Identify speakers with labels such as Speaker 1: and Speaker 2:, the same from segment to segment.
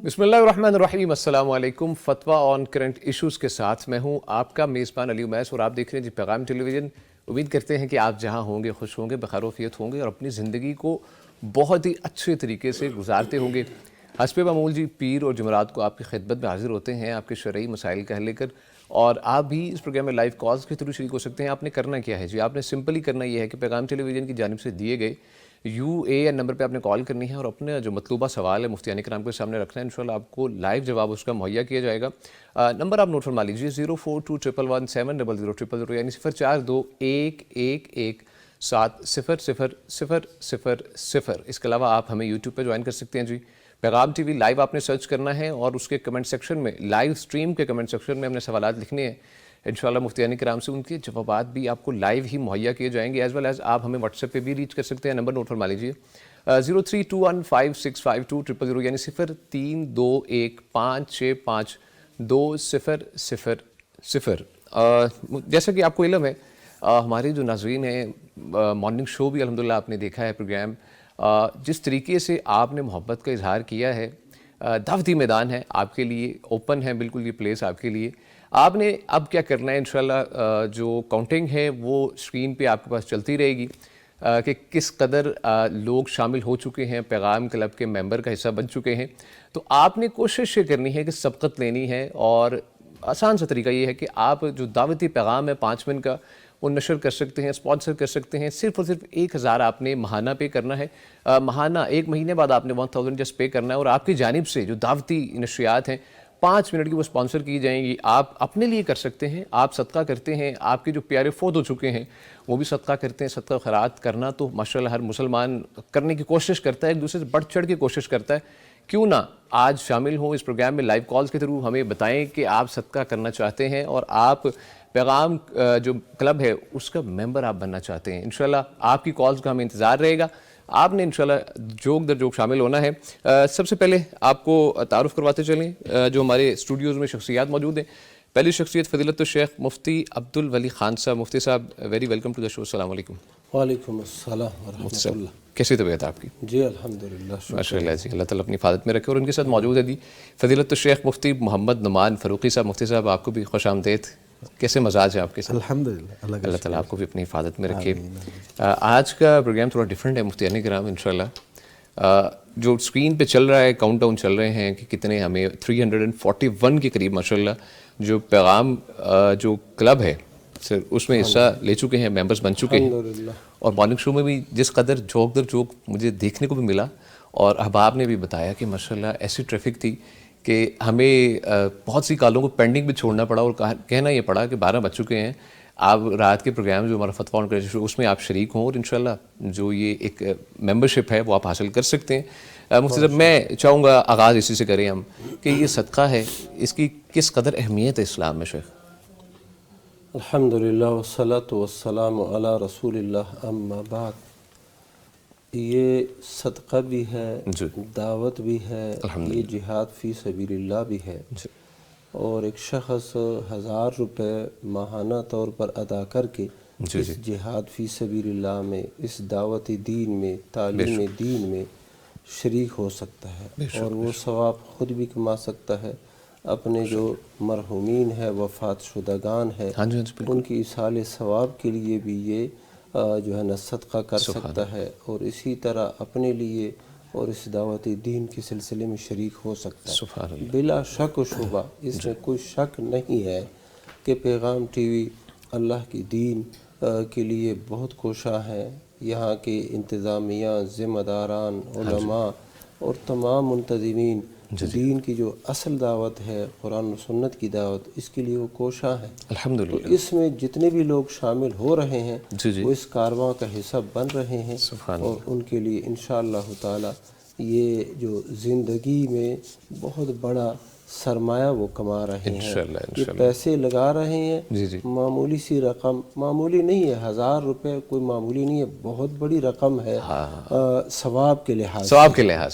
Speaker 1: بسم اللہ الرحمن الرحیم، السلام علیکم۔ فتویٰ آن کرنٹ ایشوز کے ساتھ میں ہوں آپ کا میزبان علی امیس، اور آپ دیکھ رہے ہیں جی پیغام ٹیلی ویژن۔ امید کرتے ہیں کہ آپ جہاں ہوں گے خوش ہوں گے، بخیر وعافیت ہوں گے اور اپنی زندگی کو بہت ہی اچھے طریقے سے گزارتے ہوں گے۔ حسب معمول جی پیر اور جمعرات کو آپ کی خدمت میں حاضر ہوتے ہیں آپ کے شرعی مسائل کا حل لے کر، اور آپ بھی اس پروگرام میں لائیو کالز کے تھرو شریک ہو سکتے ہیں۔ آپ نے کرنا کیا ہے جی، آپ نے سمپلی کرنا یہ ہے کہ پیغام ٹیلی ویژن کی جانب سے دیے گئے UAN نمبر پہ آپ نے کال کرنی ہے اور اپنے جو مطلوبہ سوال ہے مفتیان کرام کے سامنے رکھنا ہے۔ انشاءاللہ آپ کو لائیو جواب اس کا مہیا کیا جائے گا۔ نمبر آپ نوٹ فرما لیجیے 0421170000، یعنی 0421170000۔ اس کے علاوہ آپ ہمیں یوٹیوب پہ جوائن کر سکتے ہیں جی، پیغام ٹی وی لائیو آپ نے سرچ کرنا ہے اور اس کے کمنٹ سیکشن میں، لائیو سٹریم کے کمنٹ سیکشن میں ہم نے سوالات لکھنے ہیں۔ انشاءاللہ مفتیان کرام سے ان کے جوابات بھی آپ کو لائیو ہی مہیا کیے جائیں گے، ایز ویل ایز آپ ہمیں واٹس ایپ پہ بھی ریچ کر سکتے ہیں۔ نمبر نوٹ فرما لیجیے 0321565200، یعنی 0321565200۔ جیسا کہ آپ کو علم ہے، ہمارے جو ناظرین ہیں، مارننگ شو بھی الحمدللہ آپ نے دیکھا ہے پروگرام، جس طریقے سے آپ نے محبت کا اظہار کیا ہے، دعوتی میدان ہے آپ کے لیے، اوپن ہے بالکل یہ پلیس آپ کے لیے۔ آپ نے اب کیا کرنا ہے، انشاءاللہ جو کاؤنٹنگ ہے وہ اسکرین پہ آپ کے پاس چلتی رہے گی کہ کس قدر لوگ شامل ہو چکے ہیں، پیغام کلب کے ممبر کا حصہ بن چکے ہیں۔ تو آپ نے کوشش یہ کرنی ہے کہ سبقت لینی ہے، اور آسان سا طریقہ یہ ہے کہ آپ جو دعوتی پیغام ہے 5 منٹ کا، وہ نشر کر سکتے ہیں، اسپانسر کر سکتے ہیں۔ صرف اور صرف 1000 آپ نے ماہانہ پے کرنا ہے، ماہانہ 1 مہینے بعد آپ نے 1000 جسٹ پے کرنا ہے، اور آپ کی جانب سے جو دعوتی نشریات ہیں 5 منٹ کی وہ اسپانسر کی جائیں گی۔ آپ اپنے لیے کر سکتے ہیں، آپ صدقہ کرتے ہیں، آپ کے جو پیارے فوت ہو چکے ہیں وہ بھی صدقہ کرتے ہیں۔ صدقہ خیرات کرنا تو ماشاءاللہ ہر مسلمان کرنے کی کوشش کرتا ہے، ایک دوسرے سے بڑھ چڑھ کے کوشش کرتا ہے۔ کیوں نہ آج شامل ہوں اس پروگرام میں لائیو کالز کے تھرو، ہمیں بتائیں کہ آپ صدقہ کرنا چاہتے ہیں اور آپ پیغام جو کلب ہے اس کا ممبر آپ بننا چاہتے ہیں۔ انشاءاللہ آپ کی کالز کا ہمیں انتظار رہے گا۔ آپ نے انشاءاللہ جوک در جوک شامل ہونا ہے۔ سب سے پہلے آپ کو تعارف کرواتے چلیں جو ہمارے اسٹوڈیوز میں شخصیات موجود ہیں۔ پہلی شخصیت فضیلت الشیخ مفتی عبد الولی خان صاحب۔ مفتی صاحب ویری ویلکم ٹو دا شو، السلام علیکم۔
Speaker 2: وعلیکم السلام ورحمۃ اللہ۔
Speaker 1: کیسی طبیعت آپ کی؟
Speaker 2: جی الحمدللہ،
Speaker 1: ماشاء اللہ جی، اللہ تعالیٰ اپنی حفاظت میں رکھے۔ اور ان کے ساتھ موجود ہے جی فضیلت الشیخ مفتی محمد نعمان فاروقی صاحب۔ مفتی صاحب آپ کو بھی خوش آمدید، کیسے مزاج ہے آپ کے ساتھ؟
Speaker 2: الحمدللہ،
Speaker 1: اللہ تعالیٰ آپ کو بھی اپنی حفاظت میں رکھے۔ آج کا پروگرام تھوڑا ڈیفرنٹ ہے مفتیان کرام، انشاءاللہ جو اسکرین پہ چل رہا ہے، کاؤنٹ ڈاؤن چل رہے ہیں کہ کتنے ہمیں 341 کے قریب ماشاءاللہ جو پیغام جو کلب ہے سر اس میں حصہ لے چکے ہیں، ممبرز بن چکے ہیں۔ اور مارننگ شو میں بھی جس قدر جوک در جوک مجھے دیکھنے کو بھی ملا، اور احباب نے بھی بتایا کہ ماشاءاللہ ایسی ٹریفک تھی کہ ہمیں بہت سی کالوں کو پینڈنگ بھی چھوڑنا پڑا، اور کہنا یہ پڑا کہ 12 بج چکے ہیں، آپ رات کے پروگرام جو ہمارا فتویٰ آن کرنٹ اس میں آپ شریک ہوں، اور انشاءاللہ جو یہ ایک ممبرشپ ہے وہ آپ حاصل کر سکتے ہیں۔ مفتی صاحب میں چاہوں گا آغاز اسی سے کریں ہم کہ یہ صدقہ ہے، اس کی کس قدر اہمیت ہے اسلام میں شیخ؟
Speaker 2: الحمدللہ والصلاة والسلام علی رسول اللہ، اما بعد۔ یہ صدقہ بھی ہے، دعوت بھی ہے، یہ جہاد فی سبیل اللہ بھی ہے، اور ایک شخص 1000 روپے ماہانہ طور پر ادا کر کے اس جہاد فی سبیل اللہ میں، اس دعوت دین میں، تعلیم دین میں شریک ہو سکتا ہے، اور وہ ثواب خود بھی کما سکتا ہے، اپنے جو مرحومین ہے، وفات شدگان ہے، ان کی ایصال ثواب کے لیے بھی یہ جو ہے نا صدقہ کر سکتا ہے، اور اسی طرح اپنے لیے اور اس دعوت دین کے سلسلے میں شریک ہو سکتا ہے۔ بلا شک و شبہ اس میں کوئی شک نہیں ہے کہ پیغام ٹی وی اللہ کی دین کے لیے بہت کوشاں ہے۔ یہاں کے انتظامیہ، ذمہ داران، علماء اور تمام منتظمین دین کی جو اصل دعوت ہے، قرآن و سنت کی دعوت، اس کے لیے وہ کوشاں ہے۔
Speaker 1: الحمدللہ
Speaker 2: تو اس میں جتنے بھی لوگ شامل ہو رہے ہیں وہ اس کارواں کا حصہ بن رہے ہیں، اور ان کے لیے انشاءاللہ تعالی یہ جو زندگی میں بہت بڑا سرمایہ وہ کما رہے ہیں، یہ پیسے لگا رہے ہیں۔ معمولی سی رقم، معمولی نہیں ہے، 1000 روپے کوئی معمولی نہیں ہے، بہت بڑی رقم ہے ثواب کے لحاظ سے، ثواب کے لحاظ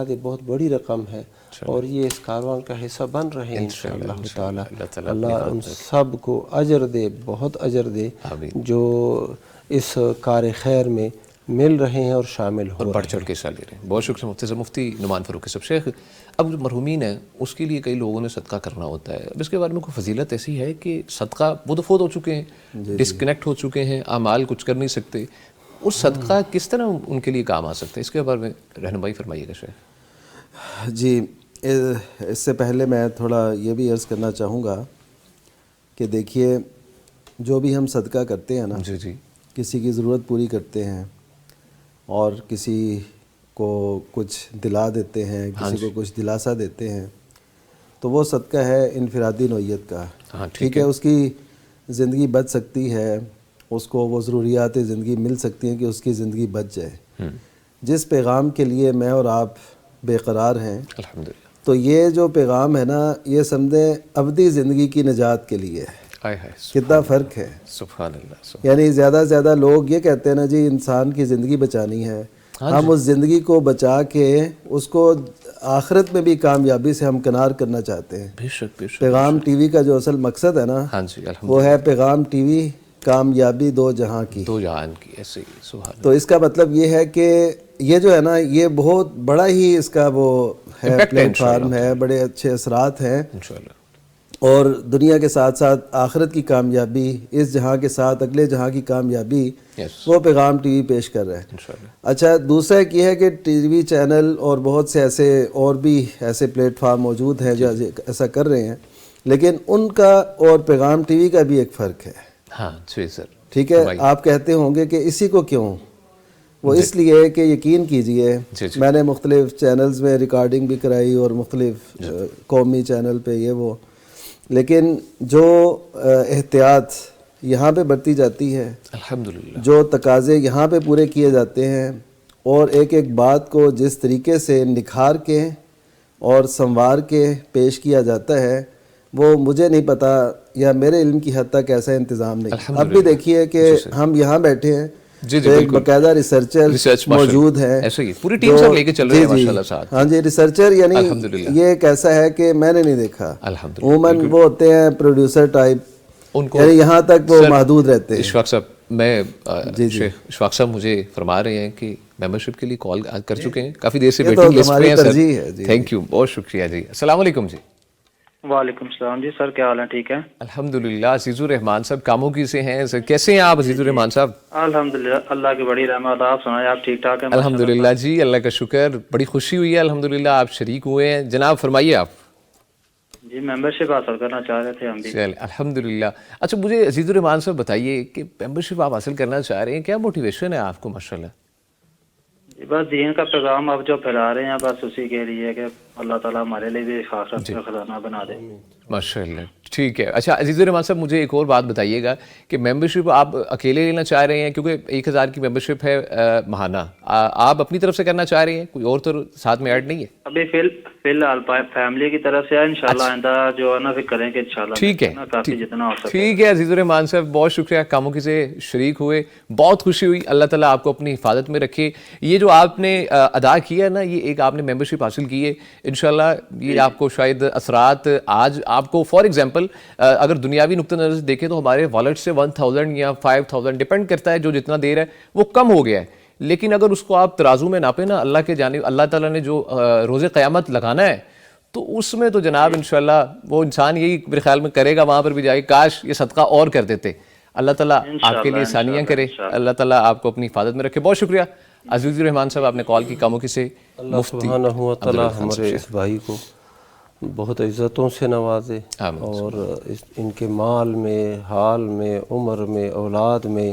Speaker 2: سے بہت بڑی رقم ہے، اور یہ اس کاروان کا حصہ بن رہے ہیں انشاءاللہ تعالی۔ اللہ ان سب کو اجر دے، بہت اجر دے، جو اس کار خیر میں مل رہے ہیں اور شامل
Speaker 1: اور
Speaker 2: ہو
Speaker 1: بڑھ چڑھ کے حصہ لے رہے ہیں. بہت شکریہ مفتی صاحب. مفتی نعمان فاروقی صاحب. شیخ اب جو مرحومین ہیں اس کے لیے کئی لوگوں نے صدقہ کرنا ہوتا ہے, اب اس کے بارے میں کوئی فضیلت ایسی ہے کہ صدقہ وہ تو فوت ہو چکے ہیں, ڈسکنیکٹ ہو چکے ہیں, اعمال کچھ کر نہیں سکتے, اس صدقہ کس طرح ان کے لیے کام آ سکتا ہے, اس کے بارے میں رہنمائی فرمائیے گا شیخ.
Speaker 3: جی اس سے پہلے میں تھوڑا یہ بھی عرض کرنا چاہوں گا کہ دیکھیے جو بھی ہم صدقہ کرتے ہیں نا,
Speaker 1: جی جی
Speaker 3: کسی کی ضرورت پوری کرتے ہیں اور کسی کو کچھ دلا دیتے ہیں, کسی کو کچھ دلاسا دیتے ہیں, تو وہ صدقہ ہے انفرادی نوعیت کا. ٹھیک ہے, اس کی زندگی بچ سکتی ہے, اس کو وہ ضروریات زندگی مل سکتی ہیں کہ اس کی زندگی بچ جائے. جس پیغام کے لیے میں اور آپ بے قرار ہیں,
Speaker 1: الحمدللہ,
Speaker 3: تو یہ جو پیغام ہے نا, یہ سمجھیں ابدی زندگی کی نجات کے لیے ہے. کتنا فرق ہے,
Speaker 1: سبحان اللہ.
Speaker 3: یعنی زیادہ سے زیادہ لوگ یہ کہتے ہیں نا جی انسان کی زندگی بچانی ہے, ہم اس زندگی کو بچا کے اس کو آخرت میں بھی کامیابی سے ہم کنار کرنا چاہتے ہیں.
Speaker 1: بے شک بے شک.
Speaker 3: پیغام ٹی وی کا جو اصل مقصد ہے نا, وہ ہے پیغام ٹی وی کامیابی دو جہاں کی.
Speaker 1: دو جہان کی, ایسے ہی. سبحان.
Speaker 3: تو اس کا مطلب یہ ہے کہ یہ جو ہے نا, یہ بہت بڑا ہی اس کا وہ ہے, پلیٹ فارم ہے, بڑے اچھے اثرات ہیں
Speaker 1: انشاءاللہ,
Speaker 3: اور دنیا کے ساتھ ساتھ آخرت کی کامیابی, اس جہاں کے ساتھ اگلے جہاں کی کامیابی, وہ پیغام ٹی وی پیش کر رہا ہے. اچھا, دوسرا ایک یہ ہے کہ ٹی وی چینل اور بہت سے ایسے اور بھی ایسے پلیٹ فارم موجود ہیں جو ایسا کر رہے ہیں, لیکن ان کا اور پیغام ٹی وی کا بھی ایک فرق ہے.
Speaker 1: ہاں جی سر.
Speaker 3: ٹھیک ہے, آپ کہتے ہوں گے کہ اسی کو کیوں, وہ اس لیے کہ یقین کیجئے میں نے مختلف چینلز میں ریکارڈنگ بھی کرائی اور مختلف قومی چینل پہ یہ وہ, لیکن جو احتیاط یہاں پہ برتی جاتی ہے,
Speaker 1: الحمدللہ,
Speaker 3: جو تقاضے یہاں پہ پورے کیے جاتے ہیں, اور ایک ایک بات کو جس طریقے سے نکھار کے اور سنوار کے پیش کیا جاتا ہے, وہ مجھے نہیں پتا یا میرے علم کی حد تک ایسا انتظام نہیں. اب بھی دیکھیے کہ ہم یہاں بیٹھے ہیں, ایک باقاعدہ ریسرچر موجود ہے,
Speaker 1: ایسے ہی پوری ٹیم سے لے کے چل رہے ہیں ماشاءاللہ ساتھ.
Speaker 3: ہاں جی, ریسرچر یعنی یہ ایک ایسا ہے کہ میں نے نہیں دیکھا. عموماً وہ ہوتے ہیں پروڈیوسر ٹائپ, یعنی یہاں تک وہ محدود رہتے ہیں.
Speaker 1: اشفاق صاحب, میں اشفاق صاحب مجھے فرما رہے ہیں کہ ممبرشپ کے لیے کال کر چکے ہیں, کافی دیر سے ویٹنگ لسٹ پہ ہیں سر. تھینک یو, بہت شکریہ جی. السلام علیکم جی.
Speaker 4: وعلیکم السلام جی سر, کیا حال ہے؟ ٹھیک ہے
Speaker 1: الحمدللہ. عزیز الرحمان صاحب کاموں کی سے ہیں سر, کیسے ہیں آپ عزیز الرحمان صاحب؟
Speaker 4: الحمدللہ, اللہ کی بڑی رحمت. آپ سنائیں, آپ ٹھیک ٹھاک ہیں؟
Speaker 1: الحمدللہ جی, اللہ کا شکر, بڑی خوشی ہوئی ہے الحمدللہ آپ شریک ہوئے ہیں. جناب فرمائیے آپ.
Speaker 4: جی ممبرشپ حاصل کرنا چاہ رہے تھے ہم بھی.
Speaker 1: الحمدللہ. اچھا مجھے عزیز الرحمان صاحب بتائیے کہ ممبرشپ آپ حاصل کرنا چاہ رہے ہیں, کیا موٹیویشن ہے آپ کو؟ ماشاءاللہ
Speaker 4: بس دین کا پیغام آپ جو پھیلا رہے ہیں, بس اسی کے لیے کہ اللہ تعالیٰ ہمارے لیے بھی آخرت کا خزانہ بنا دے.
Speaker 1: ماشاءاللہ, ٹھیک ہے. اچھا عزیز الرحمان صاحب مجھے ایک اور بات بتائیے گا کہ ممبرشپ آپ اکیلے لینا چاہ رہے ہیں, کیونکہ 1000 کی ممبرشپ ہے ماہانہ, آپ اپنی طرف سے کرنا چاہ رہے ہیں, کوئی اور تو ساتھ میں ایڈ نہیں ہے؟
Speaker 4: ابھی فی الحال فیملی کی طرف سے ہے, انشاءاللہ آئندہ جو ہے نا پھر کریں گے انشاءاللہ.
Speaker 1: ٹھیک ہے,
Speaker 4: کافی جتنا ہو سکے.
Speaker 1: ٹھیک ہے عزیز الرحمان صاحب, بہت شکریہ, کاموں کی سے شریک ہوئے, بہت خوشی ہوئی. اللہ تعالیٰ آپ کو اپنی حفاظت میں رکھے. یہ جو آپ نے ادا کیا نا, یہ ایک آپ نے ممبرشپ حاصل کی ہے, انشاءاللہ یہ آپ کو شاید اثرات آج آپ کو, فار ایگزامپل اگر دنیاوی نقطہ نظر سے دیکھیں تو ہمارے والٹ سے 1000 یا 5000 ڈیپینڈ کرتا ہے, جو جتنا دے رہا ہے وہ کم ہو گیا ہے. لیکن اگر اس کو آپ ترازو میں ناپیں نا, اللہ کے جانب اللہ تعالیٰ نے جو روز قیامت لگانا ہے, تو اس میں تو جناب انشاءاللہ وہ انسان یہی میرے خیال میں کرے گا, وہاں پر بھی جائے کاش یہ صدقہ اور کر دیتے. اللہ تعالیٰ آپ کے لیے آسانیاں کرے, اللہ تعالیٰ آپ کو اپنی حفاظت میں رکھے. بہت شکریہ عزیز الرحمان صاحب, آپ نے کال کی کاموں کی سے.
Speaker 2: اللہ سبحانہ و تعالیٰ ہمارے اس بھائی کو بہت عزتوں سے نوازے, اور ان کے مال میں, حال میں, عمر میں, اولاد میں,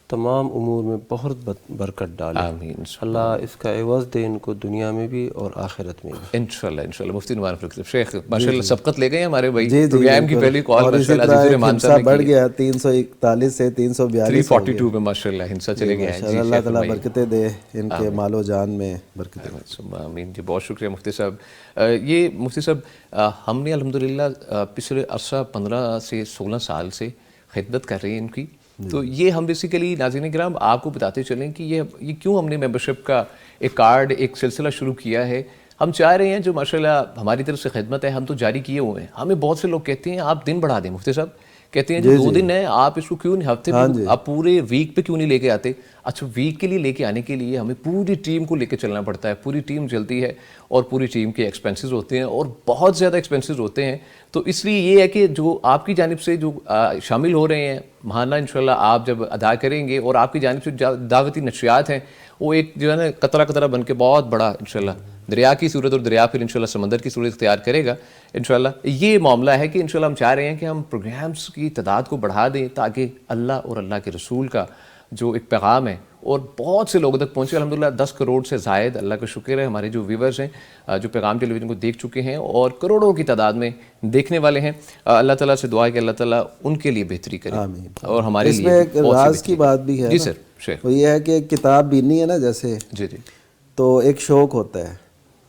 Speaker 2: تمام امور میں بہت برکت ڈالے.
Speaker 1: آمین.
Speaker 2: اللہ اس کا عوض دے ان کو دنیا میں بھی اور آخرت میں بھی.
Speaker 1: انشاءاللہ انشاءاللہ. مفتی نعمان فاروقی صاحب, شیخ ماشاءاللہ سبقت لے گئے ہیں ہمارے بھائی. پروگرام کی پہلی کال ماشاءاللہ عزیز الرحمان صاحب نے
Speaker 3: بڑھ گیا 341 سے 342
Speaker 1: 342 میں ماشاءاللہ ہنسا چلے گئے ہیں.
Speaker 3: اللہ تعالیٰ برکتیں دے ان کے مال و جان میں, برکتیں.
Speaker 1: آمین جی, بہت شکریہ مفتی صاحب. یہ مفتی صاحب ہم نے الحمدللہ پچھلے عرصہ 15 سے 16 سال سے خدمت کر رہے ہیں ان کی. تو یہ ہم بیسیکلی ناظرین کرام آپ کو بتاتے چلیں کہ یہ کیوں ہم نے ممبرشپ کا ایک کارڈ, ایک سلسلہ شروع کیا ہے. ہم چاہ رہے ہیں جو ماشاءاللہ ہماری طرف سے خدمت ہے, ہم تو جاری کیے ہوئے ہیں. ہمیں بہت سے لوگ کہتے ہیں آپ دن بڑھا دیں مفتی صاحب, کہتے ہیں جو 2 دن ہے آپ اس کو کیوں نہیں ہفتے پہ آپ پورے ویک پہ کیوں نہیں لے کے آتے. اچھا ویک کے لیے لے کے آنے کے لیے ہمیں پوری ٹیم کو لے کے چلنا پڑتا ہے, پوری ٹیم چلتی ہے اور پوری ٹیم کے ایکسپینسز ہوتے ہیں اور بہت زیادہ ایکسپینسز ہوتے ہیں. تو اس لیے یہ ہے کہ جو آپ کی جانب سے جو شامل ہو رہے ہیں ماہانہ انشاءاللہ آپ جب ادا کریں گے, اور آپ کی جانب سے دعوتی نشریات ہیں وہ ایک جو ہے نا قطرہ قطرہ بن کے بہت بڑا انشاءاللہ دریا کی صورت, اور دریا پھر انشاءاللہ سمندر کی صورت اختیار کرے گا انشاءاللہ. یہ معاملہ ہے کہ انشاءاللہ ہم چاہ رہے ہیں کہ ہم پروگرامز کی تعداد کو بڑھا دیں تاکہ اللہ اور اللہ کے رسول کا جو ایک پیغام ہے اور بہت سے لوگوں تک پہنچے. الحمدللہ 10 کروڑ سے زائد اللہ کا شکر ہے ہمارے جو ویورز ہیں جو پیغام ٹیلی ویژن کو دیکھ چکے ہیں اور کروڑوں کی تعداد میں دیکھنے والے ہیں. اللہ تعالیٰ سے دعا ہے کہ اللہ تعالیٰ ان کے لیے بہتری کرے اور ہمارے
Speaker 3: اس
Speaker 1: لیے
Speaker 3: میں ایک راز کی بات بھی ہے.
Speaker 1: جی سر شیخ,
Speaker 3: وہ یہ ہے کہ کتاب بینی ہے نا جیسے,
Speaker 1: جی جی,
Speaker 3: تو ایک شوق ہوتا ہے.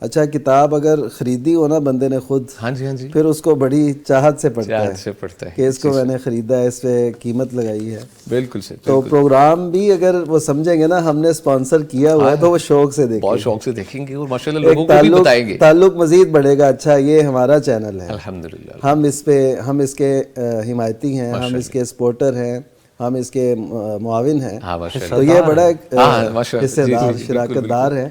Speaker 3: اچھا کتاب اگر خریدی ہو نا بندے نے خود,
Speaker 1: ہاں جی ہاں جی,
Speaker 3: پھر اس کو بڑی چاہت سے پڑھتا ہے,
Speaker 1: سے پڑھتا ہے
Speaker 3: کہ اس کو میں نے خریدا ہے, اس پہ قیمت لگائی ہے.
Speaker 1: بالکل سر.
Speaker 3: تو پروگرام بھی اگر وہ سمجھیں گے نا ہم نے اسپانسر کیا ہوا ہے تو وہ شوق سے دیکھیں,
Speaker 1: بہت شوق سے دیکھیں گے اور ماشاءاللہ لوگوں کو بھی بتائیں گے,
Speaker 3: تعلق مزید بڑھے گا. اچھا یہ ہمارا چینل ہے,
Speaker 1: الحمدللہ
Speaker 3: ہم اس کے حمایتی ہیں, ہم اس کے سپورٹر ہیں, ہم اس کے معاون ہیں. تو یہ بڑا ایک حصے دار شراکت دار ہے,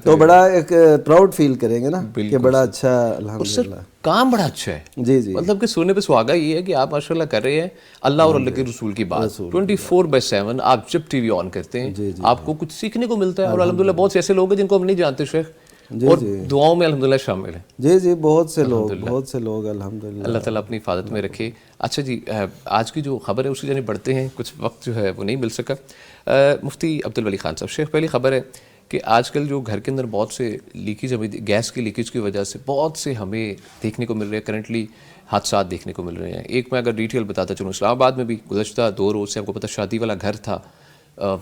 Speaker 3: تو بڑا ایک پراؤڈ فیل کریں گے نا کہ بڑا اچھا الحمدللہ
Speaker 1: کام بڑا اچھا ہے.
Speaker 3: جی جی,
Speaker 1: مطلب کہ سونے پہ سہاگا یہ ہے کہ آپ ماشاءاللہ کر رہے ہیں اللہ اور اللہ کے رسول کی بات 24/7. آپ جب ٹی وی آن کرتے ہیں آپ کو کچھ سیکھنے کو ملتا ہے, اور الحمدللہ بہت سے ایسے لوگ ہیں جن کو ہم نہیں جانتے شیخ, اور دعاؤں میں الحمدللہ شامل ہیں.
Speaker 3: جی جی, بہت سے لوگ الحمدللہ,
Speaker 1: اللہ تعالیٰ اپنی حفاظت میں رکھے. اچھا جی, آج کی جو خبر ہے اسی جانب بڑھتے ہیں, کچھ وقت جو ہے وہ نہیں مل سکا. مفتی عبدالولی خان صاحب, شیخ پہلی خبر ہے کہ آج کل جو گھر کے اندر بہت سے لیکیج, ہمیں گیس کی لیکیج کی وجہ سے بہت سے ہمیں دیکھنے کو مل رہے ہیں, کرنٹلی حادثات دیکھنے کو مل رہے ہیں. ایک میں اگر ڈیٹیل بتاتا چلوں, اسلام آباد میں بھی گزشتہ 2 روز سے آپ کو پتہ شادی والا گھر تھا,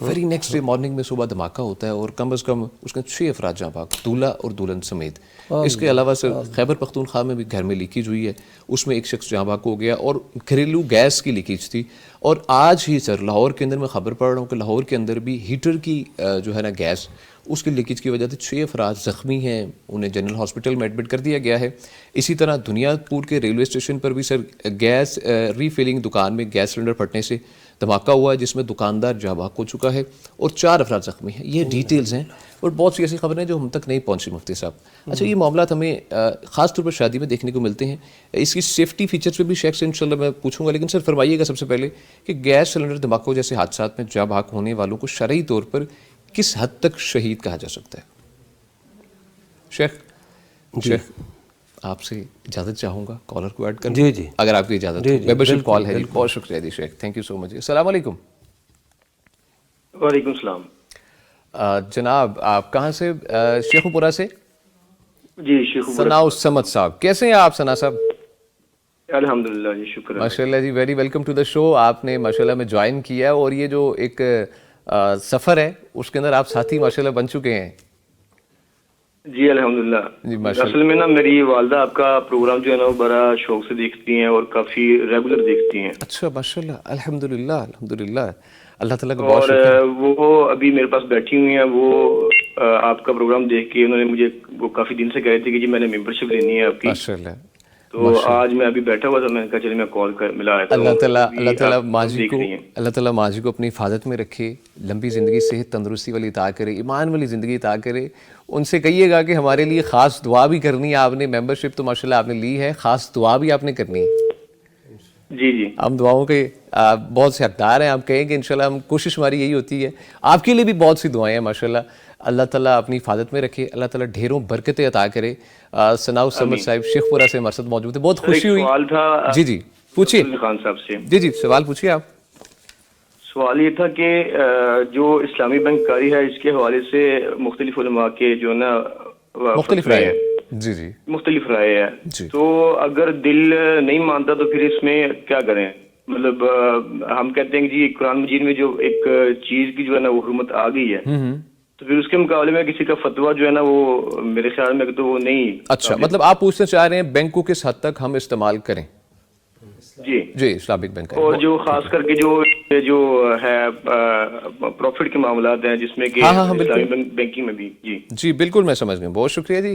Speaker 1: ویری نیکسٹ ڈے مارننگ میں صبح دھماکہ ہوتا ہے اور کم از کم اس کے 6 افراد جاں بحق, دولہا اور دلہن سمیت. اس کے علاوہ سے خیبر پختونخوا میں بھی گھر میں لیکیج ہوئی ہے, اس میں ایک شخص جاں بحق ہو گیا, اور گھریلو گیس کی لیکیج تھی. اور آج ہی سر لاہور کے اندر میں خبر پڑھ رہا ہوں کہ لاہور کے اندر بھی ہیٹر کی جو ہے نا گیس, اس کی لیکیج کی وجہ سے 6 افراد زخمی ہیں, انہیں جنرل ہاسپٹل میں ایڈمٹ کر دیا گیا ہے. اسی طرح دنیا پور کے ریلوے اسٹیشن پر بھی سر گیس ری فلنگ دکان میں گیس سلنڈر پھٹنے سے دھماکہ ہوا ہے, جس میں دکاندار جاں بحق ہو چکا ہے اور 4 افراد زخمی ہیں. یہ ڈیٹیلز ہیں اور بہت سی ایسی خبریں ہیں جو ہم تک نہیں پہنچی مفتی صاحب. اچھا یہ معاملات ہمیں خاص طور پر شادی میں دیکھنے کو ملتے ہیں. اس کی سیفٹی فیچرز پہ بھی شیخ سے انشاءاللہ میں پوچھوں گا, لیکن سر فرمائیے گا سب سے پہلے کہ گیس سلنڈر دھماکوں جیسے حادثات میں جاں بحق ہونے والوں کو شرعی طور پر کس حد تک شہید کہا جا سکتا ہے؟ شیخ آپ سے اجازت چاہوں گا کالر کو ایڈ کرنا,
Speaker 2: جی جی,
Speaker 1: اگر آپ کی اجازت ہو. ممبرشپ کال ہے جی, بہت شکریہ جی شیخ, تھینک یو سو مچ. السلام علیکم.
Speaker 5: وعلیکم السلام.
Speaker 1: جناب آپ کہاں سے؟ شیخو پورہ سے.
Speaker 5: جی شیخو پورہ.
Speaker 1: ثناء الصمد صاحب, کیسے ہیں آپ ثناء صاحب؟
Speaker 5: الحمدللہ جی, شکر ہے
Speaker 1: ماشاءاللہ جی, ویری ویلکم ٹو دا شو. آپ نے ماشاءاللہ میں جوائن کیا ہے, اور یہ جو ایک سفر ہے اس کے اندر آپ ساتھی ماشاءاللہ بن چکے ہیں.
Speaker 5: جی الحمدللہ.
Speaker 1: جی ماشاءاللہ.
Speaker 5: اصل میں نا میری والدہ آپ کا پروگرام جو ہے نا وہ بڑا شوق سے دیکھتی ہیں اور کافی ریگولر دیکھتی ہیں.
Speaker 1: اچھا ماشاءاللہ, الحمدللہ الحمدللہ, اللہ تعالیٰ کا بہت شکر.
Speaker 5: اور وہ ابھی میرے پاس بیٹھی ہوئی ہیں, وہ آپ کا پروگرام دیکھ کے انہوں نے مجھے, وہ کافی دن سے کہہ رہے تھے کہ جی میں نے ممبرشپ لینی ہے آپ کی.
Speaker 1: ماشاءاللہ.
Speaker 5: تو آج میں ابھی بیٹھا ہوا تھا, میں نے کہا چلیے میں کال کر ملا آیا.
Speaker 1: اللہ تعالیٰ ماضی کو اپنی حفاظت میں رکھے, لمبی زندگی, صحت, تندرستی والی عطا کرے, ایمان والی زندگی عطا کرے. ان سے کہیے گا کہ ہمارے لیے خاص دعا بھی کرنی ہے. آپ نے ممبرشپ تو ماشاءاللہ آپ نے لی ہے, خاص دعا بھی آپ نے کرنی ہے.
Speaker 5: جی جی,
Speaker 1: ہم دعاؤں کے بہت سے حقدار ہیں. آپ کہیں کہ انشاءاللہ ہم کوشش ہماری یہی ہوتی ہے. آپ کے لیے بھی بہت سی دعائیں ہیں ماشاءاللہ. اللہ تعالیٰ اپنی حفاظت میں رکھے, اللہ تعالیٰ ڈھیروں برکتیں عطا کرے. ثناء الصمد صاحب شیخ پورہ سے ہمارے ساتھ موجود ہیں, بہت خوشی ہوئی.
Speaker 5: سوال تھا
Speaker 1: جی جی پوچھیے
Speaker 5: خان صاحب سے.
Speaker 1: جی جی سوال پوچھیے آپ.
Speaker 5: سوال یہ تھا کہ جو اسلامی بینک کاری ہے اس کے حوالے سے مختلف علماء کے جو ہے نا
Speaker 1: مختلف رائے ہیں. جی جی
Speaker 5: مختلف رائے ہے.
Speaker 1: جی.
Speaker 5: تو اگر دل نہیں مانتا تو پھر اس میں کیا کریں؟ مطلب ہم کہتے ہیں کہ جی قرآن مجید میں جو ایک چیز کی جو ہے نا وہ حرمت آ گئی ہے, تو پھر اس کے مقابلے میں کسی کا فتویٰ جو ہے نا وہ میرے خیال میں تو وہ نہیں.
Speaker 1: اچھا, مطلب آپ پوچھنا چاہ رہے ہیں بینک کو کس حد تک ہم استعمال کریں؟
Speaker 5: جی
Speaker 1: جی اسلامک بینک.
Speaker 5: اور جو خاص کر کے جو ہے پروفٹ کے معاملات ہیں جس میں کہ اسلامی بینکنگ میں بھی. جی
Speaker 1: جی بالکل میں سمجھ گیا, بہت شکریہ جی.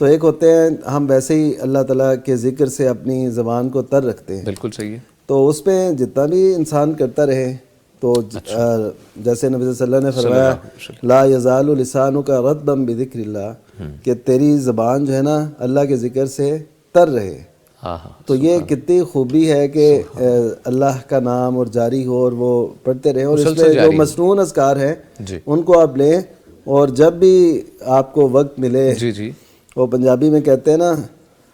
Speaker 3: تو ایک ہوتے ہیں ہم ویسے ہی اللہ تعالیٰ کے ذکر سے اپنی زبان کو تر رکھتے ہیں،
Speaker 1: بالکل صحیح ہے.
Speaker 3: تو اس پہ جتنا بھی انسان کرتا رہے تو جیسے نبی صلی اللہ علیہ وسلم نے فرمایا لا یزال لسانک رطبا بذکر اللہ، کہ تیری زبان جو ہے نا اللہ کے ذکر سے تر رہے.
Speaker 1: ہاں ہاں
Speaker 3: تو یہ کتنی خوبی ہے کہ اللہ کا نام اور جاری ہو اور وہ پڑھتے رہیں، اور اس میں جو مسنون اذکار ہیں ان کو آپ لیں، اور جب بھی آپ کو وقت ملے،
Speaker 1: جی جی
Speaker 3: وہ پنجابی میں کہتے ہیں نا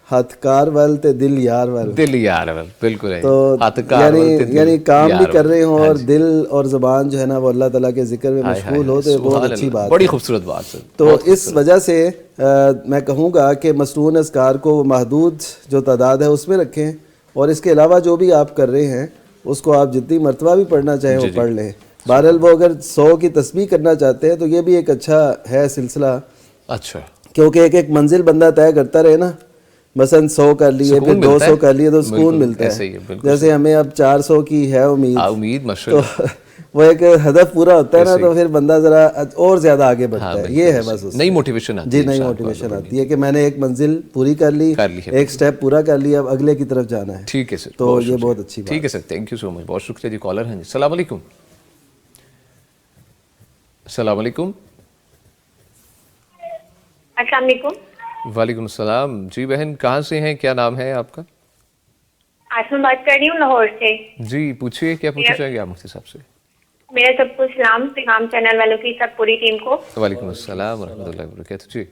Speaker 3: ہاتھ کار ول تے دل یار ول،
Speaker 1: دل یار ول، بالکل ہے.
Speaker 3: تو یعنی کام بھی کر رہے ہوں اور دل اور زبان جو ہے نا وہ اللہ تعالیٰ کے ذکر میں مشغول ہو، تو یہ بہت اچھی بات ہے،
Speaker 1: بڑی خوبصورت بات ہے.
Speaker 3: تو اس وجہ سے میں کہوں گا کہ مسنون اذکار کو محدود جو تعداد ہے اس میں رکھیں، اور اس کے علاوہ جو بھی آپ کر رہے ہیں اس کو آپ جتنی مرتبہ بھی پڑھنا چاہیں وہ پڑھ لیں. بہرحال وہ اگر 100 کی تسبیح کرنا چاہتے ہیں تو یہ بھی ایک اچھا ہے سلسلہ،
Speaker 1: اچھا،
Speaker 3: کیونکہ ایک ایک منزل بندہ طے کرتا رہے نا، مثلا 100 کر لیے پھر 200 کر لیے تو سکون ملتا ہے. جیسے ہمیں اب 400 کی ہے امید،
Speaker 1: ماشاءاللہ،
Speaker 3: تو وہ ایک ہدف پورا ہوتا ہے نا، تو پھر بندہ ذرا اور زیادہ آگے بڑھتا ہے. یہ ہے بس اس
Speaker 1: نئی موٹیویشن آتی ہے.
Speaker 3: جی، نئی موٹیویشن آتی ہے کہ میں نے ایک منزل پوری کر لی، ایک سٹیپ پورا کر لیا، اب اگلے کی طرف جانا ہے.
Speaker 1: ٹھیک ہے سر،
Speaker 3: تو یہ بہت اچھی بات.
Speaker 1: ٹھیک ہے سر، تھینک یو سو مچ، بہت شکریہ جی. کالر ہیں جی، السلام علیکم. السلام علیکم.
Speaker 6: السلام علیکم.
Speaker 1: وعلیکم السلام. جی بہن، کہاں سے ہیں، کیا نام ہے آپ کا؟
Speaker 6: آسما بات کر رہی ہوں لاہور سے.
Speaker 1: جی پوچھیے، کیا پوچھنا چاہیں گے آپ مفتی صاحب سے؟
Speaker 6: میرا سب کو سلام، پیغام چینل والوں کی سب پوری ٹیم کو.
Speaker 1: وعلیکم السلام ورحمۃ اللہ وبرکاتہ. جی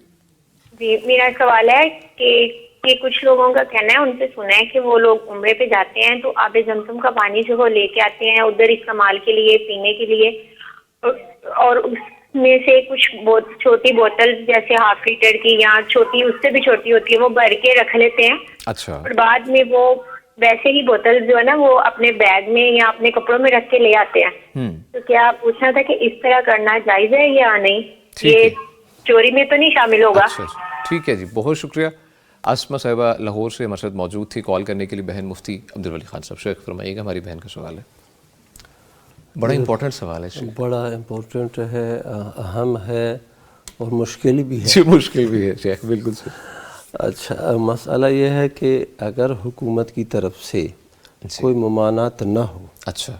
Speaker 6: جی، میرا سوال ہے کہ کچھ لوگوں کا کہنا ہے، ان سے سنا ہے کہ وہ لوگ عمرے پہ جاتے ہیں تو آب زمزم کا پانی جو وہ لے کے آتے ہیں ادھر استعمال کے لیے، پینے کے لیے، اور اس میں سے کچھ چھوٹی بوتل جیسے 1/2 لیٹر کی یا چھوٹی، اس سے بھی چھوٹی ہوتی ہے، وہ بھر کے رکھ لیتے ہیں.
Speaker 1: اچھا.
Speaker 6: اور بعد میں وہ ویسے ہی بوتل جو ہے نا وہ اپنے بیگ میں یا اپنے کپڑوں میں رکھ کے لے آتے ہیں. تو کیا پوچھنا تھا کہ اس طرح کرنا جائز ہے یا نہیں؟ یہ چوری میں تو نہیں شامل ہوگا؟
Speaker 1: اچھا، ٹھیک ہے جی، بہت شکریہ. آسما صاحبہ لاہور سے ہمارے ساتھ موجود تھی کال کرنے کے لیے. بہن مفتی عبدالولی خان صاحب، شیخ فرمائیے گا، ہماری بہن کا سوال ہے. بڑا امپورٹنٹ سوال ہے،
Speaker 2: بڑا امپورٹنٹ ہے، اہم ہے اور مشکل بھی ہے.
Speaker 1: جی مشکل بھی ہے شیخ، بالکل صحیح.
Speaker 2: اچھا، مسئلہ یہ ہے کہ اگر حکومت کی طرف سے کوئی ممانعت نہ ہو،
Speaker 1: اچھا،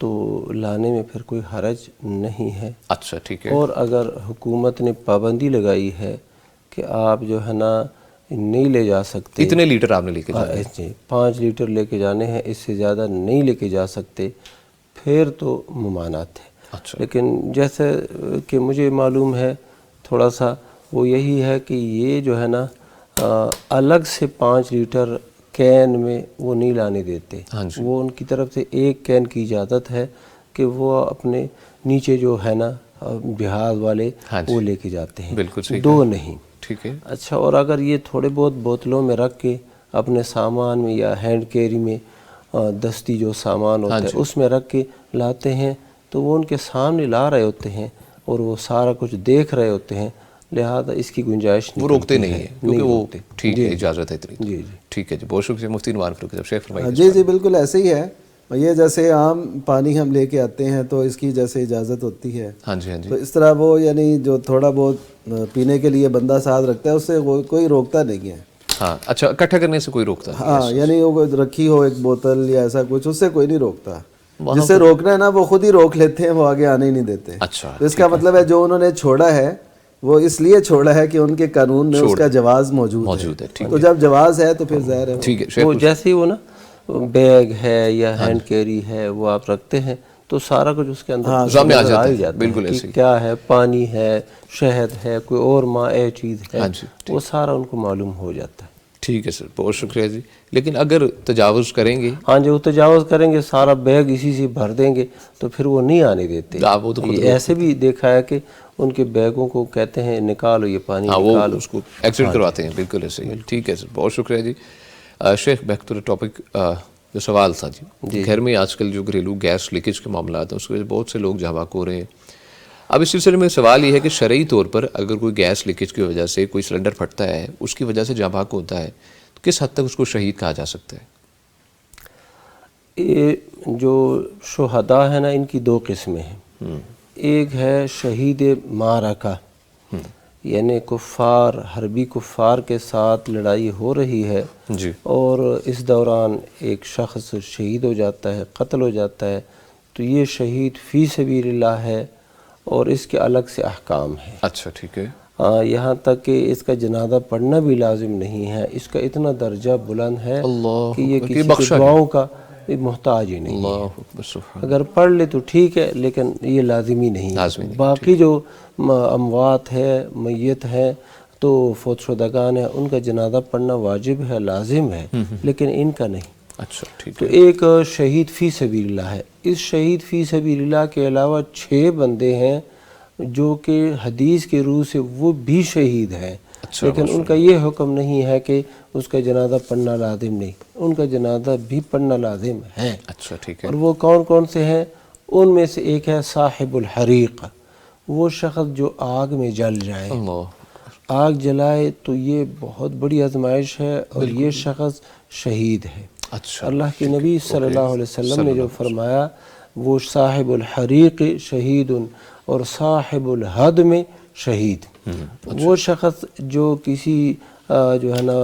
Speaker 2: تو لانے میں پھر کوئی حرج نہیں ہے.
Speaker 1: اچھا ٹھیک ہے.
Speaker 2: اور اگر حکومت نے پابندی لگائی ہے کہ آپ جو ہے نا نہیں لے جا سکتے،
Speaker 1: اتنے لیٹر آپ نے لے کے جانے ہیں،
Speaker 2: 5 لیٹر لے کے جانے ہیں، اس سے زیادہ نہیں لے کے جا سکتے، پھر تو ممانعت ہے.
Speaker 1: اچھا.
Speaker 2: لیکن جیسے کہ مجھے معلوم ہے تھوڑا سا، وہ یہی ہے کہ یہ جو ہے نا الگ سے 5 لیٹر کین میں وہ نہیں لانے دیتے. وہ ان کی طرف سے ایک کین کی اجازت ہے کہ وہ اپنے نیچے جو ہے نا بہار والے وہ لے کے جاتے ہیں،
Speaker 1: بالکل صحیح،
Speaker 2: 2 نہیں.
Speaker 1: ٹھیک ہے.
Speaker 2: اچھا، اور اگر یہ تھوڑے بہت بوتلوں میں رکھ کے اپنے سامان میں یا ہینڈ کیری میں دستی جو سامان ہوتا ہے اس میں رکھ کے لاتے ہیں، تو وہ ان کے سامنے لا رہے ہوتے ہیں اور وہ سارا کچھ دیکھ رہے ہوتے ہیں، لہذا اس کی گنجائش نہیں.
Speaker 1: وہ روکتے نہیں ہیں کیونکہ وہ ٹھیک ہے، اجازت ہے اتنی.
Speaker 2: جی جی
Speaker 1: ٹھیک ہے جی، بہت شکریہ. مفتی نعمان فاروقی صاحب، شیخ فرمائیے.
Speaker 3: جی جی بالکل ایسے ہی ہے. یہ جیسے عام پانی ہم لے کے آتے ہیں تو اس کی جیسے اجازت ہوتی ہے،
Speaker 1: ہاں جی ہاں جی،
Speaker 3: تو اس طرح وہ یعنی جو تھوڑا بہت پینے کے لیے بندہ ساتھ رکھتا ہے اس سے کوئی روکتا نہیں ہے.
Speaker 1: ہاں اچھا، اکٹھا کرنے سے کوئی روکتا نہیں.
Speaker 3: ہاں یعنی وہ رکھی ہو ایک بوتل یا ایسا کچھ، اس سے کوئی نہیں روکتا. جس سے روکنا ہے نا وہ خود ہی روک لیتے ہیں، وہ آگے آنے ہی نہیں دیتے.
Speaker 1: اچھا،
Speaker 3: تو اس کا مطلب ہے جو انہوں نے چھوڑا ہے وہ اس لیے چھوڑا ہے کہ ان کے قانون میں اس کا جواز موجود ہے. تو جب جواز ہے تو پھر ظاہر ہے
Speaker 1: ٹھیک ہے.
Speaker 2: وہ جیسے ہی وہ نا بیگ ہے یا ہینڈ کیری ہے وہ آپ رکھتے ہیں تو سارا کچھ اس کے اندر
Speaker 1: سامنے آ جاتا ہے. بالکل ایسے ہی.
Speaker 2: کیا ہے، پانی ہے، شہد ہے، کوئی اور مائع چیز ہے، وہ سارا ان کو معلوم ہو جاتا ہے.
Speaker 1: ٹھیک ہے سر، بہت شکریہ جی. لیکن اگر تجاوز کریں گے،
Speaker 2: ہاں جی، وہ تجاوز کریں گے، سارا بیگ اسی سے بھر دیں گے تو پھر وہ نہیں آنے دیتے. ایسے بھی دیکھا ہے کہ ان کے بیگوں کو کہتے ہیں نکالو یہ پانی،
Speaker 1: وہ اس کو ایکسیڈنٹ کرواتے ہیں. بالکل ایسے ہی. ٹھیک ہے سر، بہت شکریہ جی. شیخ بیک ٹو دا ٹاپک، جو سوال تھا جی، گھر میں آج کل جو گھریلو گیس لیکیج کے معاملات ہیں اس کی وجہ سے بہت سے لوگ جھاواک ہو رہے ہیں. اب اس سلسلے میں سوال یہ ہے کہ شرعی طور پر اگر کوئی گیس لیکیج کی وجہ سے کوئی سلنڈر پھٹتا ہے، اس کی وجہ سے جھاواک ہوتا ہے، تو کس حد تک اس کو شہید کہا جا سکتا ہے؟
Speaker 2: یہ جو شہداء ہیں نا، ان کی 2 قسمیں ہیں. ایک ہے شہید معرکہ، یعنی کفار، حربی کفار کے ساتھ لڑائی ہو رہی ہے
Speaker 1: جی
Speaker 2: اور اس دوران ایک شخص شہید ہو جاتا ہے، قتل ہو جاتا ہے، تو یہ شہید فی سبیل اللہ ہے اور اس کے الگ سے احکام ہیں۔
Speaker 1: اچھا ٹھیک ہے،
Speaker 2: یہاں تک کہ اس کا جنازہ پڑھنا بھی لازم نہیں ہے، اس کا اتنا درجہ بلند ہے
Speaker 1: اللہ
Speaker 2: کہ یہ
Speaker 1: اکبر،
Speaker 2: کسی
Speaker 1: بخشا
Speaker 2: کی
Speaker 1: نہیں۔
Speaker 2: دعاؤں کا محتاج ہی نہیں ہے۔
Speaker 1: اللہ اکبر سبحان
Speaker 2: اگر پڑھ لے تو ٹھیک ہے، لیکن یہ لازمی نہیں
Speaker 1: لازمی
Speaker 2: ہے۔
Speaker 1: نہیں،
Speaker 2: باقی جو اموات ہے، میت ہے، تو فوت شدگان ہے، ان کا جنازہ پڑھنا واجب ہے، لازم ہے، لیکن ان کا نہیں۔
Speaker 1: اچھا ٹھیک
Speaker 2: تو
Speaker 1: ہے،
Speaker 2: ایک شہید فی سبیل اللہ ہے، اس شہید فی سبیل اللہ کے علاوہ 6 بندے ہیں جو کہ حدیث کے روح سے وہ بھی شہید ہیں،
Speaker 1: اچھا،
Speaker 2: لیکن ان کا یہ حکم نہیں ہے کہ اس کا جنازہ پڑھنا لازم نہیں، ان کا جنازہ بھی پڑھنا لازم ہے۔
Speaker 1: اچھا ٹھیک ہے،
Speaker 2: اور وہ کون کون سے ہیں؟ ان میں سے ایک ہے صاحب الحریق، وہ شخص جو آگ میں جل جائے،
Speaker 1: اللہ
Speaker 2: آگ جلائے تو یہ بہت بڑی آزمائش ہے اور یہ شخص شہید ہے۔
Speaker 1: اچھا
Speaker 2: اللہ کے نبی صلی اللہ علیہ وسلم نے جو فرمایا، وہ صاحب الحریق شہید اور صاحب الہدم شہید۔ وہ شخص جو کسی جو ہے نا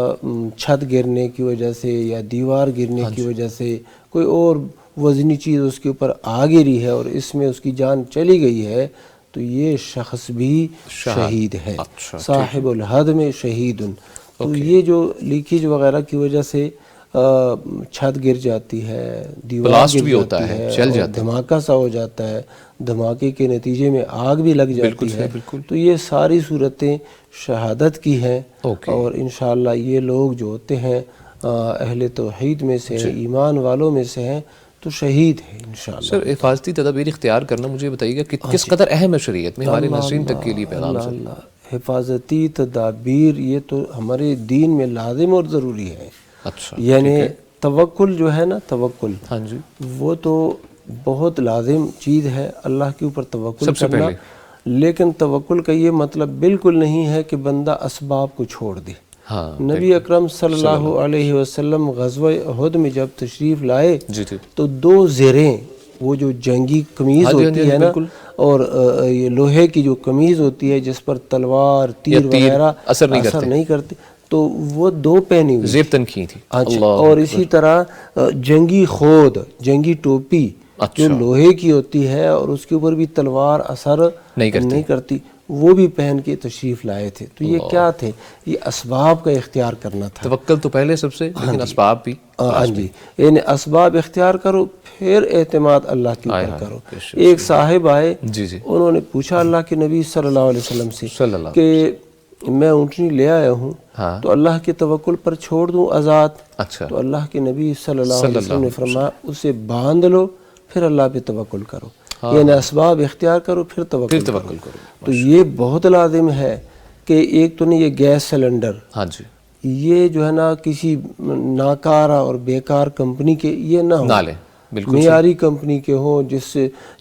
Speaker 2: چھت گرنے کی وجہ سے یا دیوار گرنے کی وجہ سے کوئی اور وزنی چیز اس کے اوپر آ گری ہے اور اس میں اس کی جان چلی گئی ہے، تو یہ شخص بھی شہید ہے۔
Speaker 1: اچھا،
Speaker 2: صاحب الحدم شہید۔ تو یہ جو لیکیج وغیرہ کی وجہ سے چھت گر جاتی ہے، دیوار
Speaker 1: بلاسٹ
Speaker 2: گر
Speaker 1: بھی ہوتا
Speaker 2: جاتی
Speaker 1: ہے، جل
Speaker 2: اور
Speaker 1: جاتے ہیں،
Speaker 2: دھماکہ سا ہو جاتا ہے، دھماکے کے نتیجے میں آگ بھی لگ جاتی ہے،
Speaker 1: بالکل۔
Speaker 2: تو یہ ساری صورتیں شہادت کی ہیں،
Speaker 1: اوکے۔
Speaker 2: اور انشاءاللہ یہ لوگ جو ہوتے ہیں اہل توحید میں سے ہیں، ایمان والوں میں سے ہیں، تو شہید ہیں انشاءاللہ۔
Speaker 1: سر حفاظتی تدابیر اختیار کرنا مجھے بتائیے گا کہ کس قدر اہم ہے شریعت میں ہمارے ناظرین تک کے لیے پیغام سے؟
Speaker 2: اللہ، حفاظتی تدابیر یہ تو ہمارے دین میں لازم اور ضروری ہے۔
Speaker 1: اچھا
Speaker 2: یعنی توکل جو ہے نا، توکل،
Speaker 1: ہاں جی،
Speaker 2: وہ تو بہت لازم چیز ہے، اللہ کے اوپر توکل
Speaker 1: سب سے
Speaker 2: کرنا،
Speaker 1: پہلے۔
Speaker 2: لیکن توکل کا یہ مطلب بالکل نہیں ہے کہ بندہ اسباب کو چھوڑ دے۔
Speaker 1: ہاں
Speaker 2: نبی اکرم صلی اللہ علیہ وسلم غزوہ احد میں جب تشریف لائے
Speaker 1: جی جی،
Speaker 2: تو 2 زریں، وہ جو جنگی قمیض ہوتی ہے نا، اور یہ لوہے کی جو قمیض ہوتی ہے جس پر تلوار، تیر وغیرہ
Speaker 1: اثر نہیں
Speaker 2: کرتے، تو وہ 2 پہنی ہوئی
Speaker 1: زیب تنخی تھی۔
Speaker 2: اور اسی طرح جنگی خود، جنگی ٹوپی جو لوہے کی ہوتی ہے اور اس کے اوپر بھی تلوار اثر نہیں کرتی، وہ بھی پہن کے تشریف لائے تھے۔ تو یہ کیا تھے؟ یہ اسباب کا اختیار کرنا تھا۔
Speaker 1: توکل تو پہلے سب سے، لیکن اسباب بھی۔
Speaker 2: ہاں جی، یعنی اسباب اختیار کرو، پھر اعتماد اللہ کے اوپر کرو۔ ایک صاحب آئے، انہوں نے پوچھا اللہ کے نبی صلی اللہ علیہ وسلم سے کہ میں اونٹنی لے آیا ہوں تو اللہ کے توکل پر چھوڑ دوں آزاد؟
Speaker 1: اچھا،
Speaker 2: تو اللہ کے نبی صلی اللہ علیہ وسلم نے فرمایا اسے باندھ لو، پھر اللہ پہ توکل کرو، یعنی اسباب اختیار کرو پھر توکل کرو۔ تو یہ بہت لازم ہے کہ ایک تو نہیں، یہ گیس سلنڈر،
Speaker 1: ہاں جی،
Speaker 2: یہ جو ہے نا کسی ناکارہ اور بیکار کمپنی کے یہ نہ ہو، معیاری کمپنی کے ہوں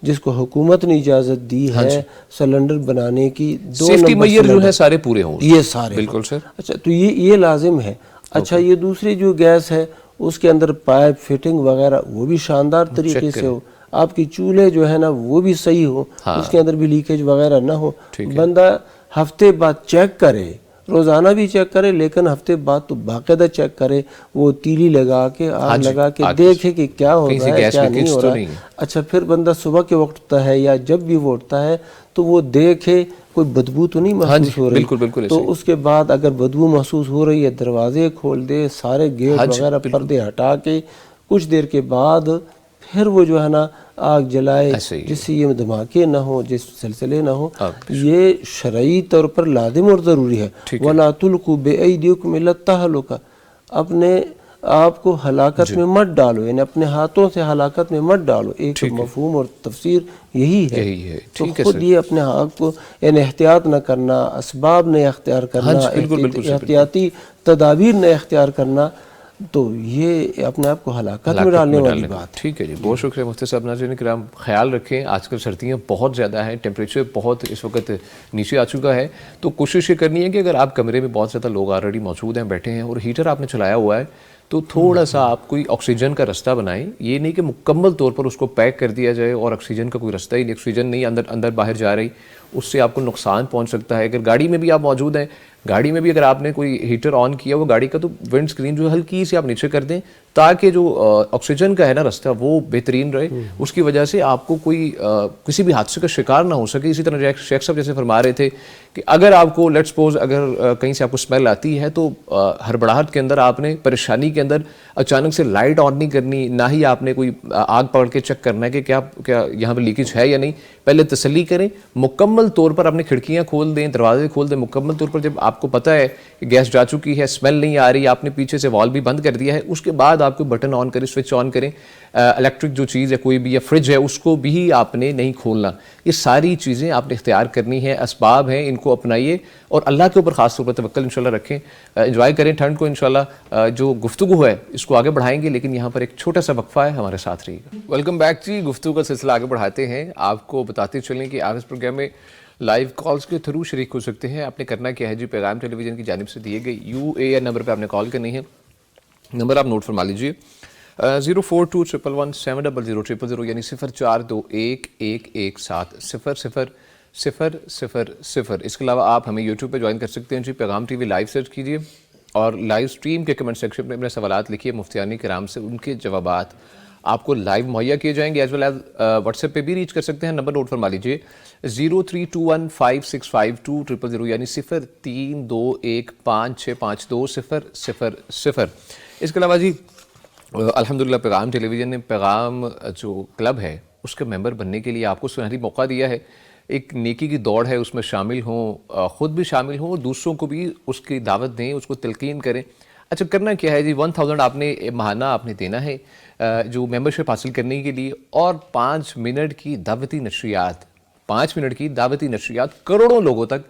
Speaker 2: جس کو حکومت نے اجازت دی ہے سلنڈر بنانے کی، 2
Speaker 1: سیفٹی معیار جو ہے سارے پورے ہوں،
Speaker 2: یہ سارے۔
Speaker 1: بالکل سر۔
Speaker 2: اچھا، تو یہ لازم ہے۔ اچھا، یہ دوسری جو گیس ہے اس کے اندر پائپ فٹنگ وغیرہ وہ بھی شاندار طریقے سے ہو، آپ کی چولہے جو ہے نا وہ بھی صحیح ہو، اس کے اندر بھی لیکیج وغیرہ نہ ہو۔ بندہ ہفتے بعد چیک کرے، روزانہ بھی چیک کرے، لیکن ہفتے بعد تو باقاعدہ چیک کرے، وہ تیلی لگا کے آگ لگا کے دیکھے کہ کیا ہو رہا ہے کیا نہیں ہو رہا ہے۔ اچھا، پھر بندہ صبح کے وقت اٹھتا ہے یا جب بھی وہ اٹھتا ہے تو وہ دیکھے کوئی بدبو تو نہیں محسوس ہو رہی، تو اس کے بعد اگر بدبو محسوس ہو رہی ہے دروازے کھول دے، سارے گیٹ وغیرہ پردے ہٹا کے، کچھ دیر کے بعد پھر وہ جو ہے نا آگ جلائے، جس سے یہ دھماکے نہ ہوں، جس سلسلے نہ ہوں۔ یہ شرعی طور پر لازم اور ضروری ہے۔ وَلَا تُلْقُوا بِأَيْدِيكُمْ إِلَى التَّهْلُكَةِ، اپنے آپ کو ہلاکت میں مت ڈالو، یعنی اپنے ہاتھوں سے ہلاکت میں مت ڈالو۔ ایک مفہوم اور تفسیر یہی ہے۔ تو خود یہ اپنے آپ کو یعنی احتیاط نہ کرنا، اسباب نہ اختیار کرنا، احتیاطی تدابیر نہ اختیار کرنا، تو یہ اپنے آپ کو ہلاکت میں ڈالنے والی بات۔
Speaker 1: ٹھیک ہے جی، بہت شکریہ مفتی صاحب۔ ناظرین کرام، خیال رکھیں، آج کل سردیاں بہت زیادہ ہیں، ٹیمپریچر بہت اس وقت نیچے آ چکا ہے، تو کوشش یہ کرنی ہے کہ اگر آپ کمرے میں بہت زیادہ لوگ آلریڈی موجود ہیں، بیٹھے ہیں اور ہیٹر آپ نے چلایا ہوا ہے، تو تھوڑا سا آپ کوئی آکسیجن کا راستہ بنائیں. یہ نہیں کہ مکمل طور پر اس کو پیک کر دیا جائے اور آکسیجن کا کوئی راستہ ہی نہیں, آکسیجن نہیں اندر باہر جا رہی, اس سے آپ کو نقصان پہنچ سکتا ہے. اگر گاڑی میں بھی آپ موجود ہیں, گاڑی میں بھی اگر آپ نے کوئی ہیٹر آن کیا وہ گاڑی کا, تو ونڈ اسکرین جو ہلکی سے آپ نیچے کر دیں تاکہ جو آکسیجن کا ہے نا راستہ وہ بہترین رہے. اس کی وجہ سے آپ کو کوئی کسی بھی حادثے کا شکار نہ ہو سکے. اسی طرح شیخ صاحب جیسے فرما رہے تھے کہ اگر آپ کو لیٹ سپوز اگر کہیں سے آپ کو اسمیل آتی ہے تو ہڑبڑاہٹ کے اندر آپ نے پریشانی کے اندر اچانک سے لائٹ آن نہیں کرنی, نہ ہی آپ نے کوئی آگ پکڑ کے چیک کرنا ہے کہ کیا یہاں پہ لیکیج ہے یا نہیں. پہلے تسلی کریں, مکمل طور پر اپنی کھڑکیاں کھول دیں, دروازے کھول دیں. مکمل طور پر جب آپ کو پتہ ہے کہ گیس جا چکی ہے, اسمیل نہیں آ رہی, آپ نے پیچھے سے وال بھی بند کر دیا ہے, اس کے بعد آپ کو بٹن آن کریں, سوئچ آن کریں. الیکٹرک جو چیز ہے کوئی بھی, یا فریج ہے, اس کو بھی آپ نے نہیں کھولنا. یہ ساری چیزیں آپ نے اختیار کرنی ہے, اسباب ہیں, ان کو اپنائیے اور اللہ کے اوپر خاص طور پر توکل انشاءاللہ رکھیں. انجوائے کریں ٹھنڈ کو انشاءاللہ. جو گفتگو ہے اس کو آگے بڑھائیں گے, لیکن یہاں پر ایک چھوٹا سا وقفہ ہے, ہمارے ساتھ رہیے گا. ویلکم بیک جی. گفتگو کا سلسلہ آگے بڑھاتے ہیں. آپ کو بتاتے چلیں کہ آپ اس پروگرام میں لائیو کالز کے تھرو شریک ہو سکتے ہیں. آپ نے کرنا کیا ہے جی, پیغام ٹیلی ویژن کی جانب سے دیے گئے UAN نمبر پہ آپ نے کال کرنی ہے. نمبر آپ نوٹ فرما لیجیے 04211700000 یعنی 042111170000. اس کے علاوہ آپ ہمیں یوٹیوب پہ جوائن کر سکتے ہیں جی. پیغام ٹی وی لائیو سرچ کیجیے اور لائیو سٹریم کے کمنٹ سیکشن میں اپنے سوالات لکھیے. مفتیان کرام سے ان کے جوابات آپ کو لائیو مہیا کیے جائیں گے. As well as WhatsApp پہ بھی ریچ کر سکتے ہیں. نمبر نوٹ فرما لیجیے 0321565200 یعنی 0321565200. اس کے علاوہ جی الحمدللہ پیغام ٹیلی ویژن نے پیغام جو کلب ہے اس کے ممبر بننے کے لیے آپ کو سنہری موقع دیا ہے. ایک نیکی کی دوڑ ہے, اس میں شامل ہوں, خود بھی شامل ہوں, دوسروں کو بھی اس کی دعوت دیں, اس کو تلقین کریں. اچھا کرنا کیا ہے جی, 1000 آپ نے ماہانہ آپ نے دینا ہے جو ممبرشپ حاصل کرنے کے لیے, اور 5 منٹ کی دعوتی نشریات, 5 منٹ کی دعوتی نشریات کروڑوں لوگوں تک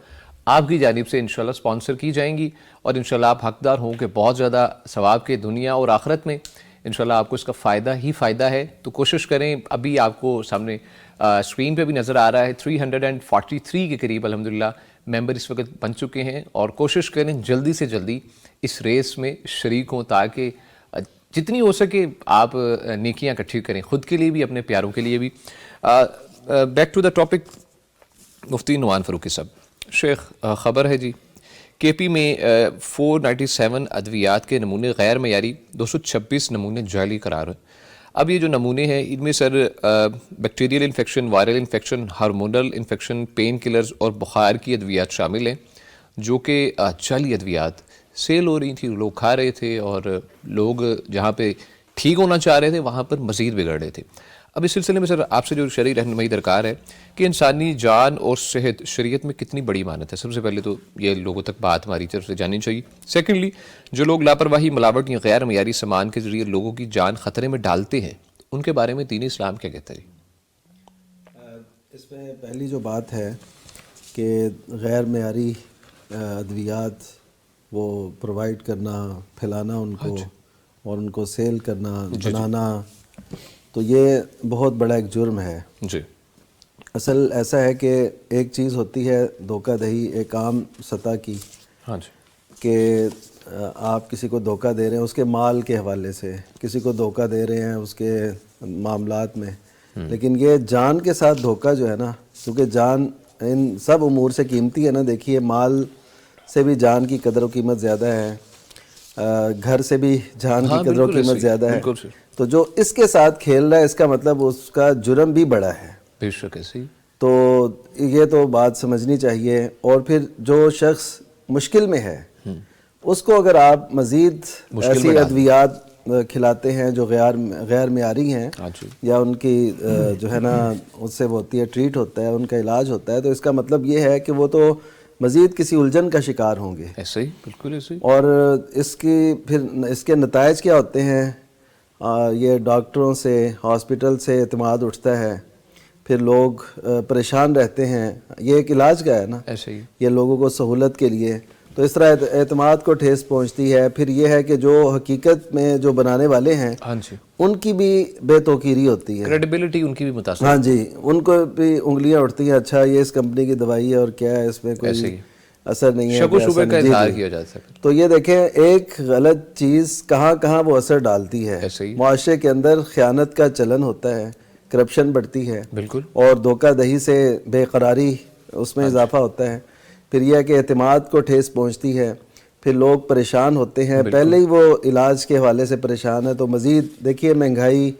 Speaker 1: آپ کی جانب سے انشاءاللہ سپانسر کی جائیں گی. اور انشاءاللہ آپ حقدار ہوں کہ بہت زیادہ ثواب کے دنیا اور آخرت میں انشاءاللہ آپ کو اس کا فائدہ ہی فائدہ ہے. تو کوشش کریں, ابھی آپ کو سامنے اسکرین پہ بھی نظر آ رہا ہے 343 کے قریب الحمدللہ ممبر اس وقت بن چکے ہیں. اور کوشش کریں جلدی سے جلدی اس ریس میں شریک ہوں تاکہ جتنی ہو سکے آپ نیکیاں اکٹھی کریں, خود کے لیے بھی اپنے پیاروں کے لیے بھی. بیک ٹو دا ٹاپک, مفتی نعمان فاروقی صاحب. شیخ خبر ہے جی KP میں 497 ادویات کے نمونے غیر معیاری, 226 نمونے جعلی قرار ہیں. اب یہ جو نمونے ہیں ان میں sir bacterial infection, viral infection, hormonal infection, painkillers اور بخار کی ادویات شامل ہیں جو کہ جعلی ادویات سیل ہو رہی تھی, لوگ کھا رہے تھے اور لوگ جہاں پہ ٹھیک ہونا چاہ رہے تھے وہاں پر مزید بگڑ رہے تھے. اب اس سلسلے میں سر آپ سے جو شرعی رہنمائی درکار ہے کہ انسانی جان اور صحت شریعت میں کتنی بڑی مانت ہے. سب سے پہلے تو یہ لوگوں تک بات ہماری طرف سے جانی چاہیے. سیکنڈلی, جو لوگ لاپرواہی, ملاوٹ یا غیر معیاری سامان کے ذریعے لوگوں کی جان خطرے میں ڈالتے ہیں, ان کے بارے میں دین اسلام کیا کہتا ہے؟
Speaker 3: اس میں پہلی جو بات ہے کہ غیر معیاری ادویات وہ پرووائڈ کرنا, پھیلانا ان کو اور ان کو سیل کرنا, بنانا, تو یہ بہت بڑا ایک جرم ہے
Speaker 1: جی.
Speaker 3: اصل ایسا ہے کہ ایک چیز ہوتی ہے دھوکہ دہی ایک عام سطح کی,
Speaker 1: ہاں جی,
Speaker 3: کہ آپ کسی کو دھوکہ دے رہے ہیں اس کے مال کے حوالے سے, کسی کو دھوکہ دے رہے ہیں اس کے معاملات میں, لیکن یہ جان کے ساتھ دھوکہ جو ہے نا, کیونکہ جان ان سب امور سے قیمتی ہے نا. دیکھیے مال سے بھی جان کی قدر و قیمت زیادہ ہے, گھر سے بھی جان کی قدر و قیمت زیادہ ہے. تو جو اس کے ساتھ کھیل رہا ہے اس کا مطلب اس کا جرم بھی بڑا ہے.
Speaker 1: بے شک ایسی.
Speaker 3: تو یہ تو بات سمجھنی چاہیے. اور پھر جو شخص مشکل میں ہے اس کو اگر آپ مزید ایسی ادویات کھلاتے ہیں جو غیر معیاری ہیں یا ان کی جو ہے نا اس سے وہ ہوتی ہے ٹریٹ ہوتا ہے, ان کا علاج ہوتا ہے, تو اس کا مطلب یہ ہے کہ وہ تو مزید کسی الجھن کا شکار ہوں گے.
Speaker 1: ایسے ہی, بالکل ایسے ہی.
Speaker 3: اور اس کی پھر اس کے نتائج کیا ہوتے ہیں, یہ ڈاکٹروں سے, ہاسپٹل سے اعتماد اٹھتا ہے, پھر لوگ پریشان رہتے ہیں. یہ ایک علاج کا ہے نا,
Speaker 1: ایسے ہی,
Speaker 3: یہ لوگوں کو سہولت کے لیے, تو اس طرح اعتماد کو ٹھیس پہنچتی ہے. پھر یہ ہے کہ جو حقیقت میں جو بنانے والے ہیں
Speaker 1: ہاں جی,
Speaker 3: ان کی بھی بے توقیری ہوتی ہے,
Speaker 1: کریڈیبلٹی ان کی بھی متاثر.
Speaker 3: ہاں جی, ان کو بھی انگلیاں اٹھتی ہیں, اچھا یہ اس کمپنی کی دوائی ہے اور کیا ہے اس میں کوئی اثر نہیں ہے،
Speaker 1: شک و
Speaker 3: کہ
Speaker 1: شبہ
Speaker 3: ایسا
Speaker 1: کا
Speaker 3: نہیں۔
Speaker 1: اظہار کیا جا سکتا
Speaker 3: تو یہ دیکھیں ایک غلط چیز کہاں کہاں وہ اثر ڈالتی ہے۔
Speaker 1: ایسے ہی
Speaker 3: معاشرے کے اندر خیانت کا چلن ہوتا ہے، کرپشن بڑھتی ہے،
Speaker 1: بالکل،
Speaker 3: اور دھوکہ دہی سے بے قراری اس میں اضافہ ہوتا ہے، پھر یہ ہے کہ اعتماد کو ٹھیس پہنچتی ہے، پھر لوگ پریشان ہوتے ہیں، پہلے ہی وہ علاج کے حوالے سے پریشان ہے، تو مزید دیکھیے مہنگائی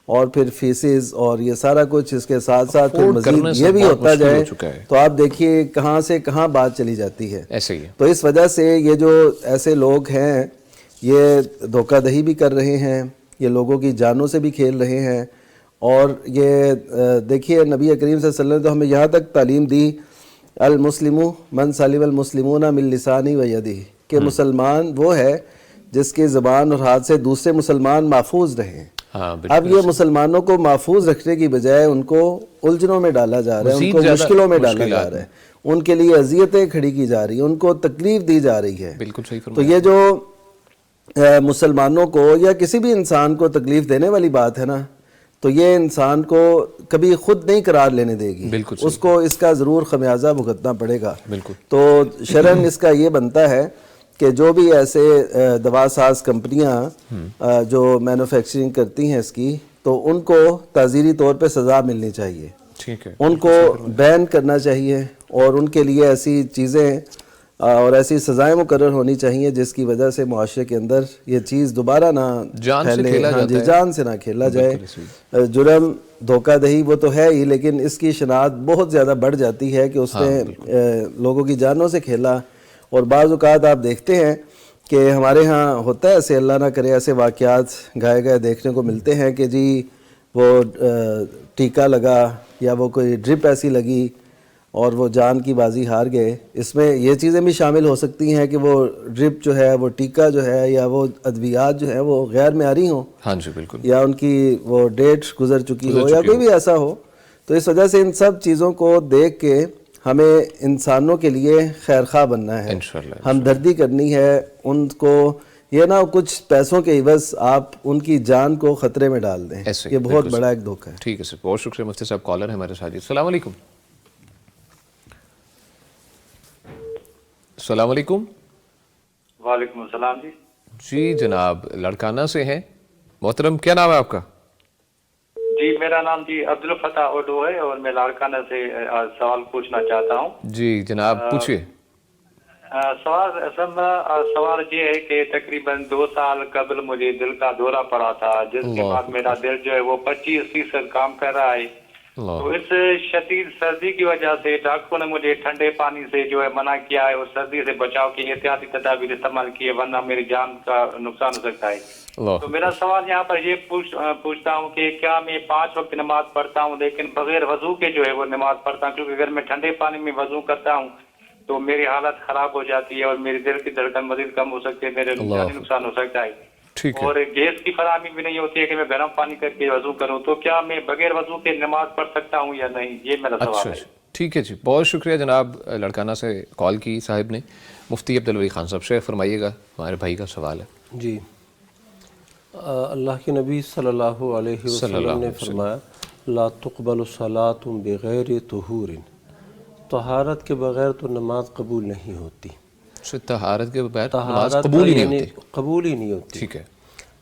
Speaker 3: اور پھر فیسز اور یہ سارا کچھ اس کے ساتھ ساتھ پھر مزید یہ بھی ہوتا جائے تو آپ دیکھیے کہاں سے کہاں بات چلی جاتی ہے۔
Speaker 1: ایسے ہی ہے۔
Speaker 3: تو اس وجہ سے یہ جو ایسے لوگ ہیں یہ دھوکہ دہی بھی کر رہے ہیں، یہ لوگوں کی جانوں سے بھی کھیل رہے ہیں، اور یہ دیکھیے نبی کریم صلی اللہ علیہ وسلم نے تو ہمیں یہاں تک تعلیم دی، المسلم من سلم المسلمون من لسانہ و یدہ، کہ مسلمان وہ ہے جس کی زبان اور ہاتھ سے دوسرے مسلمان محفوظ رہیں۔ اب یہ مسلمانوں کو محفوظ رکھنے کی بجائے ان کو الجھنوں میں ڈالا جا رہا ہے، ان کو مشکلوں میں ڈالا جا رہا ہے، ان کے لیے اذیتیں کھڑی کی جا رہی ہیں، ان کو تکلیف دی جا رہی ہے۔
Speaker 1: بالکل صحیح
Speaker 3: تو
Speaker 1: فرمایا۔
Speaker 3: یہ جو مسلمانوں کو یا کسی بھی انسان کو تکلیف دینے والی بات ہے نا، تو یہ انسان کو کبھی خود نہیں قرار لینے دے گی،
Speaker 1: بالکل
Speaker 3: اس کو اس کا ضرور خمیازہ بھگتنا پڑے گا۔
Speaker 1: بالکل۔
Speaker 3: تو شرعاً اس کا یہ بنتا ہے کہ جو بھی ایسے دوا ساز کمپنیاں جو مینوفیکچرنگ کرتی ہیں اس کی، تو ان کو تعزیری طور پہ سزا ملنی چاہیے،
Speaker 1: ٹھیک ہے،
Speaker 3: ان کو بین کرنا چاہیے، اور ان کے لیے ایسی چیزیں اور ایسی سزائیں مقرر ہونی چاہیے جس کی وجہ سے معاشرے کے اندر یہ چیز دوبارہ نہ پھیلے، جان سے نہ کھیلا جائے۔ جرم دھوکہ دہی وہ تو ہے ہی، لیکن اس کی شناخت بہت زیادہ بڑھ جاتی ہے کہ اس نے لوگوں کی جانوں سے کھیلا، اور بعض اوقات آپ دیکھتے ہیں کہ ہمارے ہاں ہوتا ہے ایسے، اللہ نہ کرے ایسے واقعات گائے گئے دیکھنے کو ملتے ہیں کہ جی وہ ٹیکہ لگا یا وہ کوئی ڈرپ ایسی لگی اور وہ جان کی بازی ہار گئے۔ اس میں یہ چیزیں بھی شامل ہو سکتی ہیں کہ وہ ڈرپ جو ہے، وہ ٹیکہ جو ہے، یا وہ ادویات جو ہے وہ غیر معیاری ہوں،
Speaker 1: ہاں جی بالکل،
Speaker 3: یا ان کی وہ ڈیٹ گزر چکی ہو، یا کوئی بھی ایسا ہو۔ تو اس وجہ سے ان سب چیزوں کو دیکھ کے ہمیں انسانوں کے لیے خیر خواہ بننا ہے، ہمدردی کرنی ہے ان کو، یہ نہ کچھ پیسوں کے عوض آپ ان کی جان کو خطرے میں ڈال دیں، یہ بہت بڑا ایک دھوکہ ہے۔
Speaker 1: ٹھیک ہے سر، بہت شکریہ مفتی صاحب۔ کالر ہے ہمارے ساتھ جی، السلام علیکم۔ السلام علیکم۔
Speaker 7: وعلیکم السلام جی۔
Speaker 1: جی جناب لڑکانہ سے ہیں محترم، کیا نام ہے آپ کا؟
Speaker 7: جی میرا نام جی عبدالفتاح اڈو ہے، اور میں لاڑکانہ سے سوال پوچھنا چاہتا ہوں۔
Speaker 1: جی جناب پوچھئے۔
Speaker 7: سوال یہ ہے کہ تقریباً 2 سال قبل مجھے دل کا دورہ پڑا تھا، جس کے بعد میرا دل جو ہے وہ 25% کام کر رہا ہے۔ تو اس شدید سردی کی وجہ سے ڈاکٹروں نے مجھے ٹھنڈے پانی سے جو ہے منع کیا ہے، اور سردی سے بچاؤ کی احتیاطی تدابیر استعمال کیے، ورنہ میری جان کا نقصان ہو سکتا ہے۔ تو میرا سوال یہاں پر یہ پوچھتا ہوں کہ کیا میں 5 وقت نماز پڑھتا ہوں لیکن بغیر وضو کے جو ہے وہ نماز پڑھتا ہوں، کیونکہ اگر میں ٹھنڈے پانی میں وضو کرتا ہوں تو میری حالت خراب ہو جاتی ہے، اور میری دل کی دھڑکن مزید کم ہو سکتی ہے، میرے جانی نقصان ہو سکتا ہے، اور گیس کی فراہمی بھی نہیں ہوتی ہے کہ میں گرم پانی کر کے وضو کروں۔ تو کیا میں بغیر وضو کے نماز پڑھ سکتا ہوں یا نہیں؟ یہ میرا سوال ہے۔
Speaker 1: ٹھیک ہے جی، بہت شکریہ جناب لڑکانہ سے کال کی صاحب نے۔ مفتی عبدالولی خان صاحب شیخ فرمائیے گا، ہمارے بھائی کا سوال ہے
Speaker 2: جی۔ اللہ کے نبی صلی اللہ علیہ وسلم نے فرمایا لا تقبل الصلاۃ بغیر طہور، طہارت کے بغیر تو نماز قبول نہیں ہوتی۔
Speaker 1: طہارت کے بغیر نماز قبول ہی نہیں ہوتی،
Speaker 2: قبول ہی نہیں ہوتی۔
Speaker 1: ٹھیک ہے۔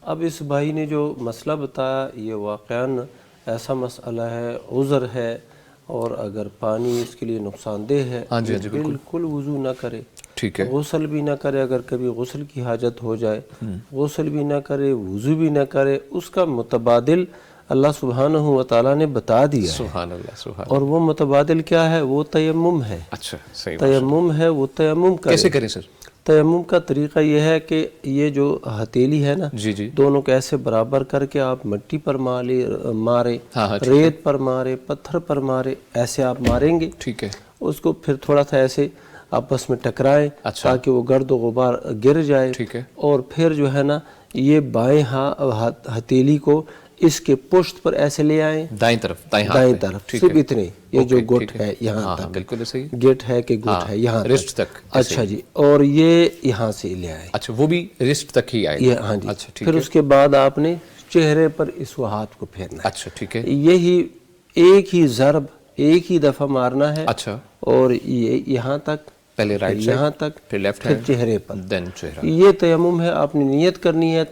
Speaker 2: اب اس بھائی نے جو مسئلہ بتایا یہ واقعاً ایسا مسئلہ ہے، عذر ہے، اور اگر پانی اس کے لیے نقصان دہ ہے بالکل وضو نہ کرے،
Speaker 1: ٹھیک ہے،
Speaker 2: غسل بھی نہ کرے، اگر کبھی غسل کی حاجت ہو جائے غسل بھی نہ کرے، وضو بھی نہ کرے، اس کا متبادل اللہ سبحانہ و تعالیٰ نے بتا دیا ہے۔
Speaker 1: سبحان اللہ، سبحان
Speaker 2: اور وہ متبادل کیا ہے؟ وہ تیمم ہے۔
Speaker 1: اچھا صحیح،
Speaker 2: تیمم ہے، وہ تیمم کرے۔
Speaker 1: کیسے کریں سر؟
Speaker 2: تیمم کا طریقہ یہ ہے کہ یہ جو ہتھیلی ہے نا، دونوں کو ایسے برابر کر کے آپ مٹی پر مارے، ریت پر مارے، پتھر پر مارے، ایسے آپ ماریں گے،
Speaker 1: ٹھیک ہے،
Speaker 2: اس کو پھر تھوڑا سا ایسے آپس میں ٹکرائیں تاکہ وہ گرد و غبار گر جائے،
Speaker 1: ٹھیک ہے،
Speaker 2: اور پھر جو ہے نا یہ بائیں ہتھیلی کو اس کے پشت پر ایسے لے آئیں، دائیں طرف، صرف اتنے، یہ جو گٹ ہے یہاں تک،
Speaker 1: بالکل صحیح،
Speaker 2: گٹ ہے کہ گٹ ہے یہاں
Speaker 1: رسٹ تک،
Speaker 2: اچھا جی، اور یہ یہاں سے لے آئیں،
Speaker 1: اچھا وہ بھی رسٹ تک ہی آئے گا،
Speaker 2: ہاں جی، پھر اس کے بعد آپ نے چہرے پر اس ہاتھ کو پھیرنا ہے،
Speaker 1: اچھا ٹھیک ہے،
Speaker 2: یہی ایک ہی ضرب ایک ہی دفعہ مارنا ہے،
Speaker 1: اچھا،
Speaker 2: اور یہاں تک
Speaker 1: پہلے رائٹ
Speaker 2: یہاں
Speaker 1: سائڈ،
Speaker 2: تک،
Speaker 1: پھر لیفٹ
Speaker 2: پھر
Speaker 1: ہینڈ،
Speaker 2: چہرے پر.
Speaker 1: دین چہرہ.
Speaker 2: یہ تیمم ہے. آپ نے نیت کرنی ہے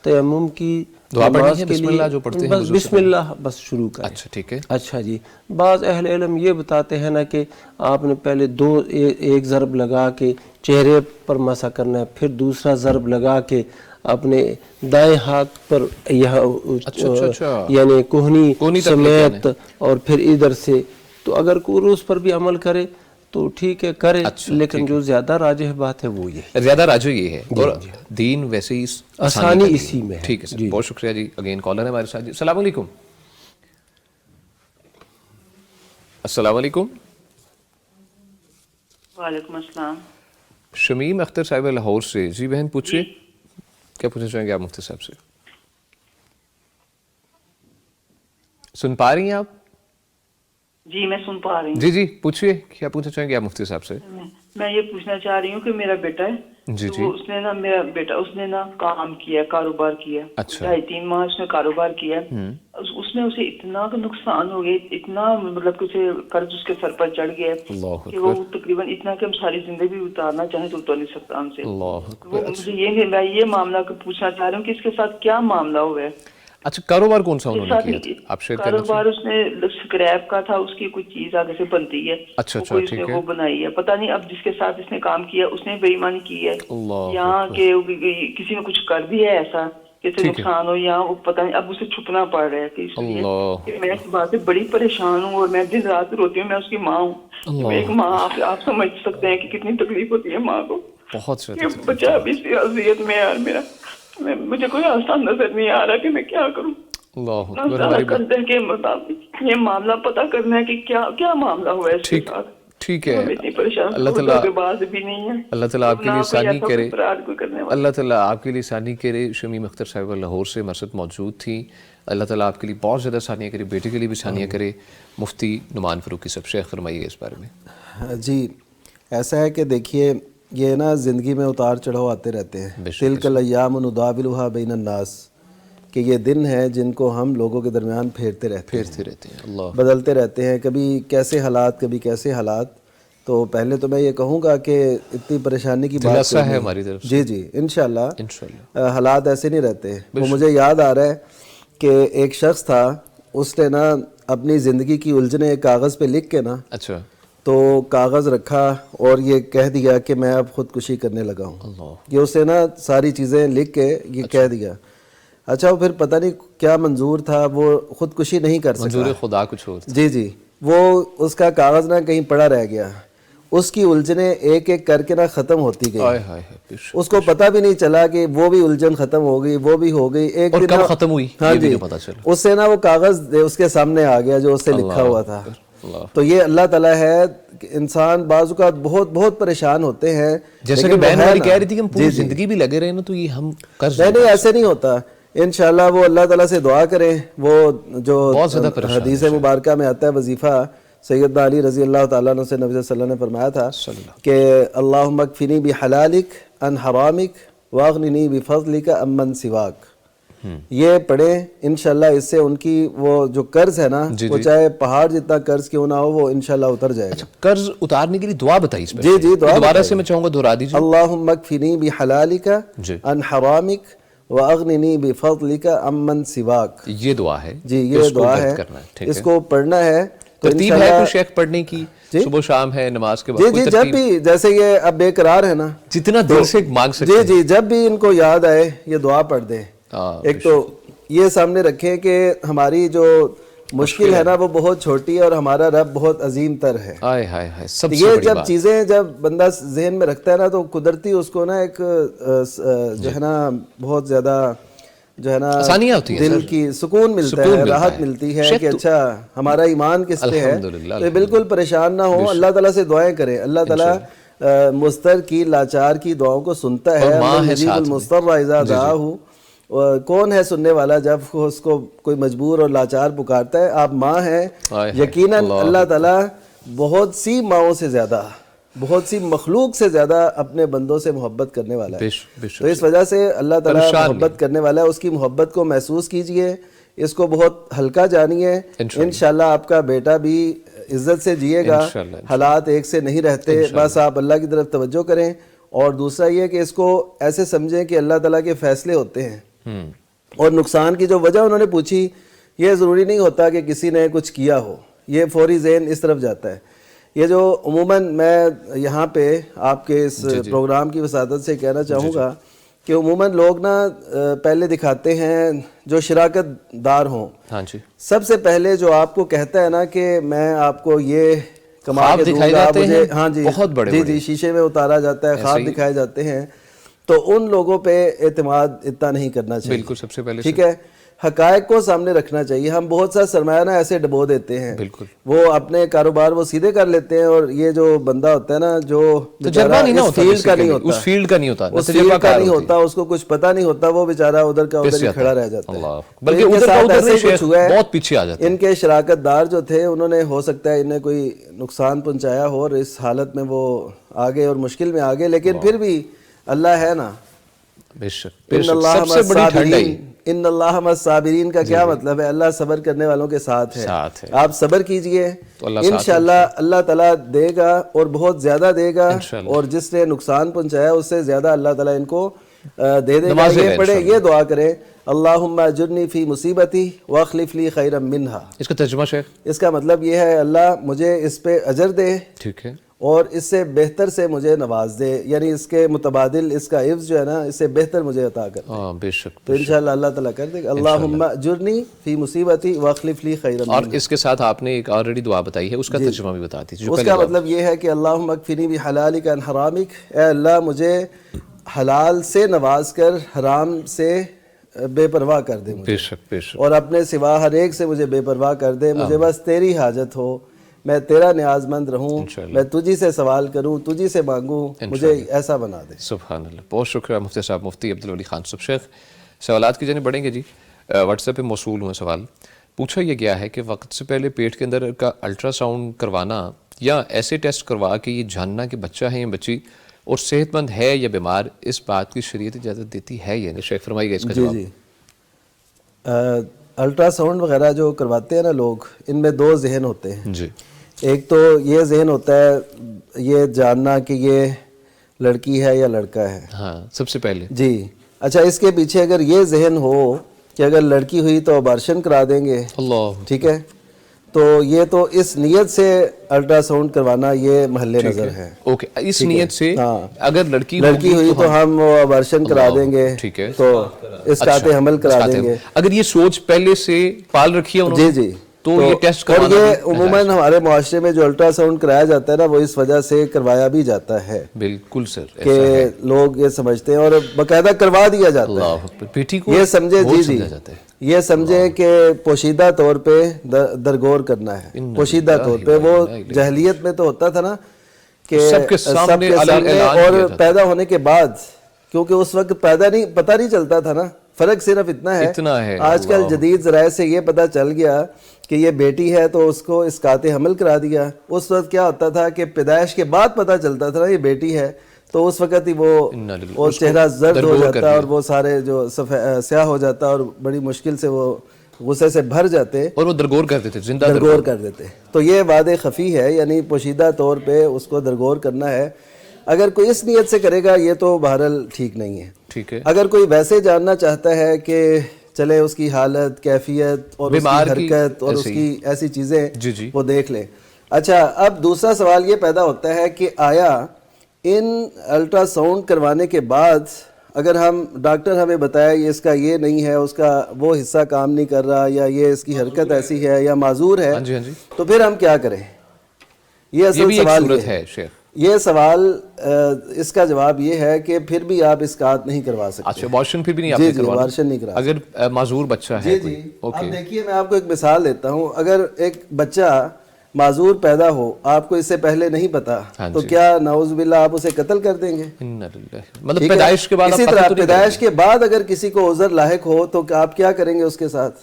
Speaker 2: تیمم کی
Speaker 1: دعا پڑھنی
Speaker 2: نماز
Speaker 1: ہے
Speaker 2: کے
Speaker 1: بسم
Speaker 2: لیے.
Speaker 1: اللہ جو پڑھتے ہیں
Speaker 2: بس
Speaker 1: وضو سے
Speaker 2: بسم اللہ بس شروع کریں.
Speaker 1: اچھا ٹھیک ہے.
Speaker 2: اچھا جی. بعض اہل علم یہ بتاتے ہیں نا کہ آپ نے پہلے ایک ضرب لگا کے چہرے پر مسح کرنا ہے، پھر دوسرا ضرب لگا کے اپنے دائیں ہاتھ پر
Speaker 1: اچھا.
Speaker 2: یعنی کوہنی
Speaker 1: کونی تک لے کے آنا
Speaker 2: سمیت، اور پھر ادھر سے. تو اگر کوئی اس پر بھی عمل کرے تو ٹھیک ہے کرے، لیکن جو زیادہ راجح بات ہے وہ یہ ہے.
Speaker 1: زیادہ راجو یہ ہے، اور دین ویسے ہی
Speaker 2: آسانی اسی میں ہے.
Speaker 1: ٹھیک ہے سر، بہت شکریہ جی. اگین کالر ہے ہمارے ساتھ جی. السلام علیکم. السلام علیکم.
Speaker 8: وعلیکم السلام.
Speaker 1: شمیم اختر صاحب لاہور سے. جی بہن پوچھئے، کیا پوچھنا چاہیں گے آپ مفتی صاحب سے؟ سن پا رہی ہیں آپ؟
Speaker 8: جی میں سن پا رہی ہوں.
Speaker 1: جی جی پوچھئے، کیا پوچھنا چاہیں گے آپ مفتی صاحب سے؟
Speaker 8: میں یہ پوچھنا چاہ رہی ہوں کہ میرا بیٹا ہے،
Speaker 1: جی
Speaker 8: تو اس نے نا میرا بیٹا اس نے نا کام کیا، کاروبار کیا.
Speaker 1: اچھا.
Speaker 8: 2.5-3 ماہ اس نے کاروبار کیا. اس میں اسے اتنا نقصان ہو گیا، اتنا مطلب کہ اسے قرض اس کے سر پر چڑھ گیا کہ وہ تقریباً اتنا کہ ہم ساری زندگی اتارنا چاہیں تو اتار نہیں سکتا ہم سے. وہ مجھے یہ معاملہ پوچھنا چاہ رہا ہوں کہ اس کے ساتھ کیا معاملہ ہوا ہے.
Speaker 1: اچھا کاروبار کون سا انہوں نے کیا تھا؟ آپ شیئر کرنا چاہیں؟
Speaker 8: کاروبار اس نے سکریپ کا تھا، اس کی کوئی چیز آگے سے بنتی ہے.
Speaker 1: اچھا
Speaker 8: کوئی اس نے وہ بنائی ہے، پتہ نہیں اب جس کے ساتھ اس نے کام کیا اس نے بے ایمانی کی ہے، یہاں کہ کسی نے کچھ کر بھی ہے ایسا کہ اسے نقصان ہو، یا وہ پتہ نہیں اب اسے چھپنا پڑ رہا ہے. کہ اس لیے میں اس بات سے بڑی پریشان ہوں، اور میں دن رات روتی ہوں. میں اس کی ماں ہوں. ایک ماں آپ سمجھ سکتے ہیں کہ کتنی تکلیف ہوتی ہے ماں کو.
Speaker 1: بہت
Speaker 8: بچہ ابھی اسی اذیت میں ہے. میرا مجھے کوئی آسان نظر نہیں آ رہا کہ میں کیا کروں. کے مطابق یہ معاملہ پتہ کرنا ہے کہ کیا معاملہ ہوا ہے اس کے ساتھ.
Speaker 1: ٹھیک ہے. اللہ تعالیٰ اللہ تعالیٰ آپ کے لیے آسانی کرے. اللہ تعالیٰ آپ کے لیے آسانی کرے. شمیم اختر صاحبہ لاہور سے مرسد موجود تھیں. اللہ تعالیٰ آپ کے لیے بہت زیادہ آسانیاں کرے، بیٹے کے لیے بھی آسانیاں کرے. مفتی نعمان فاروقی صاحب شیخ فرمائیے اس بارے میں.
Speaker 3: جی ایسا ہے کہ دیکھیے یہ نا زندگی میں اتار چڑھاؤ آتے رہتے ہیں. تلک الایام نداولها بین الناس، کہ یہ دن ہیں جن کو ہم لوگوں کے درمیان پھیرتے رہتے ہیں،
Speaker 1: اللہ
Speaker 3: بدلتے رہتے ہیں. کبھی کیسے حالات، کبھی کیسے حالات. تو پہلے تو میں یہ کہوں گا کہ اتنی پریشانی کی بات
Speaker 1: ہے ہماری طرف سے.
Speaker 3: جی انشاءاللہ حالات ایسے نہیں رہتے. وہ مجھے یاد آ رہا ہے کہ ایک شخص تھا، اس نے نا اپنی زندگی کی الجھنیں ایک کاغذ پہ لکھ کے نا،
Speaker 1: اچھا
Speaker 3: تو کاغذ رکھا اور یہ کہہ دیا کہ میں اب خودکشی کرنے لگا ہوں. یہ اسے نا ساری چیزیں لکھ کے یہ کہہ دیا. اچھا وہ پھر پتہ نہیں کیا منظور تھا، وہ خودکشی نہیں کر سکا.
Speaker 1: منظور خدا کچھ اور.
Speaker 3: جی وہ اس کا کاغذ نہ کہیں پڑا رہ گیا. اس کی الجھنیں ایک ایک کر کے نہ ختم ہوتی گئی. اس کو پتہ بھی نہیں چلا کہ وہ بھی الجھن ختم ہو گئی، وہ بھی ہو گئی. ایک دن
Speaker 1: کب ختم ہوئی
Speaker 3: ہاں جی، اس سے نا وہ کاغذ اس کے سامنے آ گیا جو اس سے لکھا ہوا تھا. تو یہ اللہ تعالیٰ ہے کہ انسان بعض اوقات بہت بہت پریشان ہوتے ہیں.
Speaker 1: جیسے کہ بہن والی کہہ رہی تھی کہ ہم پوری زندگی بھی لگے رہے نا تو یہ ہم قرض
Speaker 3: نہیں ایسے نہیں ہوتا. انشاءاللہ وہ اللہ تعالیٰ سے دعا کریں. وہ جو حدیث مبارکہ میں آتا ہے وظیفہ سیدنا علی رضی اللہ تعالیٰ عنہ سے نبی صلی اللہ علیہ وسلم نے فرمایا تھا کہ اللہم اکفنی بحلالک عن حرامک واغننی بفضلک عمن سواک. یہ پڑھیں انشاءاللہ، اس سے ان کی وہ جو قرض ہے نا، وہ چاہے پہاڑ جتنا قرض کیوں نہ ہو وہ انشاءاللہ اتر جائے گا.
Speaker 1: قرض اتارنے کے لیے دعا بتائیے اس پہ.
Speaker 3: جی دعا
Speaker 1: دوبارہ سے میں چاہوں گا دہرا دیجیے.
Speaker 3: اللہم اکفنی بحلالک عن حرامک وَأَغْنِنِي بِفَضْلِكَ عَمَّنْ سِوَاكَ.
Speaker 1: یہ دعا ہے.
Speaker 3: جی یہ دعا ہے، اس کو پڑھنا ہے.
Speaker 1: ترتیب ہے کوئی شیخ پڑھنے کی؟ صبح شام ہے نماز کے بعد؟
Speaker 3: جی جب بھی جیسے یہ اب بے قرار ہے نا،
Speaker 1: جتنا دل سے مانگ سکتے.
Speaker 3: جی جب بھی ان کو یاد آئے یہ دعا پڑھ دیں. ایک تو یہ سامنے رکھیں کہ ہماری جو مشکل ہے نا وہ بہت چھوٹی ہے اور ہمارا رب بہت عظیم تر ہے. یہ جب چیزیں جب بندہ ذہن میں رکھتا ہے نا تو قدرتی اس کو نا ایک جو ہے نا بہت زیادہ جو ہے نا دل کی سکون ملتا ہے، راحت ملتی ہے کہ اچھا ہمارا ایمان کس پہ ہے. تو بالکل پریشان نہ ہو، اللہ تعالیٰ سے دعائیں کریں. اللہ تعالیٰ مضطر کی لاچار کی دعاؤں کو سنتا ہے. مجیب المضطر اذا دعاہ. کون ہے سننے والا جب اس کو کوئی مجبور اور لاچار پکارتا ہے؟ آپ ماں ہیں. یقیناً اللہ تعالیٰ بہت سی ماؤں سے زیادہ، بہت سی مخلوق سے زیادہ اپنے بندوں سے محبت کرنے والا ہے. تو اس وجہ سے اللہ تعالیٰ محبت کرنے والا ہے. اس کی محبت کو محسوس کیجئے، اس کو بہت ہلکا جانیے. انشاءاللہ آپ کا بیٹا بھی عزت سے جیے گا, حالات ایک سے نہیں رہتے, بس آپ اللہ کی طرف توجہ کریں. اور دوسرا یہ کہ اس کو ایسے سمجھیں کہ اللہ تعالیٰ کے فیصلے ہوتے ہیں, اور نقصان کی جو وجہ انہوں نے پوچھی, یہ ضروری نہیں ہوتا کہ کسی نے کچھ کیا ہو, یہ فوری ذہن اس طرف جاتا ہے. یہ جو عموماً میں یہاں پہ آپ کے اس پروگرام کی وساطت سے کہنا چاہوں گا کہ عموماً لوگ نا پہلے دکھاتے ہیں جو شراکت دار ہوں, سب سے پہلے جو آپ کو کہتا ہے نا کہ میں آپ کو یہ کما کے دوں گا, مجھے ہاں جی بہت بڑے جی شیشے میں اتارا جاتا ہے, خواب دکھائے جاتے ہیں, تو ان لوگوں پہ اعتماد اتنا نہیں کرنا چاہیے. بالکل سب سے پہلے ٹھیک ہے, حقائق کو سامنے رکھنا چاہیے. ہم بہت سا سرمایہ نا ایسے ڈبو دیتے ہیں, وہ اپنے کاروبار وہ سیدھے کر لیتے ہیں, اور یہ جو بندہ ہوتا ہے نا جو اس فیلڈ کا نہیں ہوتا, اس کو کچھ پتہ نہیں ہوتا, وہ بیچارہ ادھر کا ادھر ہی کھڑا رہ جاتا ہے. بلکہ ادھر کا ادھر نہیں کچھ ہوا ہے, بہت پیچھے آ جاتا ہے. ان کے شراکت دار جو تھے انہوں نے ہو سکتا ہے انہیں کوئی نقصان پہنچایا ہو, اور اس حالت میں وہ آگے اور مشکل میں آگے, لیکن پھر بھی اللہ ہے نا,
Speaker 1: بے شک سب سے بڑی ٹھنڈائی.
Speaker 3: ان اللہ مع الصابرین کا کیا مطلب ہے؟ اللہ صبر کرنے والوں کے ساتھ ہے. آپ صبر کیجئے, انشاءاللہ اللہ تعالیٰ دے گا, اور بہت زیادہ دے گا, اور جس نے نقصان پہنچایا اس سے زیادہ اللہ تعالیٰ ان کو دے دے گا. یہ پڑھیں, یہ دعا کریں, اللہم اجرنی فی مصیبتی واخلف لی خیرا منہا.
Speaker 1: اس کا ترجمہ شیخ؟
Speaker 3: اس کا مطلب یہ ہے اللہ مجھے اس پہ اجر دے, ٹھیک ہے, اور اس سے بہتر سے مجھے نواز دے, یعنی اس کے متبادل اس کا عوض جو ہے نا, اس سے بہتر مجھے عطا کر دے.
Speaker 1: بے شک,
Speaker 3: تو انشاءاللہ اللہ تعالیٰ کر دے گا. اللہم اجرنی فی مصیبتی واخلف لی خیرا منہا.
Speaker 1: اور اس کے ساتھ آپ نے ایک آلریڈی دعا بتائی ہے, اس کا ترجمہ بھی بتا دیجیے.
Speaker 3: اس کا مطلب یہ ہے کہ اللہم اکفنی بحلالک عن حرامک, اے اللہ مجھے حلال سے نواز کر حرام سے بے پرواہ کر دے مجھے,
Speaker 1: بے شک بے شک,
Speaker 3: اور اپنے سوا ہر ایک سے مجھے بے پرواہ کر دے. مجھے بس تیری حاجت ہو, میں تیرا نیاز مند رہوں, میں تجھی سے سوال کروں, تجھی سے مانگوں, مجھے ایسا بنا دے.
Speaker 1: سبحان اللہ, بہت شکریہ مفتی صاحب, مفتی عبدالولی خان صاحب. شیخ سوالات کی جانب بڑھیں گے جی. واٹس ایپ پہ موصول ہوئے سوال, پوچھا یہ گیا ہے کہ وقت سے پہلے پیٹ کے اندر کا الٹرا ساؤنڈ کروانا یا ایسے ٹیسٹ کروا کے یہ جاننا کہ بچہ ہے یا بچی اور صحت مند ہے یا بیمار, اس بات کی شریعت اجازت دیتی ہے یا نہیں؟ شیخ فرمائیے گا اس کا جواب.
Speaker 3: جی الٹرا ساؤنڈ وغیرہ جو کرواتے ہیں نا لوگ, ان میں دو ذہن ہوتے ہیں
Speaker 1: جی.
Speaker 3: ایک تو یہ ذہن ہوتا ہے یہ جاننا کہ یہ لڑکی ہے یا لڑکا ہے,
Speaker 1: ہاں سب سے پہلے
Speaker 3: جی. اچھا, اس کے پیچھے اگر یہ ذہن ہو کہ اگر لڑکی ہوئی تو ابارشن کرا دیں گے,
Speaker 1: اللہ,
Speaker 3: ٹھیک ہے, تو یہ تو اس نیت سے الٹرا ساؤنڈ کروانا یہ محل نظر ہے.
Speaker 1: اوکے, اس نیت سے اگر لڑکی
Speaker 3: ہوئی تو ہم وہ ابارشن کرا دیں گے,
Speaker 1: ٹھیک ہے,
Speaker 3: تو اسقاط حمل کرا دیں گے.
Speaker 1: اگر یہ سوچ پہلے سے پال رکھی ہے انہوں نے,
Speaker 3: جی
Speaker 1: تو یہ ٹیسٹ
Speaker 3: کروانا, اور یہ عموماً ہمارے معاشرے میں جو الٹرا ساؤنڈ کرایا جاتا ہے نا, وہ اس وجہ سے کروایا بھی جاتا ہے.
Speaker 1: بالکل سر,
Speaker 3: کہ لوگ یہ سمجھتے ہیں اور باقاعدہ کروا دیا جاتا ہے.
Speaker 1: بیٹی کو
Speaker 3: یہ سمجھے, جی یہ سمجھے کہ پوشیدہ طور پہ درگور کرنا ہے, پوشیدہ طور پہ. وہ جہلیت میں تو ہوتا تھا نا کہ سب کے سامنے, اور پیدا ہونے کے بعد, کیونکہ اس وقت پتہ نہیں چلتا تھا نا. فرق صرف اتنا ہے, آج کل جدید ذرائع سے یہ پتہ چل گیا کہ یہ بیٹی ہے تو اس کو اسقاط حمل کرا دیا. اس وقت کیا ہوتا تھا کہ پیدائش کے بعد پتہ چلتا تھا نا یہ بیٹی ہے, تو اس وقت ہی وہ چہرہ زرد ہو جاتا اور وہ سارے جو سیاہ ہو جاتا, اور بڑی مشکل سے وہ غصے سے بھر جاتے
Speaker 1: اور وہ درگور کر دیتے, زندہ
Speaker 3: درگور کر دیتے. تو یہ وعدے خفی ہے, یعنی پوشیدہ طور پہ اس کو درگور کرنا ہے. اگر کوئی اس نیت سے کرے گا یہ تو بہرحال ٹھیک نہیں ہے.
Speaker 1: ٹھیک ہے,
Speaker 3: اگر کوئی ویسے جاننا چاہتا ہے کہ چلے اس کی حالت, کیفیت اور اس کی حرکت اور اس کی ایسی چیزیں وہ دیکھ لے. اچھا, اب دوسرا سوال یہ پیدا ہوتا ہے کہ آیا ان الٹرا ساؤنڈ کروانے کے بعد اگر ہم ڈاکٹر ہمیں بتائے یہ اس کا یہ نہیں ہے, اس کا وہ حصہ کام نہیں کر رہا, یا یہ اس کی حرکت ایسی ہے یا معذور ہے, تو پھر ہم کیا کریں؟ یہ اصل سوال ہے. یہ سوال, اس کا جواب یہ ہے کہ پھر بھی آپ اسقاط نہیں کروا سکتے.
Speaker 1: اچھا, ابارشن پھر بھی نہیں آپ نے کروانا؟
Speaker 3: ابارشن نہیں کروا سکتے
Speaker 1: اگر معذور بچہ ہے.
Speaker 3: جی, اب دیکھیے میں آپ کو ایک مثال دیتا ہوں. اگر ایک بچہ معذور پیدا ہو, آپ کو اس سے پہلے نہیں پتا, تو کیا نعوذ باللہ آپ اسے قتل کر دیں گے؟
Speaker 1: مطلب پیدائش کے بعد.
Speaker 3: اسی طرح پیدائش کے بعد اگر کسی کو عذر لاحق ہو تو آپ کیا کریں گے اس کے ساتھ؟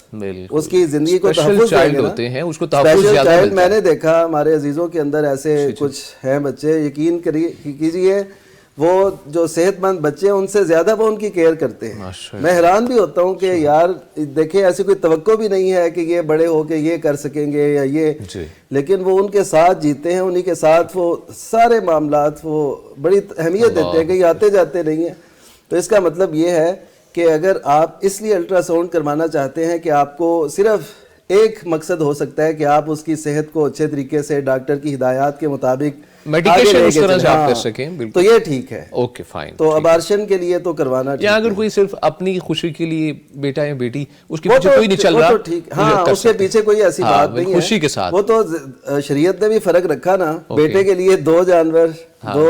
Speaker 3: اس کی زندگی کو تحفظ دیں گے نا. اسپیشل چائلڈ میں نے دیکھا ہمارے عزیزوں کے اندر ایسے کچھ ہیں بچے, یقین کیجئے وہ جو صحت مند بچے ہیں ان سے زیادہ وہ ان کی کیئر کرتے ہیں. میں حیران بھی ہوتا ہوں کہ یار دیکھیں ایسی کوئی توقع بھی نہیں ہے کہ یہ بڑے ہو کے یہ کر سکیں گے یا یہ, لیکن وہ ان کے ساتھ جیتے ہیں, انہی کے ساتھ وہ سارے معاملات وہ بڑی اہمیت دیتے ہیں, کہیں آتے جاتے نہیں ہیں. تو اس کا مطلب یہ ہے کہ اگر آپ اس لیے الٹرا ساؤنڈ کروانا چاہتے ہیں کہ آپ کو صرف ایک مقصد ہو سکتا ہے کہ آپ اس کی صحت کو اچھے طریقے سے ڈاکٹر کی ہدایات کے مطابق
Speaker 1: میڈیکیشن اس طرح سے آپ کر سکیں, بالکل
Speaker 3: تو یہ ٹھیک ہے.
Speaker 1: Okay fine.
Speaker 3: تو ابارشن کے لیے تو کروانا ٹھیک ہے.
Speaker 1: یا اگر کوئی صرف اپنی خوشی کے لیے بیٹا یا بیٹی اس کے پیچھے کوئی نہیں چل رہا,
Speaker 3: ہاں اس کے پیچھے کوئی ایسی بات نہیں ہے,
Speaker 1: خوشی کے ساتھ.
Speaker 3: وہ تو شریعت نے بھی فرق رکھا نا, بیٹے کے لیے 2 جانور, 2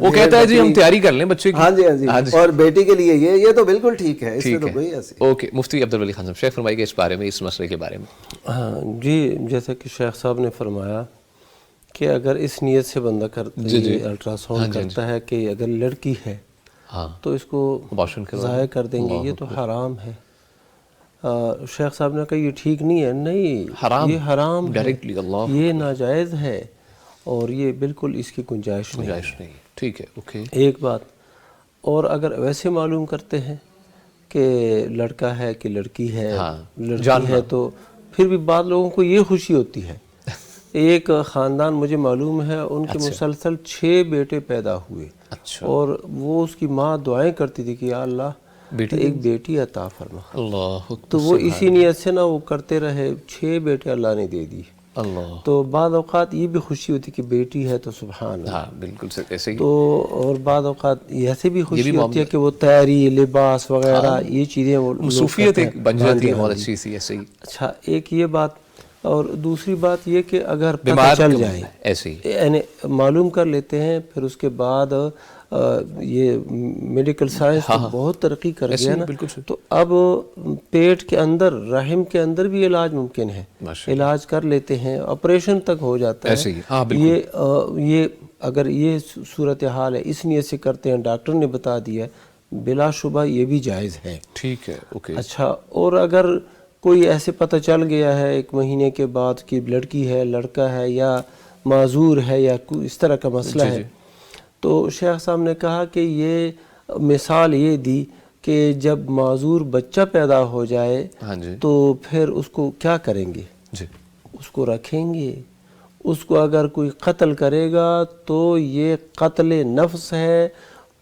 Speaker 1: وہ کہتا ہے جی ہم تیاری کر لیں بچے کی.
Speaker 3: ہاں جی ہاں جی, اور بیٹی کے لیے یہ تو بالکل ٹھیک ہے, اس میں تو کوئی ایسی.
Speaker 1: اوکے مفتی عبدالولی خان صاحب, شیخ فرمائیے اس بارے میں, اس مسئلے کے بارے میں.
Speaker 2: ہاں جی, جیسا کہ شیخ صاحب نے فرمایا کہ اگر اس نیت سے بندہ الٹرا ساؤنڈ کرتا ہے کہ اگر لڑکی ہے تو اس کو ضائع کر دیں گے, یہ تو حرام ہے. شیخ صاحب نے کہا یہ ٹھیک نہیں ہے, نہیں یہ حرام ہے, یہ ناجائز ہے, اور یہ بالکل اس کی گنجائش نہیں.
Speaker 1: ٹھیک ہے, اوکے.
Speaker 2: ایک بات اور, اگر ویسے معلوم کرتے ہیں کہ لڑکا ہے کہ لڑکی ہے, لڑکی ہے تو پھر بھی بعض لوگوں کو یہ خوشی ہوتی ہے. ایک خاندان مجھے معلوم ہے ان کے مسلسل 6 بیٹے پیدا ہوئے, اور وہ اس کی ماں دعائیں کرتی تھی کہ یا اللہ ایک بیٹی عطا فرما. تو وہ اسی نیت سے وہ کرتے رہے, 6 بیٹے اللہ نے دے دی. تو بعض اوقات یہ بھی خوشی ہوتی کہ بیٹی ہے تو سبحان اللہ,
Speaker 1: بالکل ایسے ہی.
Speaker 2: تو اور بعض اوقات ایسے بھی خوشی ہوتی ہے کہ وہ تیاری, لباس وغیرہ یہ چیزیں وہ
Speaker 1: صوفیت ایک بن جاتی ہے بہت اچھی سی, ایسے ہی.
Speaker 2: اچھا, ایک یہ بات, اور دوسری بات یہ کہ اگر پتہ چل جائے
Speaker 1: ایسے ہی,
Speaker 2: یعنی معلوم کر لیتے ہیں, پھر اس کے بعد یہ میڈیکل سائنس بہت ترقی کر گیا نا, تو اب پیٹ کے اندر, رحم کے اندر بھی علاج ممکن ہے, علاج کر لیتے ہیں, آپریشن تک ہو جاتا ہے. یہ اگر یہ صورتحال ہے, اس نیت سے کرتے ہیں, ڈاکٹر نے بتا دیا, بلا شبہ یہ بھی جائز ہے.
Speaker 1: ٹھیک ہے, اوکے.
Speaker 2: اچھا, اور اگر کوئی ایسے پتہ چل گیا ہے 1 مہینے کے بعد کہ لڑکی ہے, لڑکا ہے, یا معذور ہے, یا کوئی اس طرح کا مسئلہ ہے, تو شیخ صاحب نے کہا کہ یہ مثال یہ دی کہ جب معذور بچہ پیدا ہو جائے تو پھر اس کو کیا کریں گے؟ اس کو رکھیں گے. اس کو اگر کوئی قتل کرے گا تو یہ قتل نفس ہے,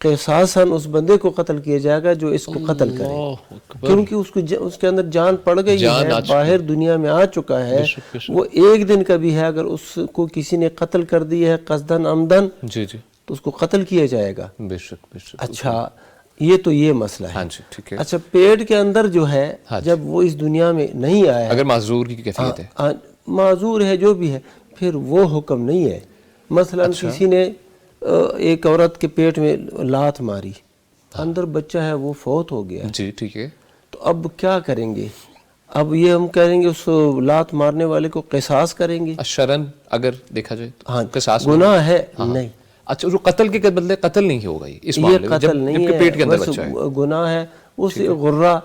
Speaker 2: قصاصاً اس بندے کو قتل کیا جائے گا جو اس کو قتل کرے, کیونکہ اس کے اندر جان پڑ گئی ہے, باہر دنیا میں آ چکا ہے. وہ 1 دن کا بھی ہے, اگر اس کو کسی نے قتل کر دیا ہے قصداً عمدن, تو اس کو قتل کیا جائے گا. اچھا, یہ تو یہ مسئلہ ہے. اچھا, پیٹ کے اندر جو ہے جب وہ اس دنیا میں نہیں آیا,
Speaker 1: اگر معذور کی کیفیت ہے,
Speaker 2: معذور ہے جو بھی ہے, پھر وہ حکم نہیں ہے. مثلا کسی نے ایک عورت کے پیٹ میں لات ماری, اندر بچہ ہے, وہ فوت ہو گیا.
Speaker 1: جی ٹھیک ہے.
Speaker 2: تو اب کیا کریں گے؟ اب یہ ہم کریں گے اس لات مارنے والے کو قصاص کریں گے.
Speaker 1: شرن اگر دیکھا جائے تو
Speaker 2: قصاص گناہ ہے نہیں.
Speaker 1: اچھا, جو قتل کے بدلے قتل نہیں ہوگا,
Speaker 2: یہ قتل نہیں ہے,
Speaker 1: پیٹ کے اندر بچہ ہے,
Speaker 2: گناہ ہے. اس غرہ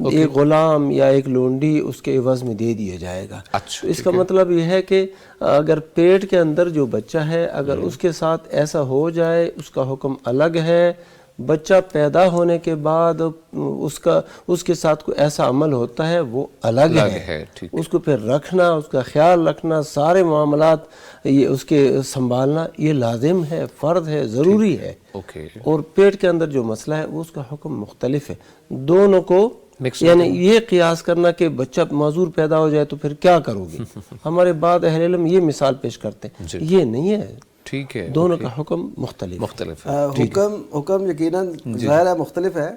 Speaker 2: ایک غلام یا ایک لونڈی اس کے عوض میں دے دیا جائے گا. اس کا مطلب یہ ہے کہ اگر پیٹ کے اندر جو بچہ ہے, اگر اس کے ساتھ ایسا ہو جائے, اس کا حکم الگ ہے. بچہ پیدا ہونے کے بعد اس کے ساتھ کوئی ایسا عمل ہوتا ہے وہ الگ ہے. اس کو پھر رکھنا, اس کا خیال رکھنا, سارے معاملات یہ اس کے سنبھالنا, یہ لازم ہے, فرض ہے, ضروری ہے. اور پیٹ کے اندر جو مسئلہ ہے وہ اس کا حکم مختلف ہے. دونوں کو یعنی یہ قیاس کرنا کہ بچہ معذور پیدا ہو جائے تو پھر کیا کرو گے, ہمارے بعض اہل علم یہ مثال پیش کرتے ہیں, یہ نہیں ہے.
Speaker 1: ٹھیک ہے,
Speaker 2: دونوں کا حکم مختلف
Speaker 3: ہے. حکم یقیناً ظاہر ہے مختلف ہے,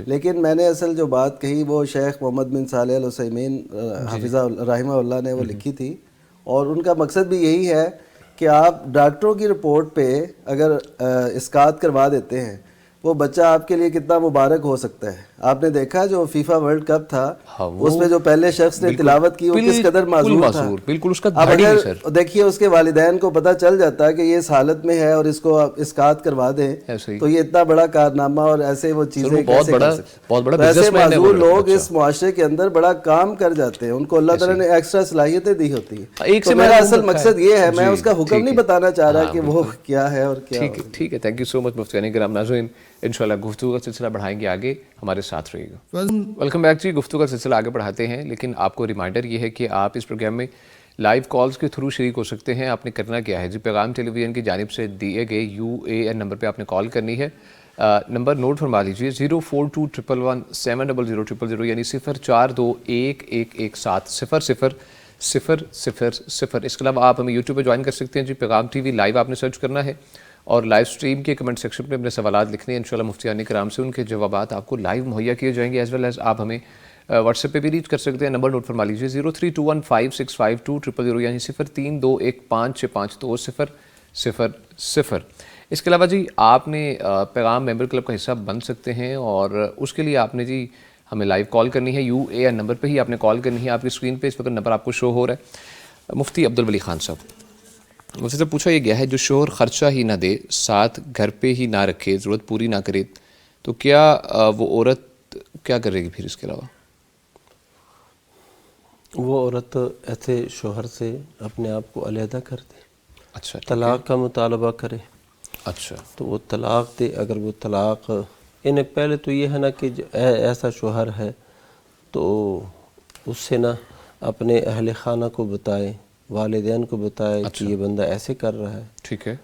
Speaker 3: لیکن میں نے اصل جو بات کہی وہ شیخ محمد بن صالح العثیمین حفظہ رحمہ اللہ نے وہ لکھی تھی, اور ان کا مقصد بھی یہی ہے کہ آپ ڈاکٹروں کی رپورٹ پہ اگر اسقاط کروا دیتے ہیں, وہ بچہ آپ کے لیے کتنا مبارک ہو سکتا ہے. آپ نے دیکھا جو فیفا ورلڈ کپ تھا اس میں جو پہلے شخص نے تلاوت کی وہ کس قدر معذور تھا.
Speaker 1: بالکل اس کا
Speaker 3: اب اگر دیکھیے اس کے والدین کو پتہ چل جاتا ہے کہ یہ اس حالت میں ہے اور اس کو اسقاط کروا دیں تو یہ اتنا بڑا کارنامہ اور ایسے وہ چیزیں کیسے کر سکتے. ایسے معذور لوگ اس معاشرے کے اندر بڑا کام کر جاتے ہیں, ان کو اللہ تعالیٰ نے ایکسٹرا صلاحیتیں دی ہوتی ہیں. تو میرا اصل مقصد یہ ہے, میں اس کا حکم نہیں بتانا چاہ رہا کہ وہ کیا ہے اور کیا.
Speaker 1: ٹھیک ہے, تھینک یو سو مچ مفتیان کرام. ناظرین انشاءاللہ گفتگو کا سلسلہ بڑھائیں گے آگے, ہمارے ساتھ رہیے گا. ویلکم بیک جی. گفتگو کا سلسلہ آگے بڑھاتے ہیں, لیکن آپ کو ریمائنڈر یہ ہے کہ آپ اس پروگرام میں لائیو کالز کے تھرو شریک ہو سکتے ہیں. آپ نے کرنا کیا ہے جی, پیغام ٹیلی ویژن کی جانب سے دیے گئے UAN نمبر پہ آپ نے کال کرنی ہے. نمبر نوٹ فرما لیجیے 042111700000 یعنی 0421117000. اس کے علاوہ آپ ہمیں یوٹیوب پہ جوائن کر سکتے ہیں جی. پیغام ٹی وی لائیو آپ نے سرچ کرنا ہے اور لائیو سٹریم کے کمنٹ سیکشن پہ اپنے سوالات لکھنے ہیں. انشاءاللہ مفتیان کرام سے ان کے جوابات آپ کو لائیو مہیا کیے جائیں گے. ایز ویل ایز آپ ہمیں واٹس ایپ پہ بھی ریچ کر سکتے ہیں. نمبر نوٹ فرما لیجیے 0321565200 یعنی 0321552000. اس کے علاوہ جی آپ نے پیغام ممبر کلب کا حصہ بن سکتے ہیں اور اس کے لیے آپ نے جی ہمیں لائیو کال کرنی ہے. UAN نمبر پہ ہی آپ نے کال کرنی ہے. آپ کی اسکرین پہ اس وقت نمبر آپ کو شو ہو رہا ہے. مفتی عبدالولی خان صاحب, مجھ سے پوچھا یہ گیا ہے جو شوہر خرچہ ہی نہ دے, ساتھ گھر پہ ہی نہ رکھے, ضرورت پوری نہ کرے, تو کیا وہ عورت کیا کرے گی پھر اس کے علاوہ؟
Speaker 2: وہ عورت ایسے شوہر سے اپنے آپ کو علیحدہ کر دے.
Speaker 1: اچھا,
Speaker 2: طلاق کا مطالبہ کرے.
Speaker 1: اچھا,
Speaker 2: تو وہ طلاق دے. اگر وہ طلاق انہیں پہلے تو یہ ہے نا کہ ایسا شوہر ہے تو اس سے نا اپنے اہل خانہ کو بتائے, والدین کو بتائے کہ یہ بندہ ایسے کر رہا ہے.
Speaker 1: ٹھیک ہے.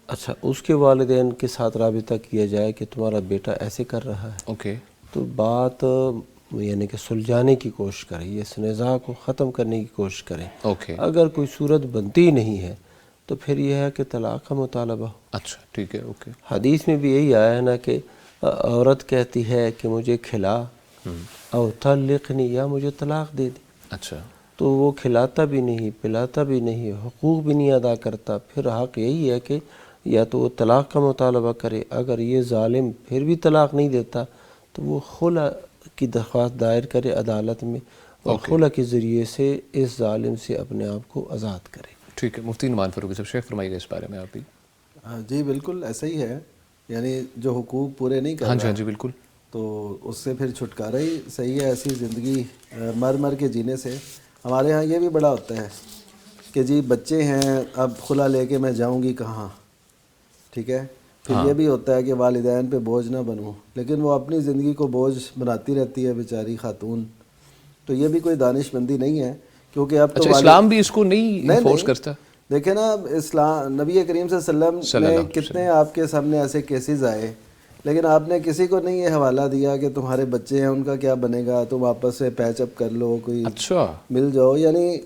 Speaker 2: اچھا, اس کے والدین کے ساتھ رابطہ کیا جائے کہ تمہارا بیٹا ایسے کر رہا ہے.
Speaker 1: اوکے.
Speaker 2: تو بات یعنی کہ سلجھانے کی کوشش کرے, یہ نزاع کو ختم کرنے کی کوشش کرے.
Speaker 1: اوکے.
Speaker 2: اگر کوئی صورت بنتی نہیں ہے تو پھر یہ ہے کہ طلاق کا مطالبہ.
Speaker 1: اچھا, ٹھیک ہے. اوکے.
Speaker 2: حدیث میں بھی یہی آیا ہے نا کہ عورت کہتی ہے کہ مجھے کھلا اور طلقنی, یا مجھے طلاق دے دی.
Speaker 1: اچھا.
Speaker 2: تو وہ کھلاتا بھی نہیں, پلاتا بھی نہیں, حقوق بھی نہیں ادا کرتا. پھر حق یہی ہے کہ یا تو وہ طلاق کا مطالبہ کرے. اگر یہ ظالم پھر بھی طلاق نہیں دیتا تو وہ خلع کی درخواست دائر کرے عدالت میں اور خلع کے ذریعے سے اس ظالم سے اپنے آپ کو آزاد کرے.
Speaker 1: ٹھیک ہے. مفتی نعمان فاروقی صاحب شیخ فرمائیے گا اس بارے میں آپ بھی.
Speaker 3: جی بالکل ایسا ہی ہے, یعنی جو حقوق پورے نہیں کر رہا
Speaker 1: ہاں جی بالکل,
Speaker 3: تو اس سے پھر چھٹکارا ہی صحیح ہے. ایسی زندگی مر کے جینے سے. ہمارے ہاں یہ بھی بڑا ہوتا ہے کہ جی بچے ہیں, اب خلا لے کے میں جاؤں گی کہاں. ٹھیک ہے. پھر یہ بھی ہوتا ہے کہ والدین پہ بوجھ نہ بنوں, لیکن وہ اپنی زندگی کو بوجھ بناتی رہتی ہے بیچاری خاتون. تو یہ بھی کوئی دانش مندی نہیں ہے, کیونکہ اب تو
Speaker 1: اسلام بھی اس کو نہیں فورس کرتا.
Speaker 3: دیکھیں نا, اسلام نبی کریم صلی اللہ علیہ وسلم نے کتنے آپ کے سامنے ایسے کیسز آئے, لیکن آپ نے کسی کو نہیں یہ حوالہ دیا کہ تمہارے بچے ہیں ان کا کیا بنے گا, تم آپس سے پیچ اپ کر لو, کوئی
Speaker 1: اچھا
Speaker 3: مل جاؤ. یعنی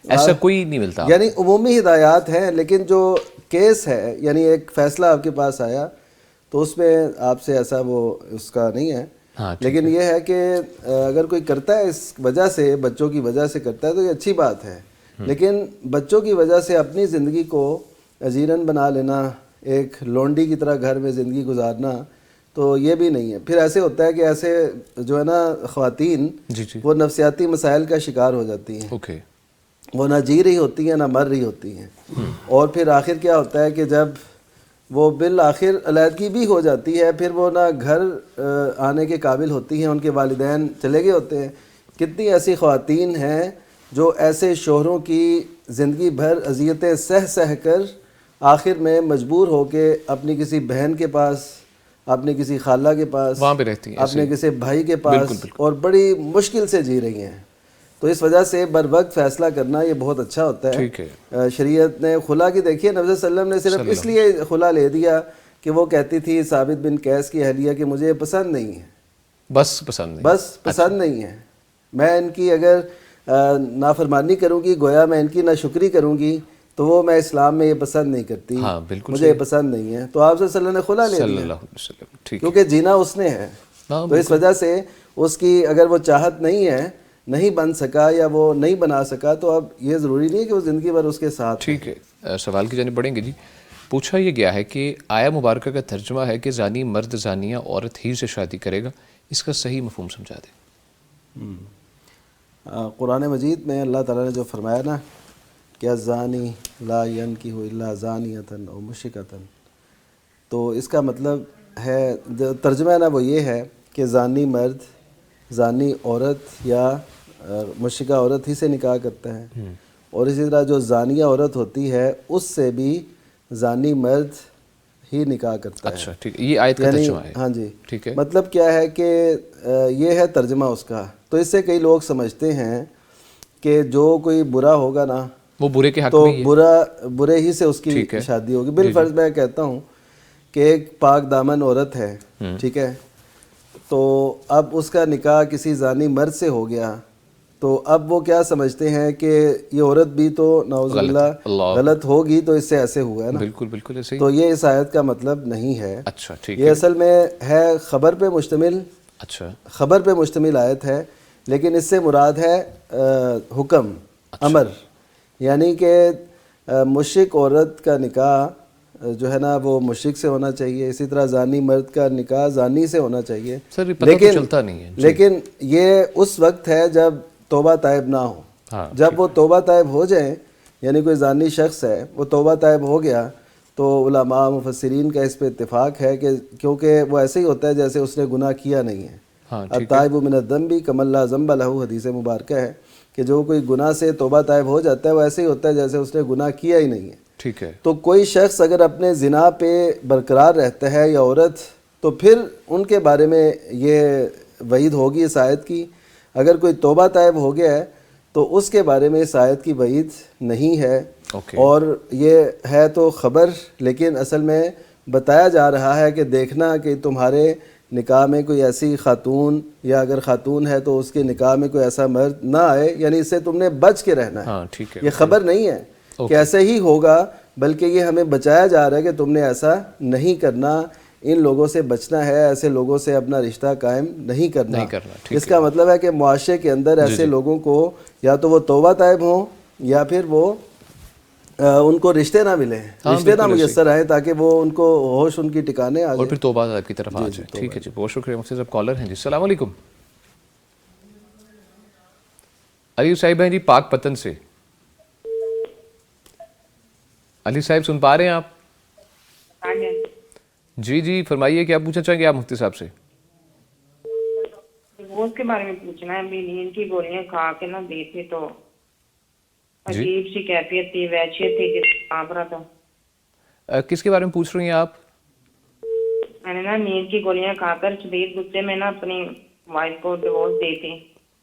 Speaker 1: ایسا کوئی نہیں ملتا.
Speaker 3: یعنی عمومی ہدایات ہیں, لیکن جو کیس ہے یعنی ایک فیصلہ آپ کے پاس آیا تو اس میں آپ سے ایسا وہ اس کا نہیں ہے. لیکن یہ ہے کہ اگر کوئی کرتا ہے اس وجہ سے, بچوں کی وجہ سے کرتا ہے تو یہ اچھی بات ہے. لیکن بچوں کی وجہ سے اپنی زندگی کو اجیرن بنا لینا, ایک لونڈی کی طرح گھر میں زندگی گزارنا, تو یہ بھی نہیں ہے. پھر ایسے ہوتا ہے کہ ایسے جو ہے نا خواتین وہ نفسیاتی مسائل کا شکار ہو جاتی ہیں.
Speaker 1: اوکے.
Speaker 3: وہ نہ جی رہی ہوتی ہیں نہ مر رہی ہوتی ہیں, اور پھر آخر کیا ہوتا ہے کہ جب وہ بالآخر علیحدگی بھی ہو جاتی ہے, پھر وہ نہ گھر آنے کے قابل ہوتی ہیں, ان کے والدین چلے گئے ہوتے ہیں. کتنی ایسی خواتین ہیں جو ایسے شوہروں کی زندگی بھر اذیتیں سہ کر آخر میں مجبور ہو کے اپنی کسی بہن کے پاس, اپنی کسی خالہ کے پاس,
Speaker 1: وہاں پہ رہتی ہیں,
Speaker 3: اپنے کسی بھائی کے پاس, اور بڑی مشکل سے جی رہی ہیں. تو اس وجہ سے بر وقت فیصلہ کرنا یہ بہت اچھا ہوتا ہے. شریعت نے خلا کی دیکھیے, نبی صلی اللہ علیہ وسلم نے صرف اس لیے خلا لے دیا کہ وہ کہتی تھی ثابت بن قیس کی اہلیہ کہ مجھے پسند نہیں ہے,
Speaker 1: بس پسند نہیں
Speaker 3: ہے, میں ان کی اگر نافرمانی کروں گی, گویا میں ان کی ناشکری کروں گی, تو وہ میں اسلام میں یہ پسند نہیں کرتی, مجھے یہ پسند نہیں ہے. تو آپ صلی اللہ علیہ وسلم نے خلا لے دیا کیونکہ جینا اس نے ہے. تو اس وجہ سے اس کی اگر وہ چاہت نہیں ہے, نہیں بن سکا یا وہ نہیں بنا سکا, تو اب یہ ضروری نہیں ہے کہ وہ زندگی بھر اس کے ساتھ.
Speaker 1: ٹھیک ہے, سوال کی جانب بڑھیں گے جی. پوچھا یہ گیا ہے کہ آیا مبارکہ کا ترجمہ ہے کہ زانی مرد زانیہ عورت ہی سے شادی کرے گا، اس کا صحیح مفہوم سمجھا دیں۔
Speaker 3: قرآن مجید میں اللہ تعالیٰ نے جو فرمایا نا کہ الزانی لا ینکح الا زانیۃ او مشرکۃ، تو اس کا مطلب ہے، جو ترجمہ ہے نا وہ یہ ہے کہ زانی مرد زانی عورت یا مشرکہ عورت ہی سے نکاح کرتا ہے، اور اسی طرح جو زانیہ عورت ہوتی ہے اس سے بھی زانی مرد ہی نکاح کرتا ہے۔
Speaker 1: اچھا ٹھیک، یہ آیت کا ترجمہ ہے۔
Speaker 3: ہاں جی،
Speaker 1: ٹھیک ہے،
Speaker 3: مطلب کیا ہے کہ یہ ہے ترجمہ اس کا۔ تو اس سے کئی لوگ سمجھتے ہیں کہ جو کوئی برا ہوگا نا
Speaker 1: وہ برے کے حق
Speaker 3: تو
Speaker 1: میں ہی ہے۔
Speaker 3: برے ہی سے اس کی شادی ہوگی۔ بالفرض میں کہتا ہوں کہ ایک پاک دامن عورت ہے، ٹھیک ہے، تو اب اس کا نکاح کسی زانی مرد سے ہو گیا، تو اب وہ کیا سمجھتے ہیں کہ یہ عورت بھی تو نعوذ باللہ غلط ہوگی، تو اس سے ایسے ہوا ہے نا۔
Speaker 1: بالکل بالکل ایسے ہی۔
Speaker 3: تو یہ اس آیت کا مطلب نہیں ہے۔
Speaker 1: اچھا ٹھیک،
Speaker 3: یہ اصل میں ہے خبر پہ مشتمل،
Speaker 1: اچھا
Speaker 3: خبر پہ مشتمل آیت ہے، لیکن اس سے مراد ہے حکم، امر، یعنی کہ مشرک عورت کا نکاح جو ہے نا وہ مشرک سے ہونا چاہیے، اسی طرح زانی مرد کا نکاح زانی سے ہونا چاہیے۔
Speaker 1: سر یہ پتہ تو چلتا نہیں ہے۔
Speaker 3: لیکن یہ اس وقت ہے جب توبہ طائب نہ ہو۔ جب وہ توبہ طائب ہو جائیں، یعنی کوئی زانی شخص ہے وہ توبہ طائب ہو گیا، تو علماء مفسرین کا اس پہ اتفاق ہے کہ کیونکہ وہ ایسے ہی ہوتا ہے جیسے اس نے گناہ کیا نہیں ہے۔ التائب من الذنب کمن لا ذنب لہ، حدیث مبارکہ ہے کہ جو کوئی گناہ سے توبہ طائب ہو جاتا ہے وہ ایسے ہی ہوتا ہے جیسے اس نے گناہ کیا ہی نہیں ہے۔
Speaker 1: ٹھیک ہے،
Speaker 3: تو کوئی شخص اگر اپنے زنا پہ برقرار رہتا ہے یا عورت، تو پھر ان کے بارے میں یہ وعید ہوگی اس آیت کی۔ اگر کوئی توبہ طائب ہو گیا ہے تو اس کے بارے میں اس آیت کی وعید نہیں ہے، اور یہ ہے تو خبر، لیکن اصل میں بتایا جا رہا ہے کہ دیکھنا کہ تمہارے نکاح میں کوئی ایسی خاتون، یا اگر خاتون ہے تو اس کے نکاح میں کوئی ایسا مرد نہ آئے، یعنی اس سے تم نے بچ کے رہنا ہے۔ یہ خبر نہیں ہے کہ ایسے ہی ہوگا، بلکہ یہ ہمیں بچایا جا رہا ہے کہ تم نے ایسا نہیں کرنا، ان لوگوں سے بچنا ہے، ایسے لوگوں سے اپنا رشتہ قائم نہیں کرنا۔ اس کا مطلب ہے کہ معاشرے کے اندر ایسے لوگوں کو یا تو وہ توبہ طائب ہوں یا پھر وہ ان کو رشتے نہ ملیں، رشتے نہ میسر آئیں، تاکہ وہ ان کو ہوش ان کی ٹھکانے آ جائے
Speaker 1: اور پھر توبہ کی طرف آ جائے۔ ٹھیک ہے جی، بہت شکریہ۔ مفتی صاحب کالر ہیں جی، السلام علیکم۔ علی صاحب ہیں جی پاک پتن سے۔ علی صاحب سن پا رہے ہیں آپ؟ جی جی فرمائیے، کیا پوچھنا چاہیں گے آپ مفتی صاحب سے؟
Speaker 9: ڈیوورس کے بارے میں پوچھنا ہے۔ ابھی نیند کی گولیاں کھا کے نہ دی تھی تو عجیب سی کیفیت تھی، وحشیت تھی، جس کانپ رہا تھا۔
Speaker 1: کس کے بارے میں پوچھ رہی ہیں آپ؟
Speaker 9: میں نے نا نیند کی گولیاں کھا کر شدید غصے میں نا اپنی وائف کو ڈیوورس دی تھی۔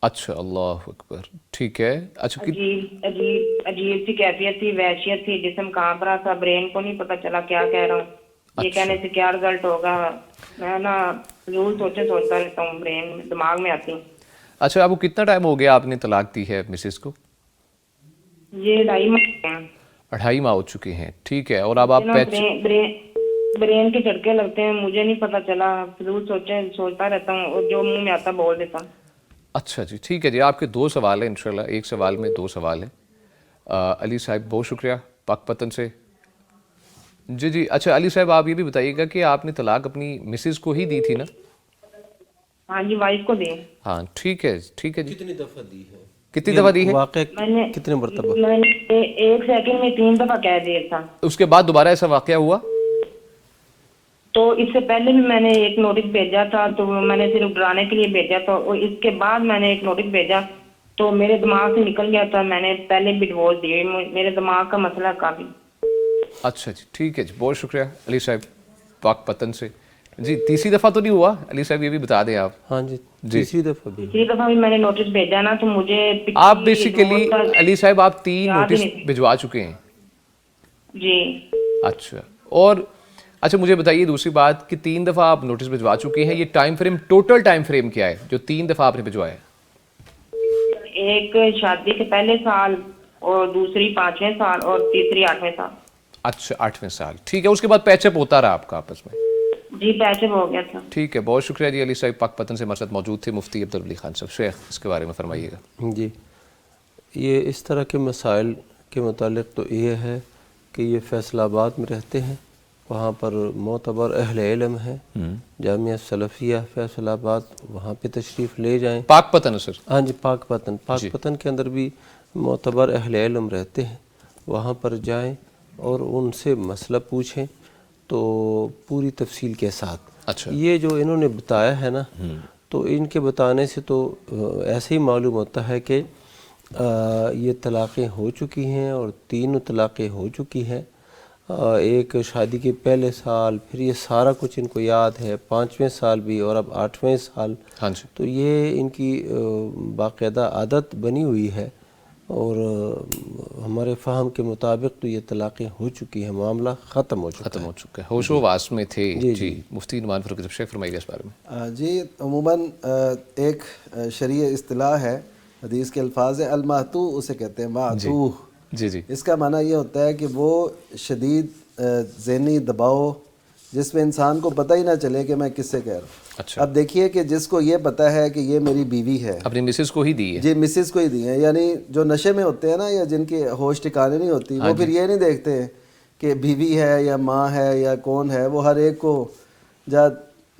Speaker 1: اچھا، اللہ اکبر، ٹھیک ہے۔ اچھا،
Speaker 9: عجیب سی کیفیت تھی، وحشیت تھی، جسم کانپ رہا تھا، برین کو نہیں پتا چلا کیا کہہ رہا ہوں، یہ کہنے سے کیا رزلٹ ہوگا، میں نا ضرور سوچتا رہتا ہوں، برین دماغ میں آتی ہوں۔
Speaker 1: اچھا، آپ کو کتنا ٹائم ہو گیا آپ نے طلاق دی ہے مسز کو؟
Speaker 9: یہ 2.5 ماہ ہیں۔
Speaker 1: 2.5 ماہ ہو چکے ہیں، ٹھیک ہے۔ اور اب آپ
Speaker 9: برین کے جھٹکے لگتے ہیں، مجھے نہیں پتا چلا، ضرور سوچتا رہتا ہوں، اور جو منہ میں آتا بول دیتا ہوں۔
Speaker 1: اچھا جی، ٹھیک ہے جی۔ آپ کے 2 سوال ہیں انشاءاللہ، ایک سوال میں 2 سوال ہیں۔ علی صاحب بہت شکریہ پاک پتن سے۔ جی جی، اچھا علی صاحب آپ یہ بھی بتائیے گا کہ آپ نے طلاق اپنی مسز کو ہی دی تھی نا؟
Speaker 9: ہاں جی، وائف کو دی۔
Speaker 1: ہاں ٹھیک ہے، ٹھیک ہے جی۔
Speaker 2: کتنی دفعہ دی ہے؟
Speaker 1: کتنی دفعہ دی ہے؟
Speaker 2: واقع کتنے مرتبہ؟
Speaker 9: میں نے 1 سیکنڈ میں 3 دفعہ کہہ دیا تھا۔
Speaker 1: اس کے بعد دوبارہ ایسا واقعہ ہوا؟
Speaker 9: تو اس سے پہلے بھی میں نے ایک نوٹس بھیجا تھا، تو میں نے صرف ڈرانے کے لیے بھیجا تھا، اور اس کے بعد میں نے ایک نوٹس بھیجا تو میرے دماغ سے نکل گیا تھا، میں نے پہلے بھی ڈیوورس دی، میرے دماغ کا مسئلہ کافی۔
Speaker 1: اچھا جی، ٹھیک ہے جی، بہت شکریہ علی صاحب پاک پتن سے۔ جی، تیسری دفعہ تو نہیں ہوا علی صاحب، یہ بھی بتا دیں آپ۔
Speaker 2: ہاں جی، تیسری دفعہ
Speaker 9: بھی میں نے نوٹس بھیجا نا، تو مجھے
Speaker 1: آپ بیسیکلی علی صاحب آپ 3 نوٹس بھجوا چکے ہیں؟
Speaker 9: جی۔
Speaker 1: اچھا، اور اچھا مجھے بتائیے دوسری بات کہ 3 دفعہ آپ نوٹس بھجوا چکے ہیں، یہ time frame, total time frame کیا ہے جو 3 دفعہ آپ نے بھجوایا ہے؟
Speaker 9: ایک شادی کے پہلے سال، اور دوسری 5ویں سال، اور تیسری 8ویں سال۔
Speaker 1: اچھا 8ویں سال، ٹھیک ہے۔ اس کے بعد پیچ اپ ہوتا رہا آپ کا آپس میں؟
Speaker 9: جی پیچ اپ ہو گیا تھا۔
Speaker 1: ٹھیک ہے، بہت شکریہ جی۔ علی صاحب پاک پتن سے ہمارے ساتھ موجود تھے مفتی عبدالولی خان صاحب۔ شیخ اس کے بارے میں فرمائیے گا۔
Speaker 2: جی، یہ اس طرح کے مسائل کے متعلق تو یہ ہے کہ یہ فیصل آباد میں رہتے ہیں، وہاں پر معتبر اہل علم ہیں، جامعہ سلفیہ فیصل آباد، وہاں پہ تشریف لے جائیں۔
Speaker 1: پاک پتن ہے سر؟
Speaker 2: ہاں جی، پاک پتن کے اندر بھی معتبر اہل علم رہتے ہیں، وہاں پر جائیں اور ان سے مسئلہ پوچھیں تو پوری تفصیل کے ساتھ۔
Speaker 1: اچھا،
Speaker 2: یہ جو انہوں نے بتایا ہے نا، تو ان کے بتانے سے تو ایسے ہی معلوم ہوتا ہے کہ یہ طلاقیں ہو چکی ہیں اور 3 طلاقیں ہو چکی ہیں، ایک شادی کے پہلے سال، پھر یہ سارا کچھ ان کو یاد ہے، 5ویں سال بھی اور اب 8ویں سال۔
Speaker 1: ہاں جی،
Speaker 2: تو یہ ان کی باقاعدہ عادت بنی ہوئی ہے، اور ہمارے فہم کے مطابق تو یہ طلاقیں ہو چکی ہیں، معاملہ ختم ہو چکا ہے۔
Speaker 1: ہوش و واس میں تھے۔ جی مفتی نعمان فاروق صاحب شیخ فرمائیے اس بارے میں۔
Speaker 3: جی عموماً ایک شرعی اصطلاح ہے، حدیث کے الفاظ ہے المعتوہ، اسے کہتے ہیں معتوہ۔
Speaker 1: جی
Speaker 3: اس کا معنی یہ ہوتا ہے کہ وہ شدید ذہنی دباؤ جس میں انسان کو پتہ ہی نہ چلے کہ میں کس سے کہہ رہا ہوں۔
Speaker 1: اچھا،
Speaker 3: اب دیکھیے کہ جس کو یہ پتہ ہے کہ یہ میری بیوی ہے،
Speaker 1: اپنی مسز کو ہی دی ہے۔
Speaker 3: جی مسز کو ہی دی ہے، یعنی جو نشے میں ہوتے ہیں نا، یا جن کے ہوش ٹھکانے نہیں ہوتی، وہ پھر یہ نہیں دیکھتے کہ بیوی ہے یا ماں ہے یا کون ہے، وہ ہر ایک کو جا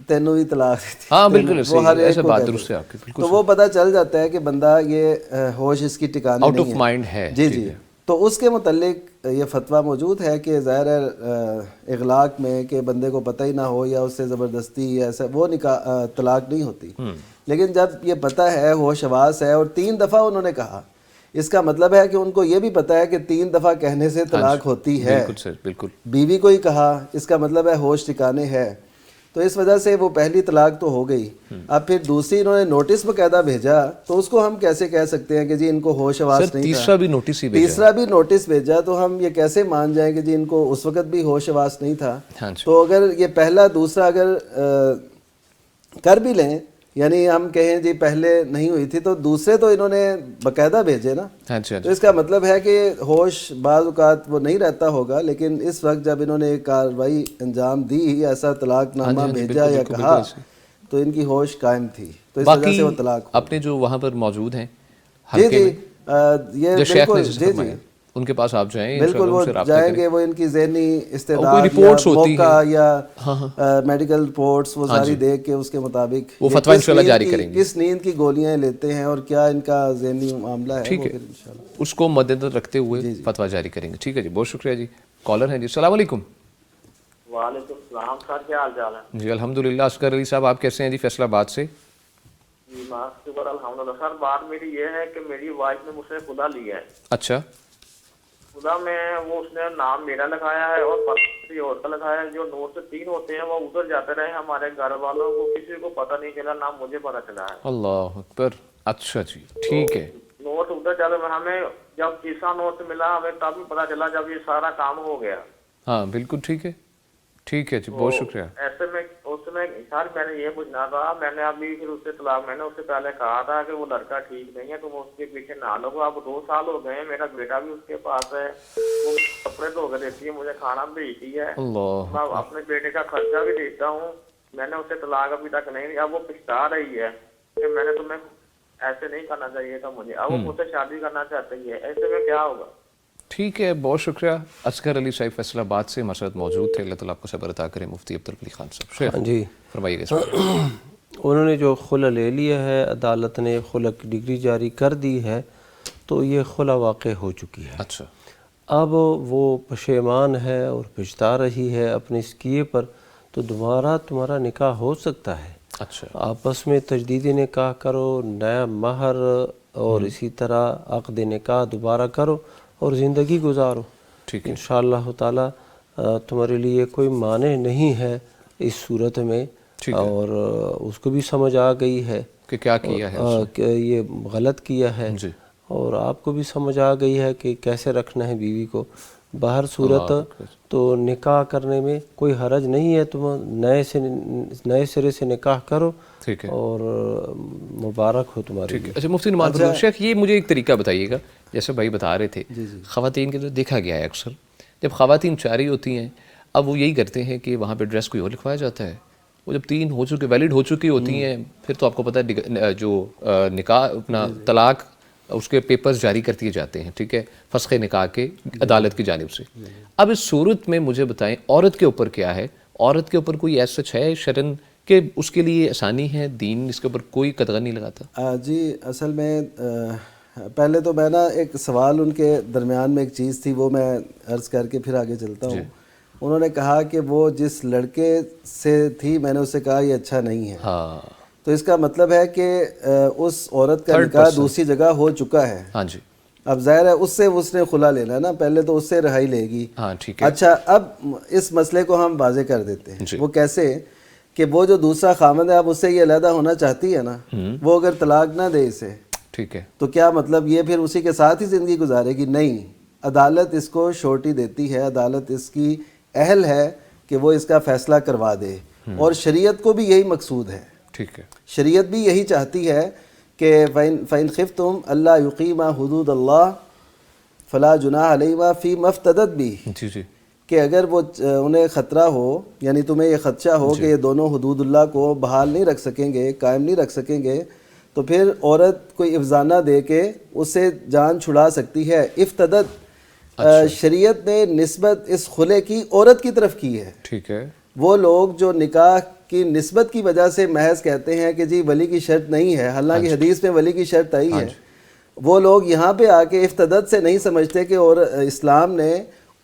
Speaker 3: تینوں ہی طلاق دیتی ہے۔
Speaker 1: ہاں بالکل،
Speaker 3: وہ ہر ایک
Speaker 1: ایسا
Speaker 3: کو
Speaker 1: بات
Speaker 3: کہتے
Speaker 1: درست ہے آپ کی، بالکل
Speaker 3: تو وہ پتہ چل جاتا ہے کہ بندہ یہ ہوش اس کی ٹھکانے
Speaker 1: آؤٹ
Speaker 3: نہیں
Speaker 1: آف
Speaker 3: ہے،
Speaker 1: مائنڈ ہے۔
Speaker 3: جی تو اس کے متعلق یہ فتویٰ موجود ہے کہ ظاہر ہے اغلاق میں کہ بندے کو پتہ ہی نہ ہو یا اس سے زبردستی یا ایسا، وہ نکاح طلاق نہیں ہوتی۔ لیکن جب یہ پتہ ہے، ہوش حواس ہے، اور 3 دفعہ انہوں نے کہا، اس کا مطلب ہے کہ ان کو یہ بھی پتہ ہے کہ 3 دفعہ کہنے سے طلاق ہوتی ہے۔
Speaker 1: بالکل سر، بالکل۔
Speaker 3: بیوی کو ہی کہا، اس کا مطلب ہے ہوش ٹھکانے ہے، تو اس وجہ سے وہ پہلی طلاق تو ہو گئی۔ اب پھر دوسری انہوں نے نوٹس باقاعدہ بھیجا، تو اس کو ہم کیسے کہہ سکتے ہیں کہ جی ان کو ہوش حواس نہیں تھا؟
Speaker 1: تیسرا بھی نوٹس ہی بھیجا،
Speaker 3: تیسرا بھی نوٹس بھیجا، تو ہم یہ کیسے مان جائیں کہ جی ان کو اس وقت بھی ہوش حواس نہیں تھا؟ تو اگر یہ پہلا دوسرا اگر کر بھی لیں، یعنی ہم کہیں جی پہلے نہیں ہوئی تھی، تو دوسرے تو انہوں نے باقاعدہ بھیجے نا، تو اس کا مطلب ہے کہ ہوش بعض اوقات وہ نہیں رہتا ہوگا، لیکن اس وقت جب انہوں نے کارروائی انجام دی، ایسا طلاق نامہ بھیجا یا کہا، تو ان کی ہوش قائم تھی، تو اس وجہ سے وہ طلاق
Speaker 1: اپنے جو وہاں پر موجود ہیں
Speaker 3: جی یہ بالکل جی
Speaker 1: ان کے پاس آپ جائیں،
Speaker 3: بالکل وہ جائیں گے، وہ ان کی ذہنی استعداد یا موقع یا میڈیکل رپورٹس وہ ساری دیکھ کے اس کے مطابق
Speaker 1: وہ فتویٰ انشاءاللہ جاری کریں گے،
Speaker 3: کس نیند کی گولیاں لیتے ہیں اور کیا ان کا ذہنی معاملہ ہے،
Speaker 1: ٹھیک ہے، اس کو مد نظر رکھتے ہوئے فتویٰ جاری کریں گے۔ ٹھیک ہے جی، بہت شکریہ جی۔ کالر ہیں جی، السلام علیکم۔
Speaker 10: وعلیکم السلام سر، کیا حال چال ہے؟
Speaker 1: جی الحمدللہ، اصغر علی صاحب آپ کیسے ہیں جی فیصل آباد سے؟
Speaker 10: جی شکر الحمدللہ۔ سر بات میری یہ ہے کہ میری وائف نے مجھ سے خدا لیا ہے۔
Speaker 1: اچھا،
Speaker 10: خدا میں وہ اس نے نام میرا لگایا ہے اور کسی اور کا لگایا ہے، جو نوٹ سے 3 ہوتے ہیں وہ ادھر جاتے رہے، ہمارے گھر والوں کو کسی کو پتہ نہیں چلا، نام مجھے پتہ چلا ہے۔
Speaker 1: اللہ اکبر، اچھا جی ٹھیک ہے۔
Speaker 10: نوٹ ادھر جاتے، ہمیں جب تیسرا نوٹ ملا ہمیں تب بھی پتہ چلا جب یہ سارا کام ہو گیا۔
Speaker 1: ہاں بالکل ٹھیک ہے، ٹھیک ہے جی، بہت شکریہ۔
Speaker 10: ایسے میں اس میں سر میں نے یہ پوچھنا تھا، میں نے ابھی پھر اس سے طلاق، میں نے اس سے پہلے کہا تھا کہ وہ لڑکا ٹھیک نہیں ہے، تم اس کے پیچھے نہ لگو، اب 2 سال ہو گئے ہیں، میرا بیٹا بھی اس کے پاس ہے، وہ کپڑے دھو کے دیتی ہے، مجھے کھانا بھیجتی ہے، میں اپنے بیٹے کا خرچہ بھی دیتا ہوں، میں نے اسے طلاق ابھی تک نہیں دیا، اب وہ پچھتا رہی ہے کہ میں نے تمہیں ایسے نہیں کرنا چاہیے تھا مجھے، اب وہ مجھ سے شادی کرنا چاہتی ہے، ایسے میں کیا ہوگا؟
Speaker 1: ٹھیک ہے، بہت شکریہ۔ اصغر علی صاحب فیصل آباد سے ہمارے ساتھ موجود تھے، اللہ تعالیٰ آپ کو صبر عطا کرے۔ مفتی عبدالقلی خان صاحب
Speaker 2: جی
Speaker 1: فرمائیے گا۔
Speaker 2: انہوں نے جو خلع لے لیا ہے، عدالت نے خلع کی ڈگری جاری کر دی ہے، تو یہ خلع واقع ہو چکی ہے۔
Speaker 1: اچھا،
Speaker 2: اب وہ پشیمان ہے اور پچھتا رہی ہے اپنے اس کیے پر، تو دوبارہ تمہارا نکاح ہو سکتا ہے۔
Speaker 1: اچھا، آپس
Speaker 2: میں تجدیدی نکاح کرو، نیا مہر اور اسی طرح عقد نکاح دوبارہ کرو اور زندگی گزارو۔ انشاءاللہ تعالی تمہارے لیے کوئی معنی نہیں ہے اس صورت میں، اور اس کو بھی سمجھ آ گئی ہے
Speaker 1: کہ کیا کیا ہے،
Speaker 2: کہ یہ غلط کیا ہے، اور آپ کو بھی سمجھ آ گئی ہے کہ کیسے رکھنا ہے بیوی کو۔ باہر صورت تو نکاح کرنے میں کوئی حرج نہیں ہے، تم نئے سرے سے نکاح کرو اور مبارک ہو تمہارے لیے۔
Speaker 1: اچھا مفتی نعمان فاروق شیخ، یہ مجھے ایک طریقہ بتائیے گا، جیسے بھائی بتا رہے تھے خواتین کے جو دیکھا گیا ہے اکثر جب خواتین چاری ہوتی ہیں، اب وہ یہی کرتے ہیں کہ وہاں پہ ایڈریس کوئی اور لکھوایا جاتا ہے، وہ جب 3 ویلڈ ہو چکی ہوتی ہیں، پھر تو آپ کو پتہ ہے جو نکاح اپنا طلاق اس کے پیپرز جاری کر دیے جاتے ہیں، ٹھیک ہے، فسخ نکاح کے عدالت کی جانب سے. اب اس صورت میں مجھے بتائیں عورت کے اوپر کیا ہے؟ عورت کے اوپر کوئی ایسا سچ ہے شرعن کہ اس کے لیے آسانی ہے، دین اس کے اوپر کوئی قدغن نہیں لگاتا؟
Speaker 3: جی اصل میں پہلے تو میں نا ایک سوال ان کے درمیان میں ایک چیز تھی وہ میں عرض کر کے پھر آگے چلتا ہوں. انہوں نے کہا کہ وہ جس لڑکے سے تھی میں نے اس سے کہا یہ اچھا نہیں ہے. تو اس کا مطلب ہے کہ اس عورت کا نکاح دوسری جگہ ہو چکا ہے.
Speaker 1: ہاں جی.
Speaker 3: اب ظاہر ہے اس نے خلا لینا ہے نا، پہلے تو اس سے رہائی لے گی.
Speaker 1: ہاں ٹھیک ہے.
Speaker 3: اچھا اب اس مسئلے کو ہم واضح کر دیتے ہیں. وہ کیسے کہ وہ جو دوسرا خامند ہے اب اس سے یہ علیحدہ ہونا چاہتی ہے نا، وہ اگر طلاق نہ دے اسے،
Speaker 1: ٹھیک ہے،
Speaker 3: تو کیا مطلب یہ پھر اسی کے ساتھ ہی زندگی گزارے گی؟ نہیں، عدالت اس کو شورٹی دیتی ہے، عدالت اس کی اہل ہے کہ وہ اس کا فیصلہ کروا دے. اور شریعت کو بھی یہی مقصود ہے.
Speaker 1: ٹھیک ہے،
Speaker 3: شریعت بھی یہی چاہتی ہے کہ فَإِنْ خِفْتُمْ أَلَّا يُقِيمَا حُدُودَ اللَّهِ فَلَا جُنَاحَ عَلَيْهِمَا فِي مَا افْتَدَتْ بِهِ.
Speaker 1: جی جی،
Speaker 3: کہ اگر وہ انہیں خطرہ ہو، یعنی تمہیں یہ خدشہ ہو کہ یہ دونوں حدود اللہ کو بحال نہیں رکھ سکیں گے، قائم نہیں رکھ سکیں گے، تو پھر عورت کوئی افزانہ دے کے اس سے جان چھڑا سکتی ہے. افتدت شریعت نے نسبت اس خلے کی عورت کی طرف کی ہے.
Speaker 1: ٹھیک ہے.
Speaker 3: وہ لوگ جو نکاح کی نسبت کی وجہ سے محض کہتے ہیں کہ جی ولی کی شرط نہیں ہے، حالانکہ حدیث میں ولی کی شرط آئی ہے، وہ لوگ یہاں پہ آ کے افتدت سے نہیں سمجھتے کہ اسلام نے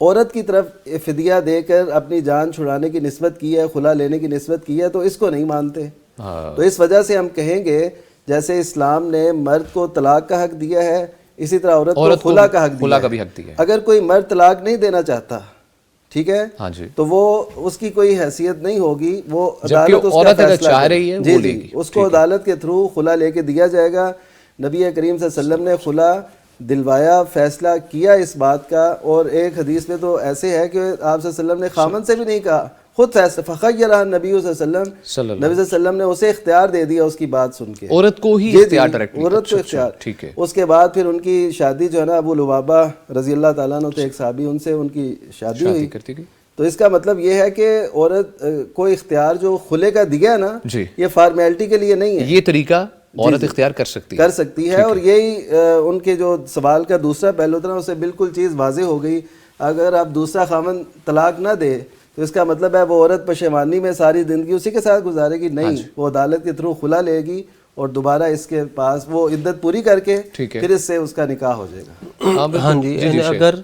Speaker 3: عورت کی طرف فدیہ دے کر اپنی جان چھڑانے کی نسبت کی ہے، خلا لینے کی نسبت کی ہے، تو اس کو نہیں مانتے. تو اس وجہ سے ہم کہیں گے جیسے اسلام نے مرد کو طلاق کا حق دیا ہے، اسی طرح عورت کو خلا کا حق دیا ہے. اگر کوئی مرد طلاق نہیں دینا چاہتا، ٹھیک ہے، تو وہ اس کی کوئی حیثیت نہیں ہوگی، وہ عدالت اس کا فیصلہ چاہ رہی ہے وہ لے گی، اس کو عدالت کے تھرو خلا لے کے دیا جائے گا. نبی کریم صلی اللہ علیہ وسلم نے خلا دلوایا، فیصلہ کیا اس بات کا. اور ایک حدیث میں تو ایسے ہے کہ آپ صلی اللہ علیہ وسلم نے خامن سے بھی نہیں کہا، خود فیصلہ فخیرہ نبی صلی اللہ علیہ وسلم، نبی صلی اللہ علیہ وسلم نے اسے اختیار دے دیا اس کی بات سن کے،
Speaker 1: عورت کو ہی اختیار ڈائریکٹ،
Speaker 3: عورت کو اختیار.
Speaker 1: ٹھیک ہے. اس
Speaker 3: کے بعد پھر ان کی شادی جو ہے نا ابو لبابہ رضی اللہ تعالیٰ عنہ تھے ایک صحابی، ان سے ان کی شادی ہوئی. تو اس کا مطلب یہ ہے کہ عورت کو اختیار جو خلے کا دیا ہے نا، یہ فارمیلٹی کے لیے نہیں ہے،
Speaker 1: یہ طریقہ عورت اختیار کر سکتی
Speaker 3: ہے. اور یہی ان کے جو سوال کا دوسرا پہلو تھا اسے بالکل چیز واضح ہو گئی. اگر آپ دوسرا خامن طلاق نہ دے تو اس کا مطلب ہے وہ عورت پشیمانی میں ساری زندگی اسی کے ساتھ گزارے گی. نہیں، وہ عدالت کے تھرو خلا لے گی اور دوبارہ اس کے پاس وہ عدت پوری کر کے پھر اس سے اس کا نکاح ہو جائے گا.
Speaker 2: ہاں جی، یعنی اگر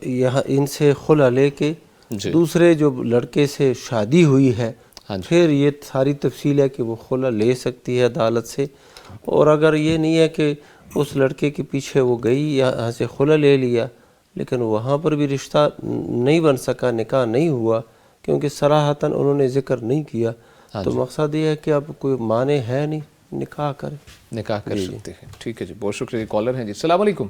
Speaker 2: یہاں ان سے خلا لے کے دوسرے جو لڑکے سے شادی ہوئی ہے، پھر یہ ساری تفصیل ہے کہ وہ خلا لے سکتی ہے عدالت سے. اور اگر یہ نہیں ہے کہ اس لڑکے کے پیچھے وہ گئی، یہاں سے خلا لے لیا لیکن وہاں پر بھی رشتہ نہیں بن سکا، نکاح نہیں ہوا کیونکہ صراحتاً انہوں نے ذکر نہیں کیا، تو مقصد یہ ہے کہ اب کوئی معنی ہے نہیں، نکاح کر
Speaker 1: سکتے ہیں. ٹھیک ہے جی، بہت شکریہ. کالر ہیں جی، السلام علیکم.